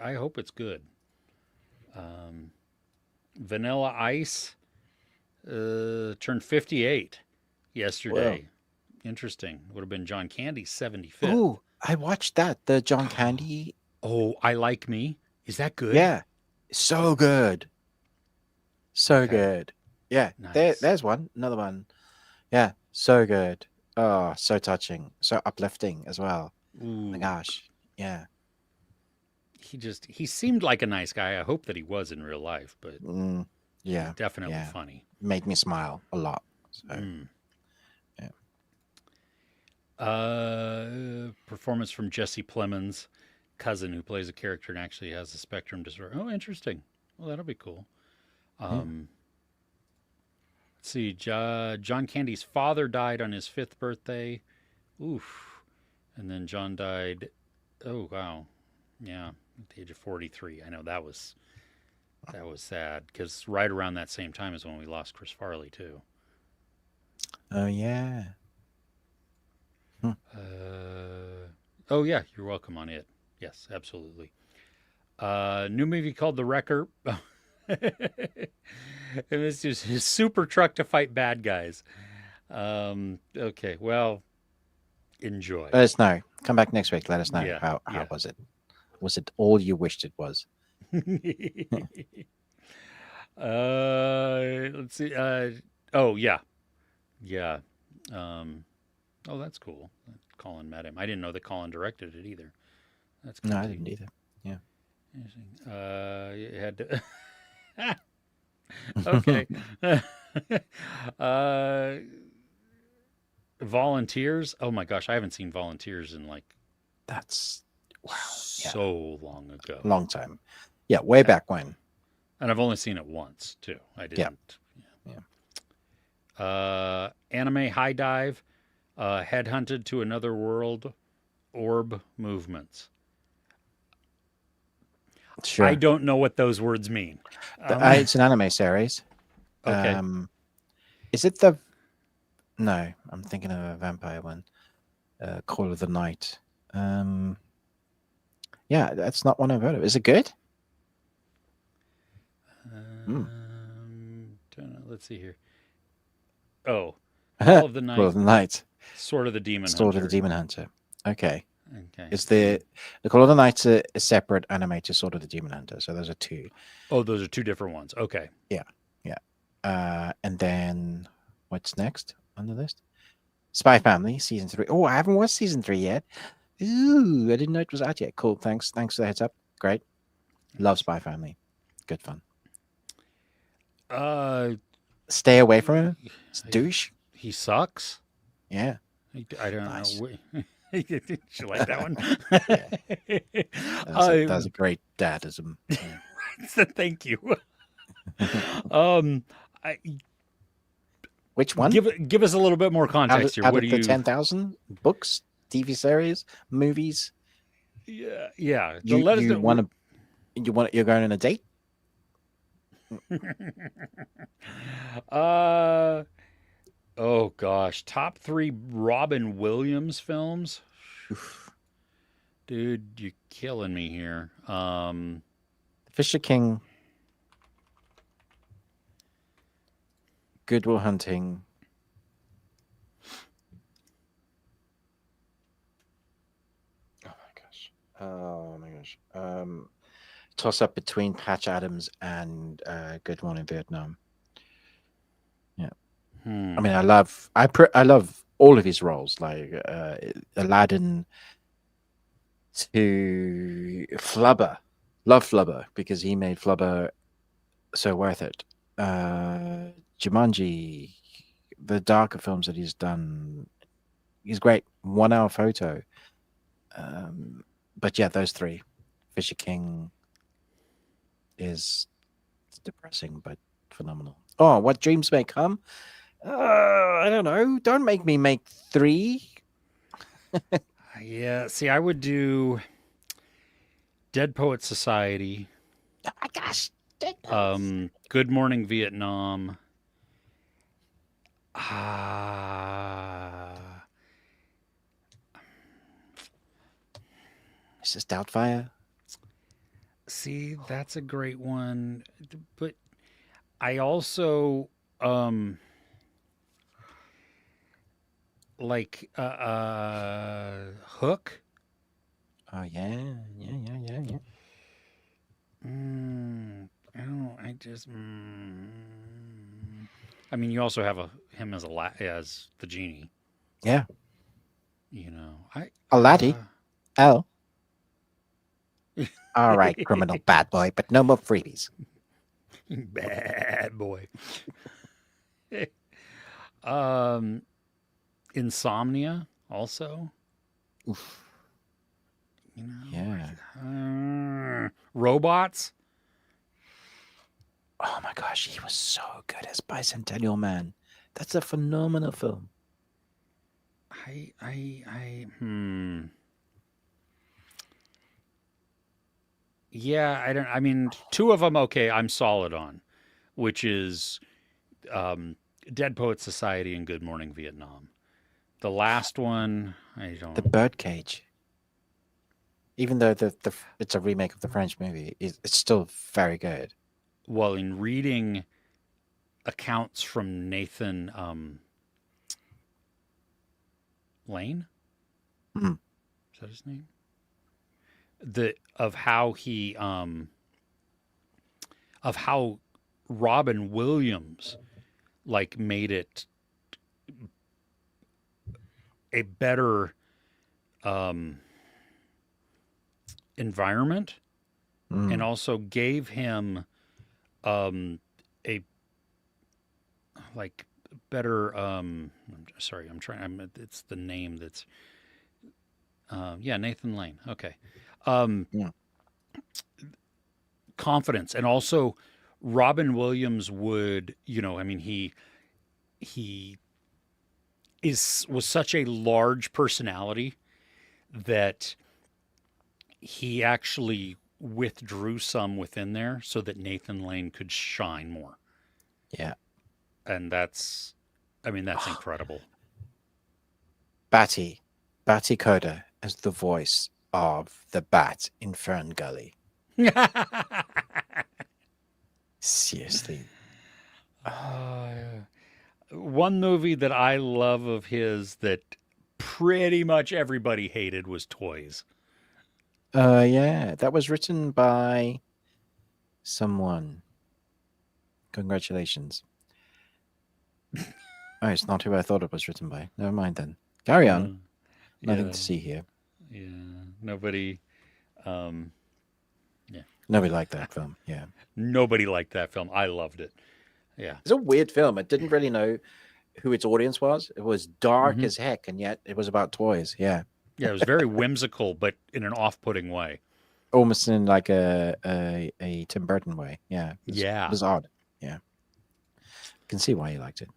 S2: I hope it's good. Um, Vanilla Ice turned 58
S1: Well,
S2: yesterday. Interesting. Would have been John Candy's 75th.
S1: oh, I watched that. The John Candy.
S2: Oh, I Like Me. Is that good?
S1: Yeah, so good. So
S2: Okay.
S1: good. Yeah,
S2: Nice.
S1: there's one. Another one. Yeah, so good. Oh, so touching. So uplifting as well. My
S2: Ooh.
S1: gosh. Yeah.
S2: He seemed like a nice guy. I hope that he was in real life, but
S1: Mm, yeah.
S2: definitely
S1: Yeah.
S2: funny.
S1: Made me smile a lot. So,
S2: Mm.
S1: yeah.
S2: Performance from Jesse Plemons' cousin, who plays a character and actually has a spectrum disorder. Oh, interesting. Well, that'll be cool.
S1: Yeah.
S2: Um, let's see. John Candy's father died on his 5th birthday. Oof. And then John died. Oh, wow. Yeah, at the age of 43. I know that was sad because right around that same time is when we lost Chris Farley too.
S1: Oh, yeah. Hmm.
S2: Oh yeah, you're welcome on it. Yes, absolutely. New movie called The Wrecker. It was just his super truck to fight bad guys. Okay, well, enjoy.
S1: Let us know. Come back next week. Let us know.
S2: Yeah,
S1: How
S2: yeah.
S1: was it? Was it all you wished it was?
S2: Let's see. Oh yeah, yeah. Um, oh, that's cool. Colin met him. I didn't know that Colin directed it either. That's
S1: No,
S2: cool
S1: I
S2: too.
S1: didn't either. Yeah.
S2: You had to. Okay. uh, Volunteers. Oh my gosh, I haven't seen Volunteers in like
S1: That's wow. Yeah,
S2: so long ago.
S1: long time. Yeah, way
S2: Yeah.
S1: back when.
S2: And I've only seen it once too. I
S1: Yeah,
S2: didn't.
S1: yeah.
S2: Anime High Dive, Headhunted to Another World, Orb Movements. I
S1: Sure.
S2: don't know what those words mean.
S1: It's an anime series.
S2: Okay.
S1: Is it the? No, I'm thinking of a vampire one. Call of the Night. Yeah, that's not one I've heard of. Is it good? Mm.
S2: Don't know. Let's see here. Oh, Call of the
S1: Call
S2: Night,
S1: of the Night.
S2: Sword of the Demon
S1: Sword of the
S2: Hunter.
S1: Demon Hunter. Okay.
S2: Okay.
S1: Is the Call of the Night's a separate anime to Sword of the Demon Hunter? So those are two.
S2: Oh, those are two different ones. Okay.
S1: Yeah, yeah. And then what's next on the list? Spy Family season 3. Oh, I haven't watched season 3 yet. Ooh, I didn't know it was out yet. Cool. Thanks for the heads up. Great. Love Spy Family. Good fun. Stay away from him. It's douche.
S2: He sucks.
S1: Yeah.
S2: I don't
S1: Nice.
S2: know. Did you like that one?
S1: That was a great dadism. Yeah.
S2: Thank you. I,
S1: Which one?
S2: give us a little bit more context here.
S1: Out
S2: What
S1: of
S2: do
S1: the
S2: you?
S1: 10,000 books, TV series, movies?
S2: Yeah, yeah.
S1: You
S2: Let us know.
S1: you're going on a date?
S2: Oh gosh, top 3 Robin Williams films.
S1: Oof.
S2: Dude, you're killing me here.
S1: Fisher King, Good Will Hunting. Oh my gosh. Toss up between Patch Adams and Good Morning Vietnam. Yeah. I mean, I love all of his roles, like Aladdin to Flubber. Love Flubber because he made Flubber so worth it. Jumanji, the darker films that he's done, he's great. 1 Hour Photo. But yeah, those three. Fisher King is depressing but phenomenal. Oh, What Dreams May Come. I don't know. Don't make me make 3.
S2: Yeah, see, I would do Dead Poet Society.
S1: Oh my gosh.
S2: Good Morning Vietnam.
S1: Mrs. Doubtfire.
S2: See, that's a great one. But I also like Hook.
S1: Oh yeah.
S2: I don't. I just. I mean, you also have him as as the genie.
S1: Yeah.
S2: You know,
S1: Aladdin. Oh. All right, criminal bad boy, but no more freebies.
S2: Bad boy. Insomnia also.
S1: Oof.
S2: You know,
S1: Yeah.
S2: Robots.
S1: Oh my gosh, he was so good as Bicentennial Man. That's a phenomenal film.
S2: Yeah, I mean, 2 of them. Okay, I'm solid on, which is Dead Poet Society and Good Morning Vietnam. The last one, I don't.
S1: The Birdcage. Even though it's a remake of the French movie, it's still very good.
S2: Well, in reading accounts from Nathan Lane,
S1: Mm.
S2: is that his name? Of how he of how Robin Williams like made it a better environment, and also gave him a like better. Sorry, I'm trying. It's the name that's. Yeah, Nathan Lane. Okay. Um,
S1: Yeah.
S2: Confidence, and also Robin Williams would. I mean, he was such a large personality that he actually withdrew some within there so that Nathan Lane could shine more.
S1: Yeah.
S2: And that's incredible.
S1: Batty Coda as the voice of the bat in Fern Gully. Seriously.
S2: One movie that I love of his that pretty much everybody hated was Toys.
S1: Yeah, that was written by someone. Congratulations. Oh, it's not who I thought it was written by. Never mind then. Carry on. Nothing
S2: Yeah,
S1: to see here.
S2: yeah. Nobody, um, yeah,
S1: Nobody liked that film. Yeah.
S2: nobody liked that film. I loved it. Yeah.
S1: It's a weird film. I didn't really know who its audience was. It was dark
S2: hmm
S1: as heck, and yet it was about toys. Yeah.
S2: Yeah, it was very whimsical, but in an off-putting way.
S1: Almost in like a Tim Burton way. Yeah. It
S2: Yeah.
S1: was odd. Yeah. I can see why you liked it.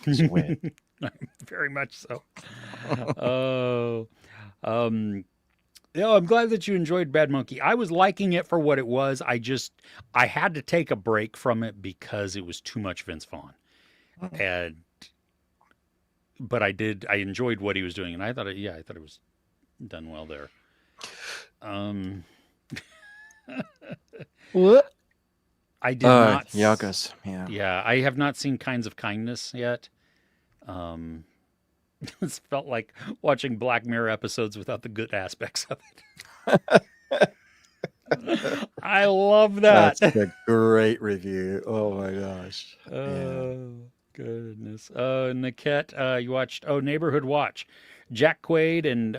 S1: It's weird.
S2: Very much so. Oh, I'm glad that you enjoyed Bad Monkey. I was liking it for what it was. I had to take a break from it because it was too much Vince Vaughn. And but I enjoyed what he was doing, and I thought it was done well there. Um,
S1: What?
S2: I did not.
S1: Yagas. Yeah.
S2: Yeah, I have not seen Kinds of Kindness yet. Um, it's felt like watching Black Mirror episodes without the good aspects of it. I love that.
S1: That's a great review. Oh my gosh. Yeah.
S2: Oh, goodness. Niket, you watched Neighborhood Watch. Jack Quaid and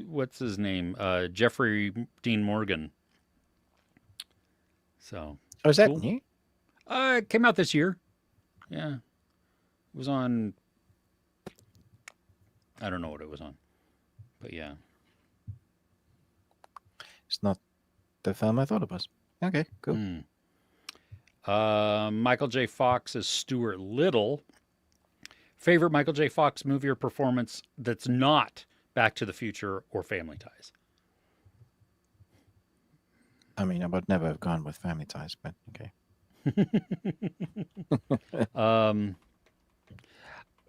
S2: what's his name? Jeffrey Dean Morgan. So
S1: Oh, is that
S2: cool.
S1: new?
S2: It came out this year. Yeah. It was on I don't know what it was on. But yeah.
S1: It's not the film I thought it was. Okay, cool.
S2: Michael J. Fox as Stuart Little. Favorite Michael J. Fox movie or performance that's not Back to the Future or Family Ties?
S1: I mean, I would never have gone with Family Ties, but okay.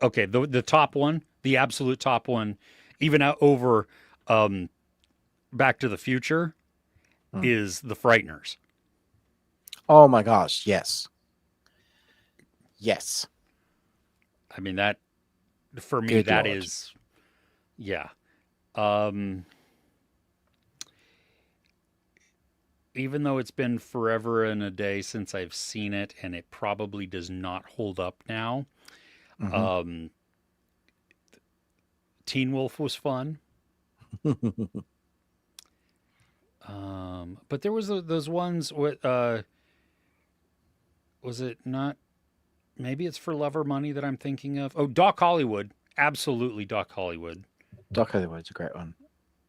S2: Okay, the top one, the absolute top one, even out over Back to the Future, is The Frighteners.
S1: Oh my gosh, yes. Yes.
S2: I mean, that, for me,
S1: Good
S2: that
S1: Lord.
S2: is, yeah. Even though it's been forever and a day since I've seen it, and it probably does not hold up now, Teen Wolf was fun. But there was those ones with, was it not? Maybe it's For Love or Money that I'm thinking of. Oh, Doc Hollywood. Absolutely Doc Hollywood.
S1: Doc Hollywood's a great one.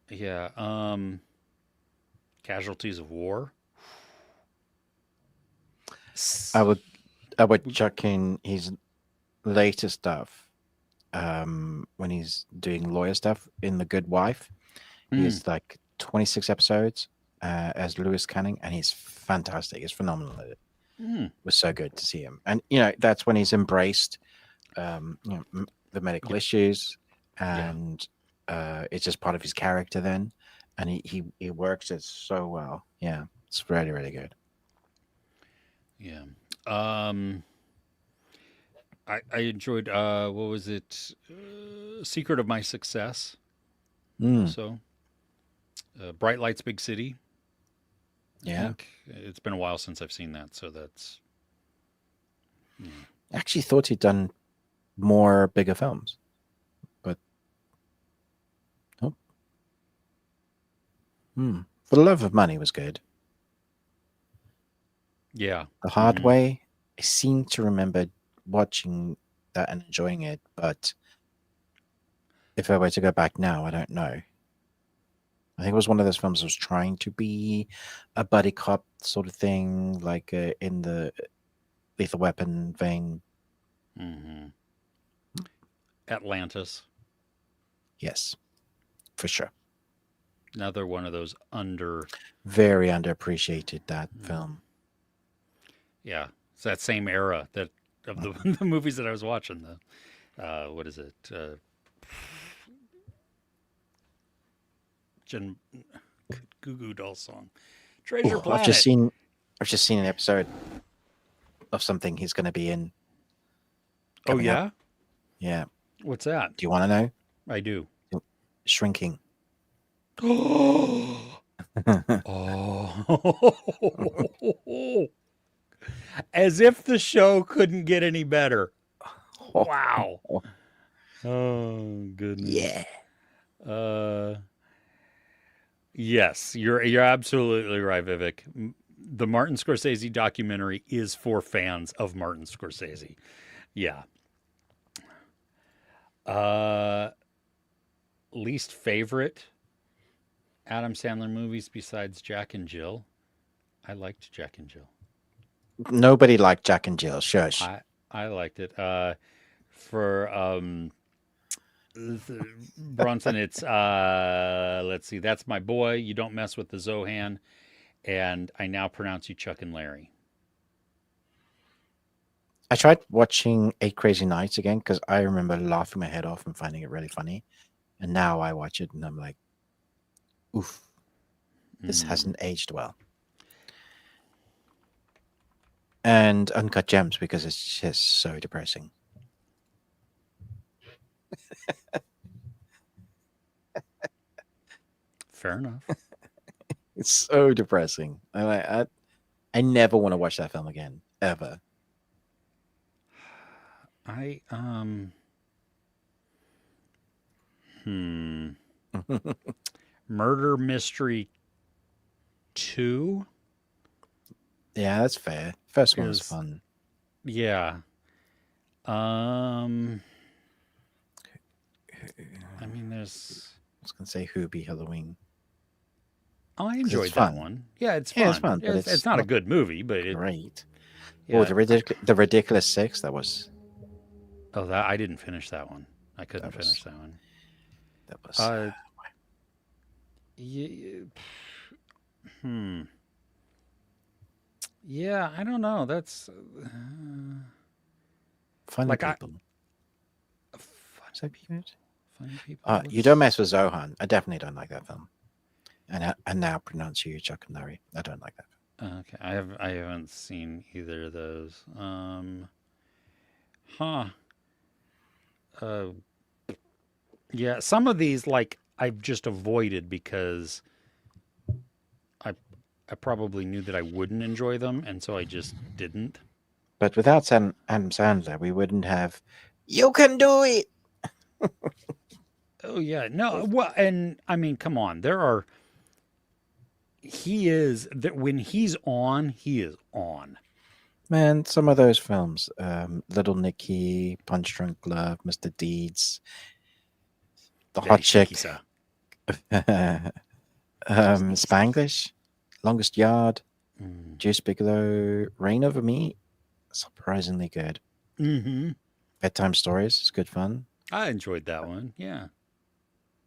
S2: Yeah. Casualties of War.
S1: I would chuck in his later stuff when he's doing lawyer stuff in The Good Wife. He's like 26 episodes as Lewis Canning, and he's fantastic. He's phenomenal at it. It was so good to see him. And, that's when he's embraced the medical issues, and it's just part of his character then. And he works it so well. Yeah, it's really, really good.
S2: Yeah. I enjoyed, what was it? Secret of My Success. Also. Bright Lights, Big City.
S1: Yeah.
S2: It's been a while since I've seen that, so that's.
S1: I actually thought he'd done more bigger films, but For the Love of Money was good.
S2: Yeah.
S1: The Hard Way, I seem to remember watching that and enjoying it. But if I were to go back now, I don't know. I think it was one of those films that was trying to be a buddy cop sort of thing, like in the Lethal Weapon vein.
S2: Mm-hmm. Atlantis.
S1: Yes, for sure.
S2: Another one of those
S1: Very underappreciated, that film.
S2: Yeah, it's that same era that of the, the movies that I was watching. The what is it? Jen Goo Goo Doll song, Treasure
S1: Oh, I've just
S2: Planet.
S1: seen an episode of something he's going to be in
S2: Oh
S1: coming up.
S2: yeah,
S1: Yeah.
S2: what's that?
S1: Do you want to know?
S2: I do.
S1: Shrinking.
S2: Oh, as if the show couldn't get any better. Wow. Oh goodness.
S1: Yeah.
S2: Yes, you're absolutely right, Vivek. The Martin Scorsese documentary is for fans of Martin Scorsese. Yeah. Uh, least favorite Adam Sandler movies besides Jack and Jill. I liked Jack and Jill.
S1: Nobody liked Jack and Jill. Shush.
S2: I liked it. For Bronson, it's let's see, That's My Boy, You Don't Mess with the Zohan, and I Now Pronounce You Chuck and Larry.
S1: I tried watching Eight Crazy Nights again because I remember laughing my head off and finding it really funny. And now I watch it and I'm like, oof, this hasn't aged well. And Uncut Gems because it's just so depressing.
S2: Fair enough.
S1: It's so depressing. I never want to watch that film again, ever.
S2: I Murder Mystery 2.
S1: Yeah, that's fair. First one was fun.
S2: Yeah. I mean, there's.
S1: I was gonna say Hoobie Halloween.
S2: Oh, I enjoyed that
S1: fun.
S2: one. Yeah, it's fun.
S1: Yeah, it's fun, but
S2: It's not a good movie, but it.
S1: Great.
S2: Yeah.
S1: Oh, the Ridiculous Six. That was.
S2: Oh, that I didn't finish that one. I couldn't finish that one.
S1: That was.
S2: Yeah, I don't know. That's
S1: Funny
S2: like
S1: people.
S2: Funny people.
S1: You Don't Mess with Zohan. I definitely don't like that film. And Now Pronounce You Chuck and Larry. I don't like that film.
S2: Okay, I haven't seen either of those. Yeah, some of these like I've just avoided because I probably knew that I wouldn't enjoy them, and so I just didn't.
S1: But without Adam Sandler, we wouldn't have You Can Do It.
S2: Oh yeah, no. Well, and I mean, come on. He is that when he's on, he is on.
S1: Man, some of those films, Little Nicky, Punch Drunk Love, Mr. Deeds, The Hot Chick, Spanglish, Longest Yard, Juice Bigelow, Rain Over Me, surprisingly good. Bedtime Stories is good fun.
S2: I enjoyed that one. Yeah.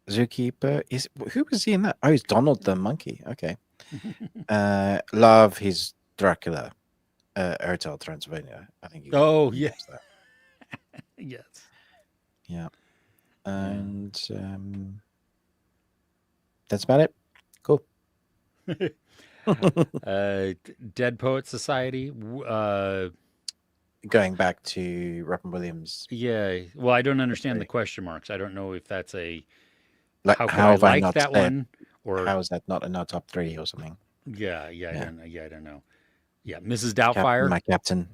S1: Zookeeper who was he in that? Oh, he's Donald the monkey. Okay. Love, he's Dracula. Hotel Transylvania. I think.
S2: Oh yes. Yes.
S1: Yeah. And that's about it. Cool.
S2: Dead Poet Society.
S1: Going back to Robin Williams.
S2: Yeah. Well, I don't understand the question marks. I don't know if that's a
S1: like
S2: how I like that one, or
S1: how is that not in our top 3 or something?
S2: Yeah. I don't know. Yeah, Mrs. Doubtfire.
S1: My captain.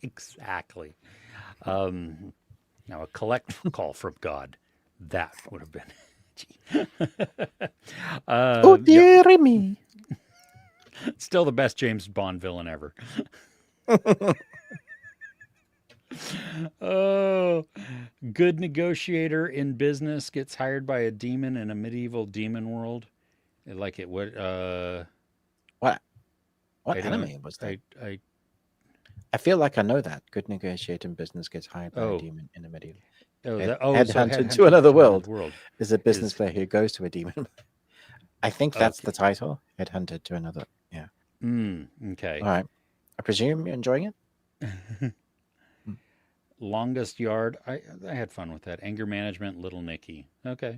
S2: Exactly. Now a collect call from God. That would have been.
S1: Oh dear me.
S2: Still the best James Bond villain ever. Oh, good negotiator in business gets hired by a demon in a medieval demon world. Like it would.
S1: What
S2: I
S1: what
S2: don't.
S1: anime was that?
S2: I.
S1: I feel like I know that. Good negotiating business gets hired by a
S2: Oh.
S1: demon in a medieval.
S2: Oh. That. Oh. So
S1: Headhunted to
S2: headhunted
S1: another
S2: to another
S1: world
S2: world
S1: is a business
S2: is
S1: player who goes to a demon. I think that's the
S2: okay.
S1: title. Headhunted to another. Yeah. All
S2: Okay.
S1: right. I presume you're enjoying it. Mm.
S2: Longest yard. I had fun with that. Anger management. Little Nicky. Okay. Uh.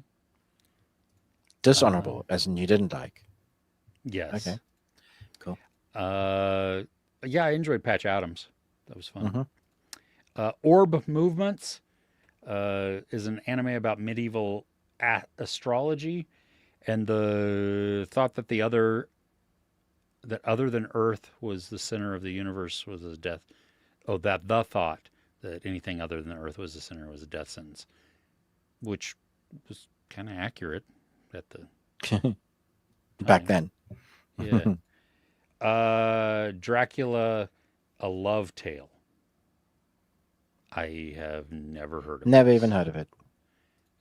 S1: Dishonorable, as in you didn't like. Okay.
S2: Yes.
S1: Cool.
S2: Uh. Yeah. I enjoyed Patch Adams. That was fun.
S1: Mm-hmm.
S2: Orb Movements is an anime about medieval astrology and the thought that other than Earth was the center of the universe was a death. Oh, that the thought that anything other than Earth was the center was a death sentence, which was kind of accurate at the
S1: Back
S2: time.
S1: then.
S2: Yeah. Dracula, a love tale. I have never heard of
S1: Never even
S2: this.
S1: heard of it.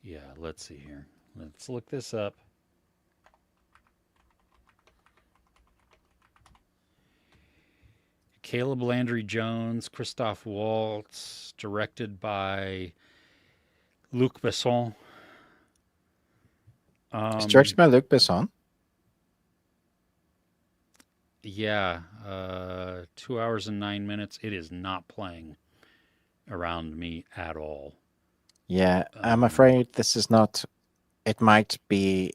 S2: Yeah, let's see here. Let's look this up. Caleb Landry Jones, Christoph Waltz, directed by Luc Besson.
S1: It's directed by Luc Besson.
S2: Yeah, 2 hours and 9 minutes. It is not playing around me at all.
S1: Yeah, I'm
S2: Um,
S1: afraid this is not. It might be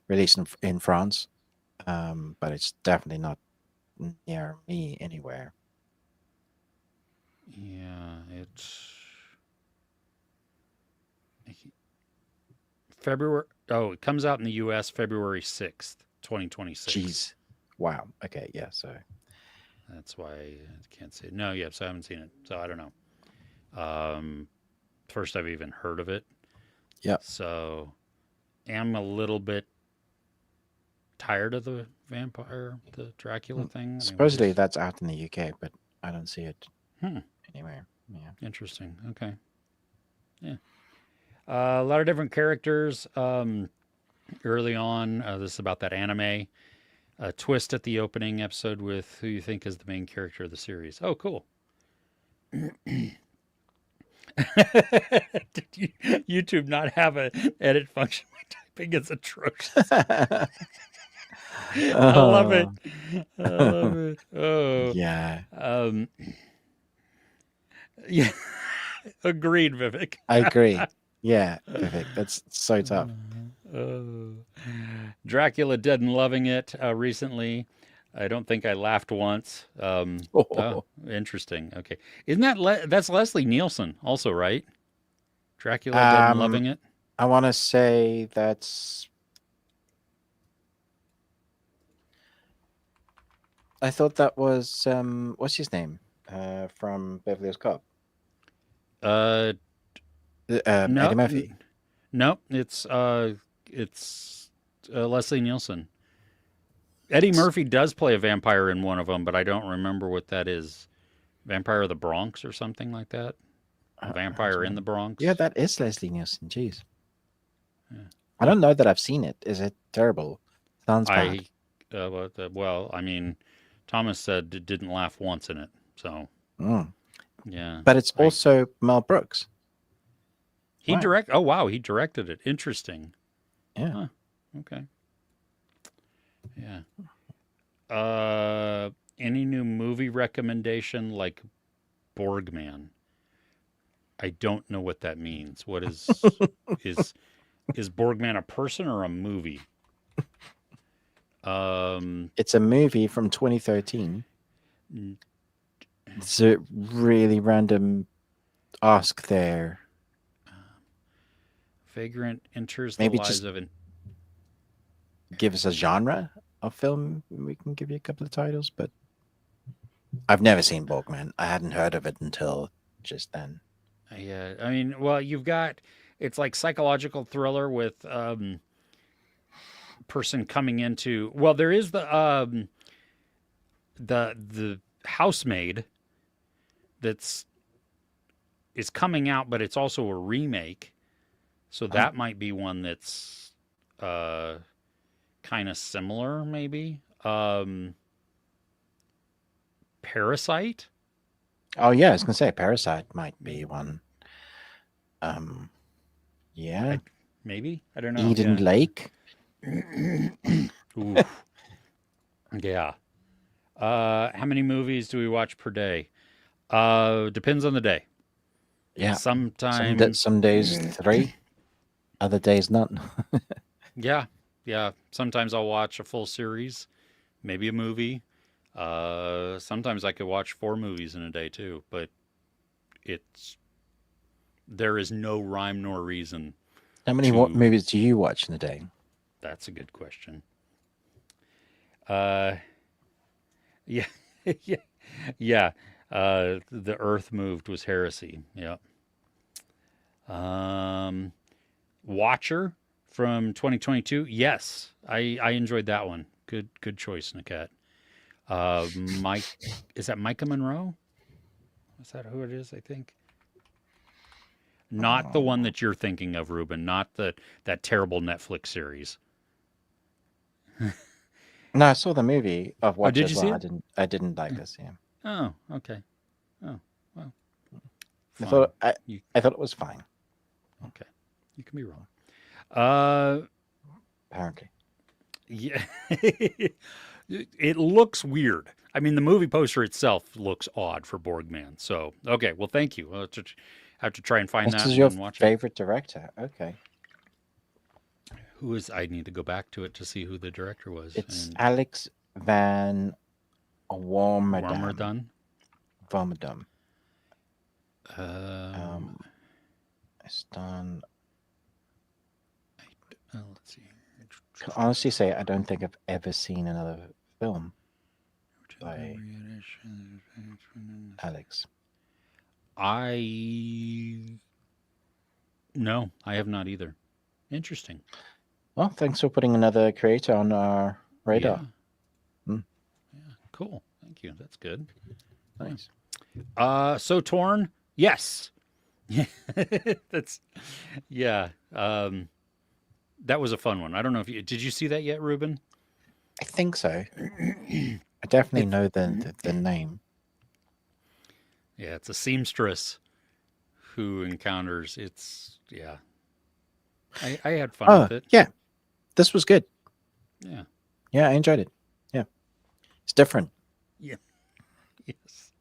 S1: released in France, but it's definitely not near me anywhere.
S2: yeah, it's February. Oh, it comes out in the U.S. February 6th, 2026.
S1: Jeez. Wow. Okay. Yeah. So.
S2: That's why I can't say it. No, yes, I haven't seen it, so I don't know. First I've even heard of it,
S1: Yep.
S2: so am a little bit tired of the Dracula thing. I mean, we
S1: Supposedly
S2: just
S1: that's out in the UK, but I don't see it
S2: hmm,
S1: anywhere. Yeah.
S2: interesting. Okay, yeah, a lot of different characters. Early on, this is about that anime. A twist at the opening episode with who you think is the main character of the series. Oh, cool. Did YouTube not have an edit function? My typing is atrocious. I love it.
S1: Oh.
S2: I love it. Oh,
S1: Yeah.
S2: um, yeah. Agreed, Vivek.
S1: I agree. Yeah, Vivek, that's so tough.
S2: Oh. Dracula Dead and Loving It recently. I don't think I laughed once. Oh,
S1: Oh,
S2: interesting. Okay, isn't that's Leslie Nielsen also, right? Dracula Dead and
S1: um,
S2: Loving It.
S1: I want to say that's. I thought that was what's his name? From Beverly Hills Cop.
S2: Uh,
S1: Eddie
S2: no,
S1: Murphy.
S2: no, it's Leslie Nielsen. Eddie Murphy does play a vampire in one of them, but I don't remember what that is. Vampire of the Bronx or something like that. Vampire in the
S1: Yeah,
S2: Bronx.
S1: that is Leslie Nielsen. Jeez,
S2: Yeah.
S1: I
S2: Huh.
S1: don't know that I've seen it. Is it terrible? Sounds bad.
S2: I, well, I mean, Thomas said it didn't laugh once in it. So,
S1: Mm.
S2: yeah.
S1: But it's
S2: I,
S1: also Mel Brooks. Wow.
S2: oh, wow, he directed it. Interesting.
S1: Yeah.
S2: Huh. Okay. Yeah. Any new movie recommendation like Borgman? I don't know what that means. What is is Borgman a person or a movie?
S1: It's a movie from 2013. It's a really random ask there.
S2: Vagrant enters the
S1: Maybe
S2: lives
S1: just
S2: of an.
S1: give us a genre of film. We can give you a couple of titles, but I've never seen Borgman. I hadn't heard of it until just then.
S2: Yeah, I mean, well, you've got it's like psychological thriller with person coming into. Well, there is the housemaid that's is coming out, but it's also a remake. So
S1: Oh,
S2: that might be one that's kind of similar, maybe. Parasite?
S1: oh yeah, I was gonna say Parasite might be one. Um, yeah,
S2: I, maybe? I don't know.
S1: Eden
S2: Yeah.
S1: Lake.
S2: Oof. Yeah. How many movies do we watch per day? Depends on the day.
S1: Yeah,
S2: Sometimes,
S1: some days 3, other days none.
S2: yeah, yeah. Sometimes I'll watch a full series, maybe a movie. Sometimes I could watch 4 movies in a day too, but it's there is no rhyme nor reason
S1: How many
S2: to.
S1: movies do you watch in a day?
S2: That's a good question. Uh, yeah, yeah, yeah. The Earth moved was heresy. Yeah. Um, Watcher from 2022. Yes, I enjoyed that one. Good choice, Niket. Mike, is that Micah Monroe? Is that who it is? I think. Not the one
S1: Oh.
S2: that you're thinking of, Ruben. Not that terrible Netflix series.
S1: No, I saw the movie of
S2: Oh,
S1: Watch
S2: did
S1: as
S2: you
S1: well.
S2: see it?
S1: I didn't like this. Yeah,
S2: Oh, okay. Oh, well,
S1: I
S2: fine.
S1: thought
S2: You
S1: I thought it was fine.
S2: okay? You can be wrong. Uh,
S1: Apparently,
S2: yeah. It looks weird. I mean, the movie poster itself looks odd for Borgman. So, okay. Well, thank you. I'll have to try and find
S1: this
S2: that
S1: is your
S2: and watch it.
S1: favorite director. Okay,
S2: Who is? I need to go back to it to see who the director was.
S1: it's
S2: And
S1: Alex Van
S2: Warmer
S1: Warmerdam.
S2: done.
S1: Warmerdam.
S2: Um,
S1: It's done.
S2: let's see.
S1: Can honestly say I don't think I've ever seen another film by Alex.
S2: I no, I have not either. Interesting.
S1: Well, thanks for putting another creator on our
S2: Yeah.
S1: radar. Mm,
S2: Yeah. Cool. Thank you. That's good.
S1: nice.
S2: So torn. Yes. Yeah. That's yeah. That was a fun one. I don't know if you did you see that yet, Ruben?
S1: I think so. I definitely
S2: It's
S1: know the name.
S2: yeah, it's a seamstress who encounters it's yeah. I had fun
S1: Oh,
S2: with it.
S1: yeah. This was good.
S2: Yeah.
S1: Yeah, I enjoyed it. Yeah. It's different.
S2: Yeah. Yes.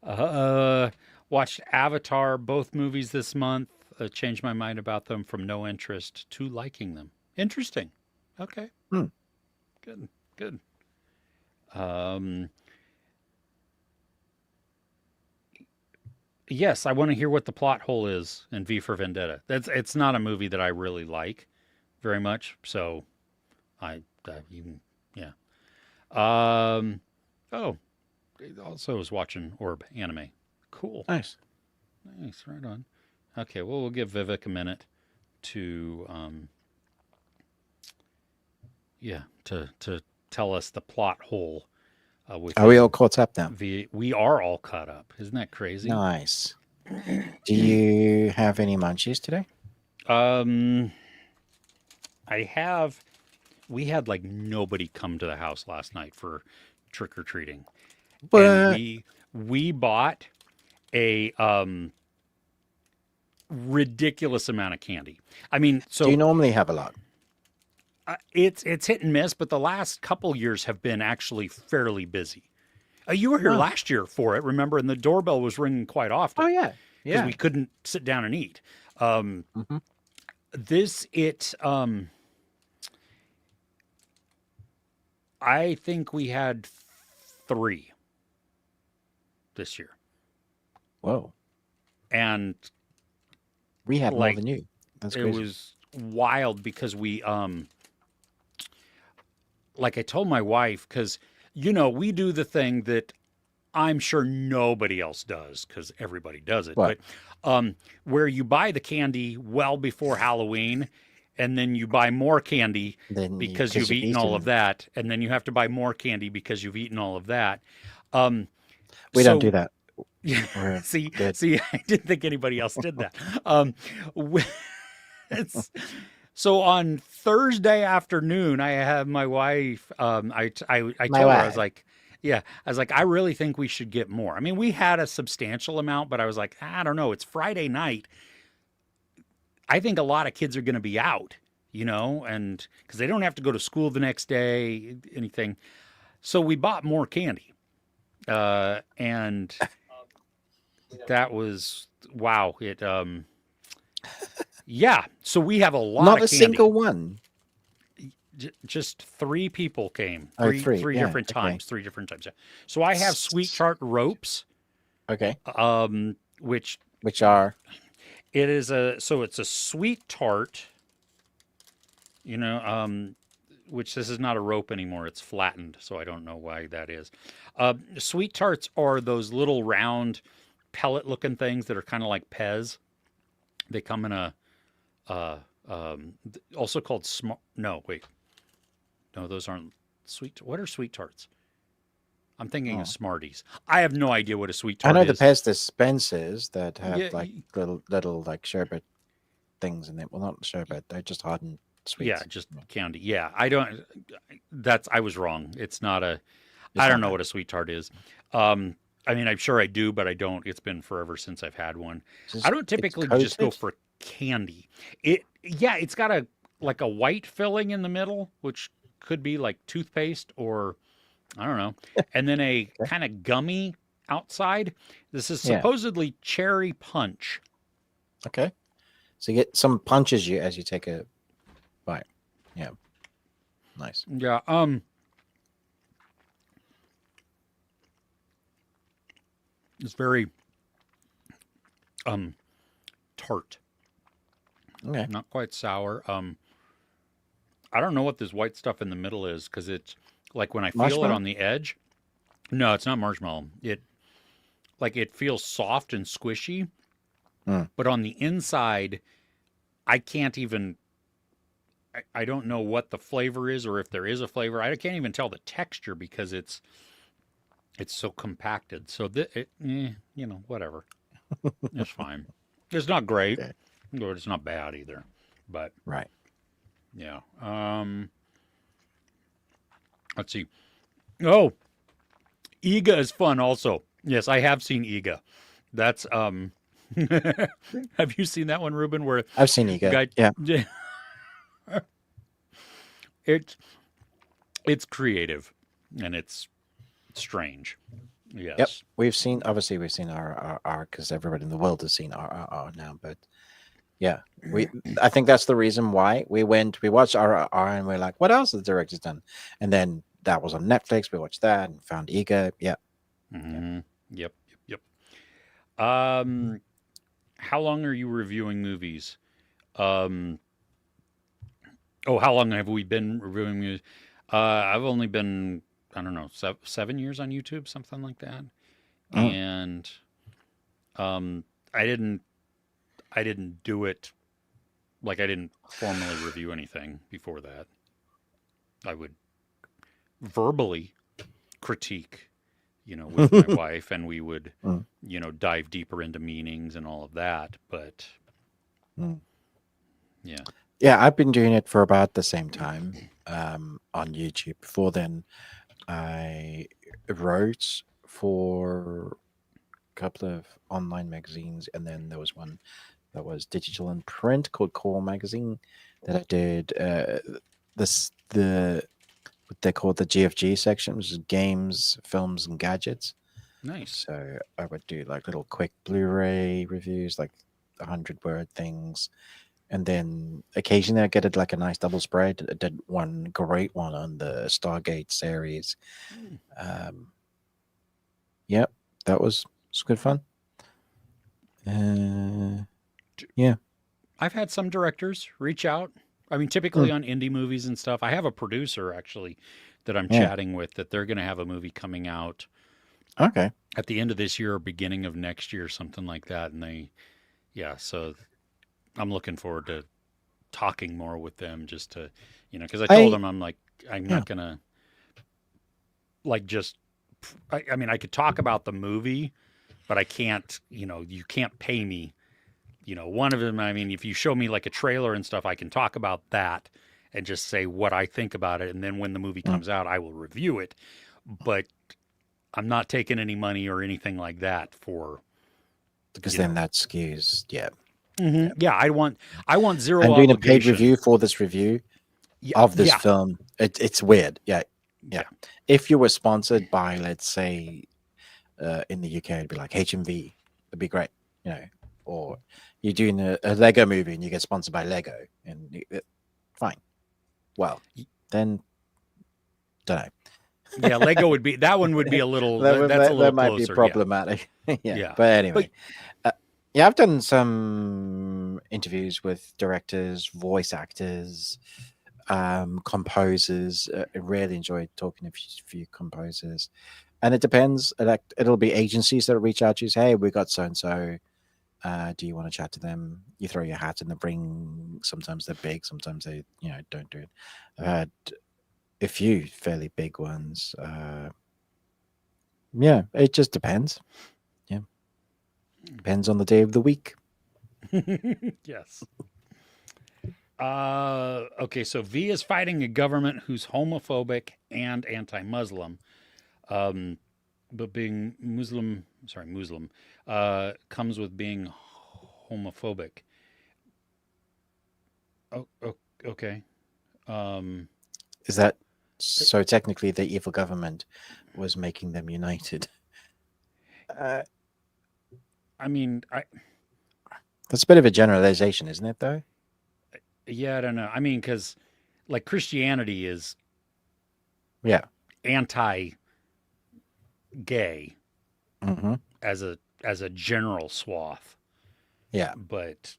S2: Uh watched Avatar, both movies this month. Changed my mind about them from no interest to liking them. Interesting. Okay.
S1: Hmm.
S2: Good. Good. Um yes, I want to hear what the plot hole is in V for Vendetta. It's not a movie that I really like very much, so I even yeah. Oh, also was watching Orb anime. Cool.
S1: Nice.
S2: Nice, right on. Okay, well we'll give Vivek a minute to yeah, to tell us the plot hole
S1: Are we all
S2: within
S1: caught up now?
S2: we are all caught up. Isn't that crazy?
S1: Nice. Do you have any munchies today?
S2: Um I have we had like nobody come to the house last night for trick or treating. And
S1: What?
S2: we bought a ridiculous amount of candy. I mean,
S1: Do you
S2: so
S1: normally have a lot?
S2: it's hit and miss, but the last couple years have been actually fairly busy. You were here
S1: Oh,
S2: last year for it, remember? And the doorbell was ringing quite often
S1: oh yeah.
S2: because
S1: Yeah.
S2: we couldn't sit down and eat. Um,
S1: Hmm.
S2: this it I think we had 3 this year,
S1: Whoa.
S2: and
S1: We had more
S2: like
S1: than you. That's
S2: it
S1: crazy.
S2: was wild because we like I told my wife because we do the thing that I'm sure nobody else does because everybody does it,
S1: What?
S2: but where you buy the candy well before Halloween, and then you buy more candy
S1: Then you
S2: because
S1: because
S2: you've
S1: you've
S2: eaten all of
S1: eaten.
S2: that, and then you have to buy more candy because you've eaten all of that. Um,
S1: We don't do
S2: so
S1: that. We're
S2: see,
S1: good.
S2: see, I didn't think anybody else did that. Um, w- it's, so on Thursday afternoon, I have my wife. I
S1: My
S2: told her, I was
S1: wife.
S2: like, yeah, I was like, I really think we should get more. I mean, we had a substantial amount, but I was like, I don't know. It's Friday night. I think a lot of kids are going to be out, and because they don't have to go to school the next day, anything. So we bought more candy, and that was wow. Yeah. So we have a lot
S1: Not
S2: of
S1: a
S2: candy.
S1: single one.
S2: Just three people came,
S1: Oh, three.
S2: three
S1: Yeah.
S2: different
S1: Okay.
S2: times, 3 different times. Yeah. So I have sweet tart ropes,
S1: Okay.
S2: which
S1: Which are
S2: it is it's a sweet tart, you know, which this is not a rope anymore. It's flattened, so I don't know why that is. Sweet tarts are those little round pellet-looking things that are kind of like Pez. They come in a uh, also called smart. No, wait, no, those aren't sweet. What are sweet tarts? I'm thinking of
S1: oh.
S2: Smarties. I have no idea what a sweet
S1: I
S2: tart
S1: know the
S2: is.
S1: Pez dispensers that have
S2: Yeah,
S1: like little like sherbet things in it. Well, not sherbet. They're just hardened
S2: yeah,
S1: sweets.
S2: just
S1: Yeah.
S2: candy. Yeah, I don't. I was wrong. It's not a. I
S1: It's
S2: don't
S1: not
S2: know
S1: that.
S2: what a sweet tart is. Um, I mean, I'm sure I do, but I don't. It's been forever since I've had one. I don't
S1: It's
S2: typically just go
S1: coated.
S2: for candy. Yeah, it's got a like a white filling in the middle, which could be like toothpaste or I don't know, and then a
S1: Okay.
S2: kind of gummy outside. This is
S1: Yeah.
S2: supposedly cherry punch.
S1: Okay. So you get some punches you as you take a bite. Yeah. Nice.
S2: Yeah. It's very um tart,
S1: Okay.
S2: not quite sour. I don't know what this white stuff in the middle is because it's like when I feel it
S1: Marshmallow.
S2: on the edge. No, it's not marshmallow. It feels soft and squishy,
S1: Mm.
S2: but on the inside, I can't even. I don't know what the flavor is or if there is a flavor. I can't even tell the texture because it's so compacted. So whatever. It's fine. It's not great,
S1: Okay.
S2: or it's not bad either. But
S1: Right.
S2: yeah. Let's see. Oh, Iga is fun also. Yes, I have seen Iga. That's have you seen that one, Ruben? Where
S1: I've seen you go.
S2: guy
S1: Yeah.
S2: it's it's creative and it's strange.
S1: Yep.
S2: Yes.
S1: Obviously we've seen RRR because everybody in the world has seen RRR now. But yeah, I think that's the reason why we watched RRR and we're like, what else has the director's done? And then that was on Netflix. We watched that and found Ego. Yeah. Yeah.
S2: Mm-hmm. Yep. Yep. Yep. How long are you reviewing movies? Um, how long have we been reviewing movies? I've only been, I don't know, 7 years on YouTube, something like that.
S1: Mm.
S2: And um, I didn't, I didn't do it like I didn't formally review anything before that. I would verbally critique, with my wife, and we would,
S1: Mm.
S2: dive deeper into meanings and all of that. But
S1: Mm.
S2: yeah.
S1: Yeah, I've been doing it for about the same time on YouTube. Before then, I wrote for a couple of online magazines, and then there was one that was digital and print called Core Magazine that I did what they call the GFG section, which is games, films, and gadgets.
S2: Nice.
S1: So I would do like little quick Blu-ray reviews, like 100-word things. And then occasionally I get it like a nice double spread. I did one great one on the Stargate series. Yep, that was good fun. Yeah.
S2: I've had some directors reach out. I mean,
S1: Mm,
S2: typically on indie movies and stuff. I have a producer actually that I'm
S1: yeah.
S2: chatting with that they're going to have a movie coming out
S1: Okay.
S2: at the end of this year or beginning of next year, something like that. And so I'm looking forward to talking more with them just to, because I told
S1: I
S2: them I'm like, I'm
S1: yeah.
S2: not going to like just, I mean, I could talk about the movie, but I can't, you can't pay me. One of them, I mean, if you show me like a trailer and stuff, I can talk about that and just say what I think about it. And then when the movie comes out, I will review it. But I'm not taking any money or anything like that for,
S1: because then that skews. Yeah.
S2: Yeah, I want zero
S1: I'm doing a paid
S2: obligation.
S1: review for this review of this film. It's weird. Yeah. If you were sponsored by, let's say, in the UK, it'd be like HMV. It'd be great, or you're doing a Lego movie and you get sponsored by Lego, and fine. Well, then don't know.
S2: Yeah, Lego would be that one would be a little. That's a little
S1: that might
S2: closer,
S1: be problematic.
S2: Yeah.
S1: But anyway, I've done some interviews with directors, voice actors, composers. I really enjoyed talking to a few composers, and it depends. It'll be agencies that reach out to you. Say, hey, we got so and so. Do you want to chat to them? You throw your hat in the ring. Sometimes they're big, sometimes they don't do it. I've had a few fairly big ones. Yeah, it just depends. Yeah, depends on the day of the week.
S2: Yes. Okay, so V is fighting a government who's homophobic and anti-Muslim. But being Muslim comes with being homophobic. Oh, okay.
S1: Is that so? Technically, the evil government was making them united.
S2: I mean,
S1: that's a bit of a generalization, isn't it? Though.
S2: Yeah, I don't know. I mean, because like Christianity is, anti-gay as a general swath.
S1: Yeah,
S2: but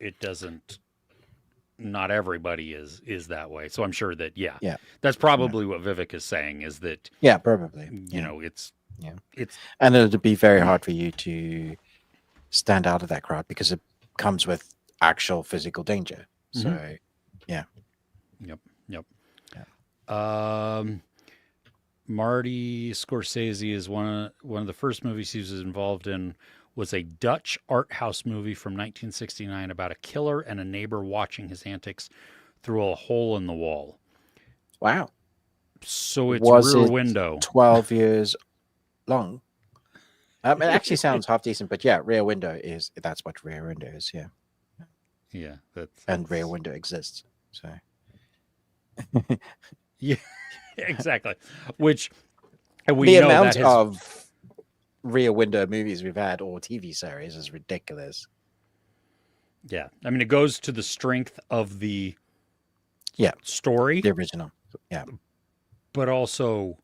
S2: it doesn't. Not everybody is that way. So I'm sure that that's probably what Vivek is saying is that
S1: probably
S2: it's
S1: and it'll be very hard for you to stand out of that crowd because it comes with actual physical danger. So
S2: Yep. Marty Scorsese is one of the first movies he was involved in was a Dutch art house movie from 1969 about a killer and a neighbor watching his antics through a hole in the wall.
S1: Wow.
S2: So it's Rear Window.
S1: 12 years long. It actually sounds half decent, but Rear Window that's what Rear Window is,
S2: Yeah,
S1: and Rear Window exists. So
S2: yeah, exactly. Which we
S1: the
S2: know
S1: amount
S2: that
S1: of Rear Window movies we've had or TV series is ridiculous.
S2: Yeah, I mean it goes to the strength of the story,
S1: the original,
S2: but also,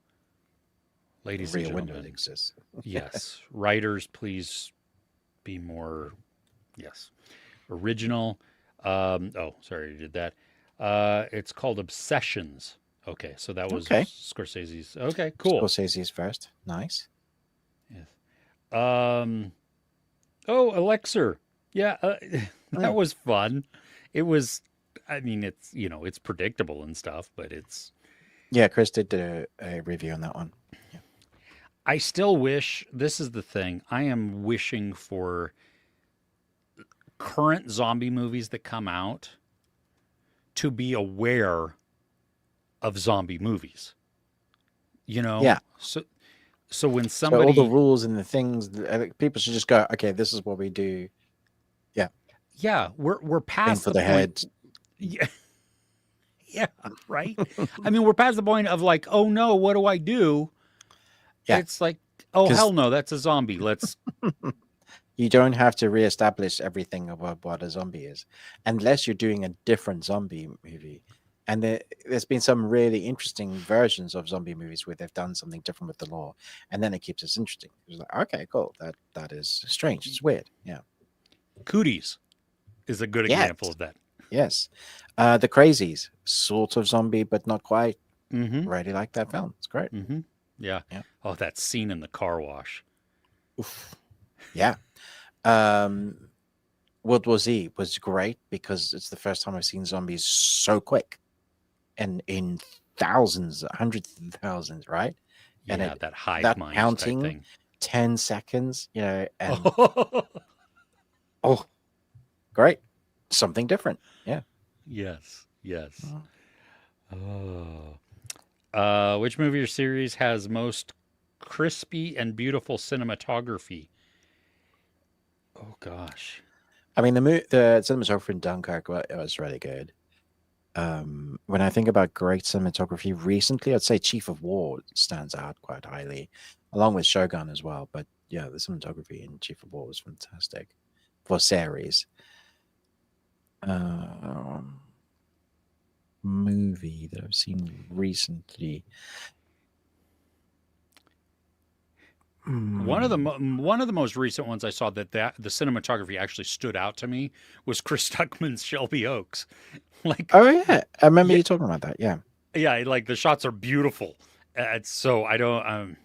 S2: ladies
S1: Rear
S2: and gentlemen,
S1: Window exists.
S2: Yes, writers, please be more original. Sorry, I did that. It's called Obsessions. Okay, so that was Scorsese's. Okay, cool.
S1: Scorsese's first. Nice.
S2: Yes. Elixir. Yeah, that was fun. It was. I mean, it's it's predictable and stuff, but it's.
S1: Yeah, Chris did a review on that one. Yeah.
S2: I still wish. This is the thing. I am wishing for current zombie movies that come out to be aware of zombie movies.
S1: Yeah.
S2: So when somebody
S1: all the rules and the things, people should just go, okay, this is what we do. Yeah.
S2: Yeah, we're past
S1: for the head.
S2: Yeah. Yeah, right. I mean, we're past the point of like, oh no, what do I do? Yeah. It's like, oh hell no, that's a zombie. Let's.
S1: You don't have to reestablish everything about what a zombie is, unless you're doing a different zombie movie. And there's been some really interesting versions of zombie movies where they've done something different with the lore, and then it keeps us interesting. It's like, okay, cool. That is strange. It's weird. Yeah.
S2: Cooties is a good example of that.
S1: Yes. The Crazies, sort of zombie, but not quite.
S2: Mm-hmm.
S1: Really like that film. It's great.
S2: Mm-hmm. Yeah. Oh, that scene in the car wash.
S1: Oof. Yeah. World War Z was great because it's the first time I've seen zombies so quick and in thousands, hundreds of thousands, right?
S2: Yeah, and that hive mind type thing.
S1: 10 seconds, and
S2: Oh,
S1: oh, great. Something different. Yeah.
S2: yes, yes.
S1: Mm.
S2: Oh. Which movie or series has most crispy and beautiful cinematography? Oh gosh.
S1: I mean, the cinematography in Dunkirk was really good. When I think about great cinematography recently, I'd say Chief of War stands out quite highly, along with Shogun as well. But yeah, the cinematography in Chief of War was fantastic for series. Um, Movie that I've seen recently. Hmm.
S2: One of the most recent ones I saw that the cinematography actually stood out to me was Chris Stuckman's Shelby Oaks. Like,
S1: Oh yeah, I remember
S2: yeah,
S1: you talking about that. Yeah.
S2: yeah, like the shots are beautiful. So I don't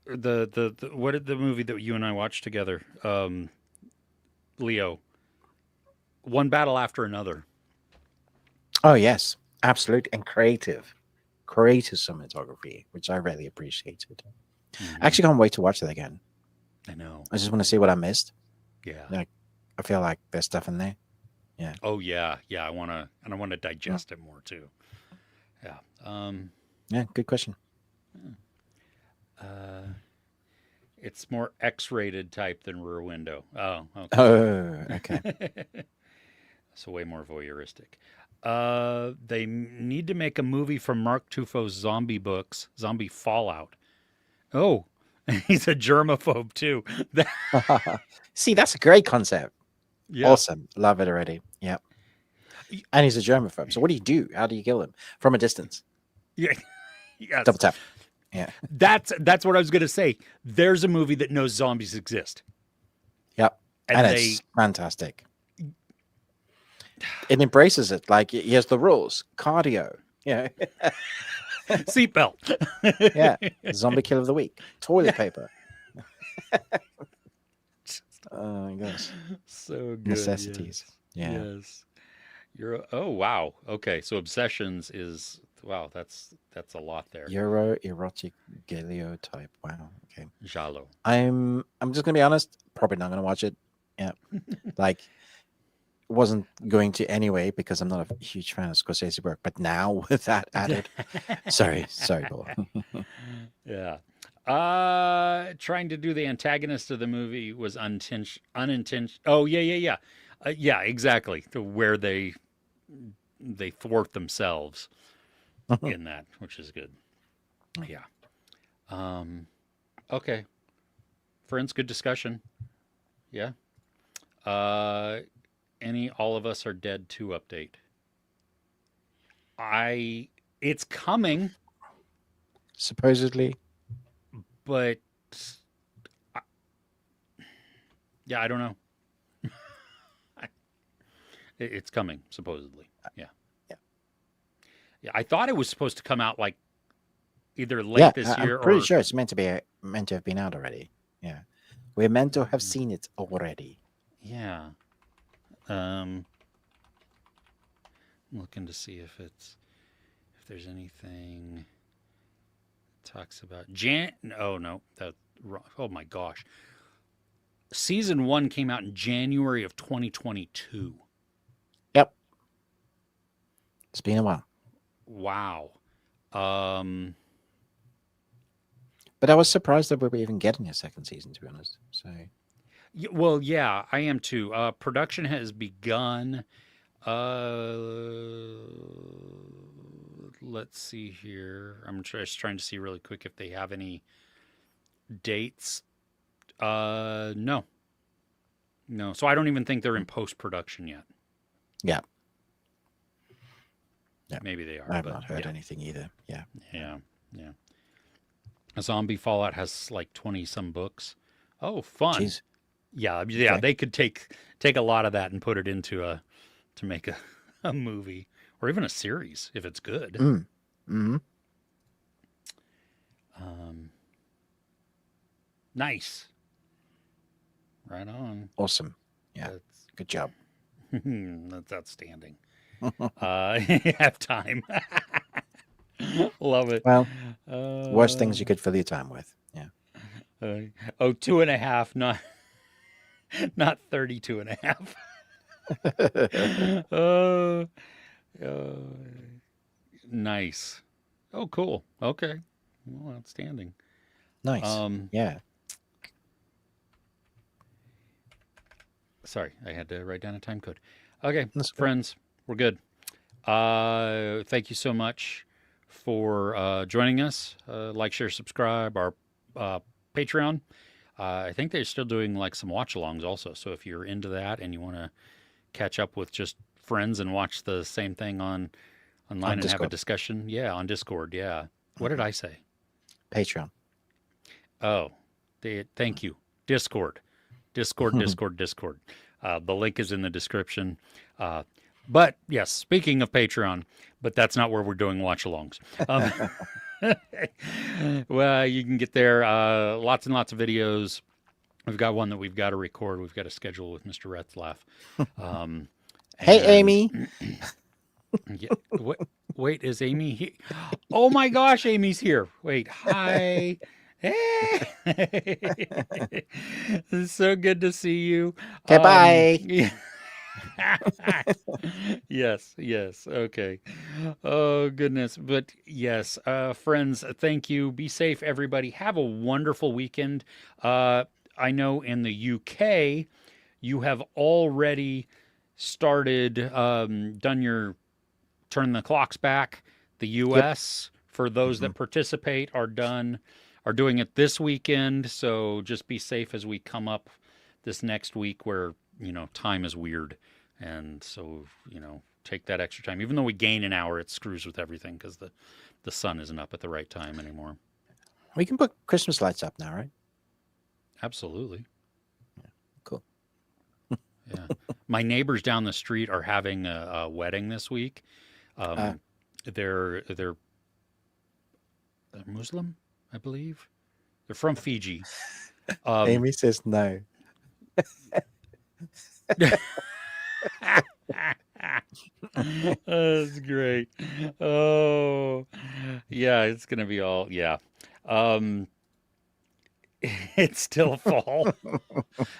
S2: the what did the movie that you and I watched together? Leo, one battle after another.
S1: Oh yes, absolute and creative cinematography, which I really appreciated. I
S2: Hmm.
S1: actually can't wait to watch it again.
S2: I know.
S1: I just want to see what I missed.
S2: Yeah.
S1: Like, I feel like there's stuff in there. Yeah.
S2: Oh yeah, yeah. I want to
S1: Mm.
S2: digest it more too. Yeah.
S1: Yeah. Good question.
S2: Uh, it's more X-rated type than Rear Window. Oh, okay.
S1: Oh, okay.
S2: So way more voyeuristic. They need to make a movie from Mark Tufo's zombie books, Zombie Fallout. Oh, he's a germaphobe too.
S1: See, that's a great concept.
S2: Yeah.
S1: Awesome. Love it already. Yeah. And he's a germaphobe. So what do you do? How do you kill him? From a distance.
S2: Yeah.
S1: Double
S2: Yes.
S1: tap. Yeah.
S2: That's what I was gonna say. There's a movie that knows zombies exist,
S1: Yep. And
S2: and they
S1: it's fantastic. It embraces it. Like, here's the rules. Cardio. Yeah.
S2: seatbelt.
S1: Yeah. Zombie kill of the week. Toilet paper. Oh my gosh.
S2: So good.
S1: Necessities.
S2: Yes.
S1: Yeah.
S2: Yes. You're. Oh wow. Okay. So obsessions is wow. That's a lot there.
S1: Euro erotic Galileo type. Wow. Okay.
S2: Jalo.
S1: I'm just gonna be honest, probably not gonna watch it. Yeah. Like, wasn't going to anyway because I'm not a huge fan of Scorsese work, but now with that added, sorry, Paul.
S2: Yeah. Trying to do the antagonist of the movie was unintentional. Oh yeah, yeah, yeah, yeah. Exactly. To where they thwart themselves in that, which is good. Yeah. Um. Okay. Friends, good discussion. Yeah. Uh. Any all of us are dead 2 update. I. It's coming,
S1: Supposedly.
S2: but I- yeah, I don't know. It's coming supposedly. Yeah.
S1: Yeah.
S2: Yeah, I thought it was supposed to come out like either
S1: Yeah,
S2: late this
S1: I'm
S2: year
S1: pretty
S2: or
S1: sure it's meant to have been out already. Yeah. We're meant to have
S2: mm,
S1: seen it already.
S2: yeah. Um, I'm looking to see if there's anything that talks about Jan. Oh no, that oh my gosh. Season 1 came out in January of 2022.
S1: Yep. It's been a while.
S2: Wow. Um,
S1: But I was surprised that we were even getting a second season, to be honest. So
S2: well, yeah, I am too. Production has begun. Uh, let's see here. I'm just trying to see really quick if they have any dates. No, no. So I don't even think they're in post production yet.
S1: yeah. Yeah.
S2: Maybe they
S1: I
S2: are,
S1: have
S2: but
S1: not heard
S2: yeah,
S1: anything either. Yeah.
S2: yeah, yeah. A Zombie Fallout has like 20 some books. Oh, fun.
S1: Jeez.
S2: Yeah, yeah.
S1: Okay.
S2: They could take a lot of that and put it into a to make a movie or even a series if it's good.
S1: Mm. Hmm.
S2: Um, nice. Right on.
S1: Awesome. Yeah.
S2: That's
S1: Good job.
S2: that's outstanding. Have time. Love it.
S1: Well, worst things you
S2: Uh,
S1: could fill your time with. Yeah.
S2: uh, oh, 2.5, not 32 and a half. uh, uh, nice. Oh, cool. Okay. Well, outstanding.
S1: Nice.
S2: Um,
S1: Yeah.
S2: sorry, I had to write down a time code. Okay,
S1: That's good.
S2: friends, we're good. Thank you so much for joining us. Like, share, subscribe. Our uh, Patreon. I think they're still doing like some watch alongs also. So if you're into that and you want to catch up with just friends and watch the same thing
S1: On
S2: online and have a
S1: Discord.
S2: discussion, yeah, on Discord, yeah. What did
S1: Hmm.
S2: I say?
S1: Patreon.
S2: Oh, thank you. Discord, Discord, Discord, Discord. The link is in the description. Uh, but yes, speaking of Patreon, but that's not where we're doing watch alongs. Um, well, you can get there. Lots and lots of videos. We've got one that we've got to record. We've got to schedule with Mr. Retzlaff. Um,
S1: Hey,
S2: and
S1: Amy.
S2: yeah, wait, is Amy here? Oh my gosh, Amy's here. Wait, hi. Hey. It's so good to see you.
S1: Okay, bye.
S2: Yeah. Yes, yes. Okay. Oh, goodness. But yes, friends, thank you. Be safe, everybody. Have a wonderful weekend. I know in the UK, you have already started, done your turn the clocks back. The
S1: Yep.
S2: US, for those
S1: Hmm.
S2: that participate, are doing it this weekend. So just be safe as we come up this next week where, time is weird. And so, take that extra time. Even though we gain an hour, it screws with everything because the sun isn't up at the right time anymore.
S1: We can put Christmas lights up now, right?
S2: Absolutely.
S1: Cool.
S2: Yeah. My neighbors down the street are having a wedding this week.
S1: Uh,
S2: Um, they're Muslim, I believe. They're from Fiji. Um,
S1: Amy says no.
S2: that's great. Oh, yeah, it's gonna be all yeah. Um, it's still fall.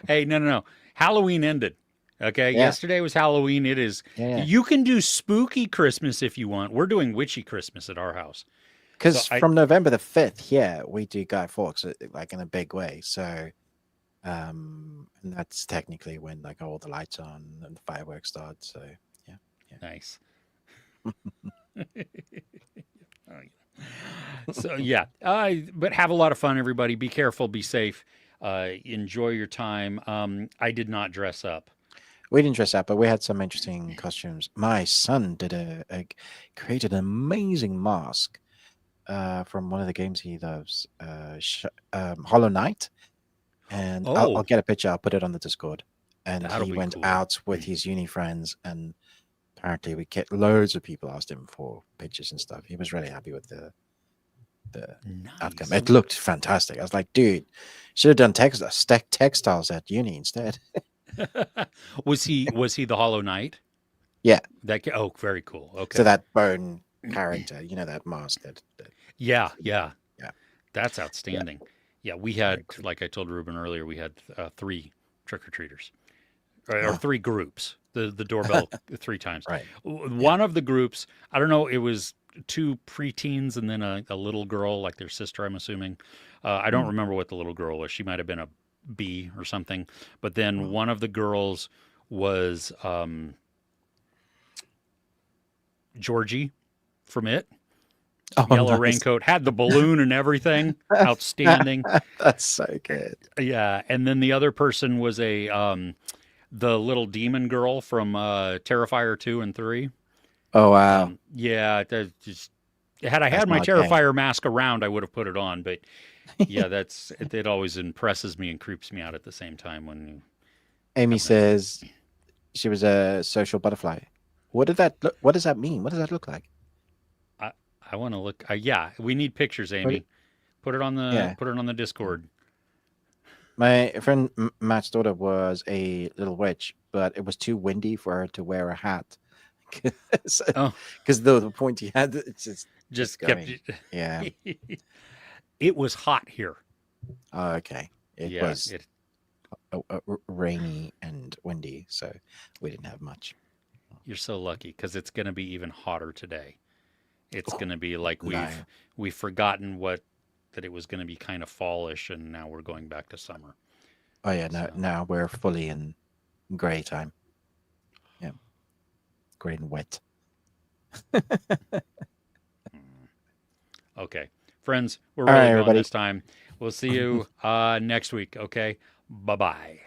S2: Hey, no, no, no. Halloween ended. Okay,
S1: Yeah.
S2: yesterday was Halloween. It is.
S1: Yeah.
S2: You can do spooky Christmas if you want. We're doing witchy Christmas at our house. So
S1: Because from November the 5th, yeah, we do Guy Fawkes like in a big way. So, and that's technically when like all the lights on and the fireworks start. So, yeah.
S2: nice. Oh, so yeah, but have a lot of fun, everybody. Be careful, be safe, enjoy your time. I did not dress up.
S1: We didn't dress up, but we had some interesting costumes. My son did created an amazing mask from one of the games he loves, Hollow Knight. And I'll
S2: Oh,
S1: get a picture. I'll put it on the Discord. And
S2: that'll
S1: he
S2: be
S1: went
S2: cool.
S1: out with his uni friends, and apparently we get loads of people asked him for pictures and stuff. He was really happy with the outcome.
S2: Nice.
S1: It looked fantastic. I was like, dude, should have done textiles at uni instead.
S2: Was he the Hollow Knight?
S1: Yeah.
S2: Oh, very cool.
S1: So
S2: Okay.
S1: that bone character, that mask that
S2: Yeah, yeah,
S1: yeah,
S2: that's
S1: yeah,
S2: outstanding. Yeah, we had,
S1: very cool.
S2: like I told Ruben earlier, we had three trick or treaters, or
S1: Oh,
S2: three groups. The doorbell three times.
S1: right. Yeah.
S2: One of the groups, I don't know, it was two preteens and then a little girl, like their sister, I'm assuming. I don't
S1: Mm,
S2: remember what the little girl was. She might have been a B or something. But then
S1: mm.
S2: one of the girls was Georgie from It.
S1: Oh,
S2: Yellow
S1: nice.
S2: raincoat, had the balloon and everything. Outstanding.
S1: That's so good.
S2: Yeah. And then the other person was the little demon girl from Terrifier 2 and 3.
S1: Oh, wow.
S2: Yeah, that just had I
S1: That's
S2: had my
S1: my game.
S2: Terrifier mask around, I would have put it on. But yeah, it always impresses me and creeps me out at the same time when you
S1: Amy
S2: have that.
S1: says she was a social butterfly. What did that look? What does that mean? What does that look like?
S2: I I want to look. Yeah, we need pictures,
S1: What
S2: Amy.
S1: yeah.
S2: Put it on the Discord.
S1: My friend Matt's daughter was a little witch, but it was too windy for her to wear a hat
S2: Oh,
S1: Because the point he had, it's just
S2: just kept.
S1: going. Yeah.
S2: It was hot here.
S1: Oh, okay. It
S2: Yeah,
S1: was
S2: it.
S1: rainy and windy, so we didn't have much.
S2: You're so lucky because it's going to be even hotter today. It's
S1: Oh,
S2: going to be like
S1: no.
S2: we've forgotten what that it was going to be kind of fallish, and now we're going back to summer.
S1: Oh yeah, no.
S2: So
S1: Now we're fully in grey time. Yeah, grey and wet.
S2: okay, friends, we're
S1: All right,
S2: really going
S1: everybody.
S2: this time. We'll see you next week. Okay, bye bye.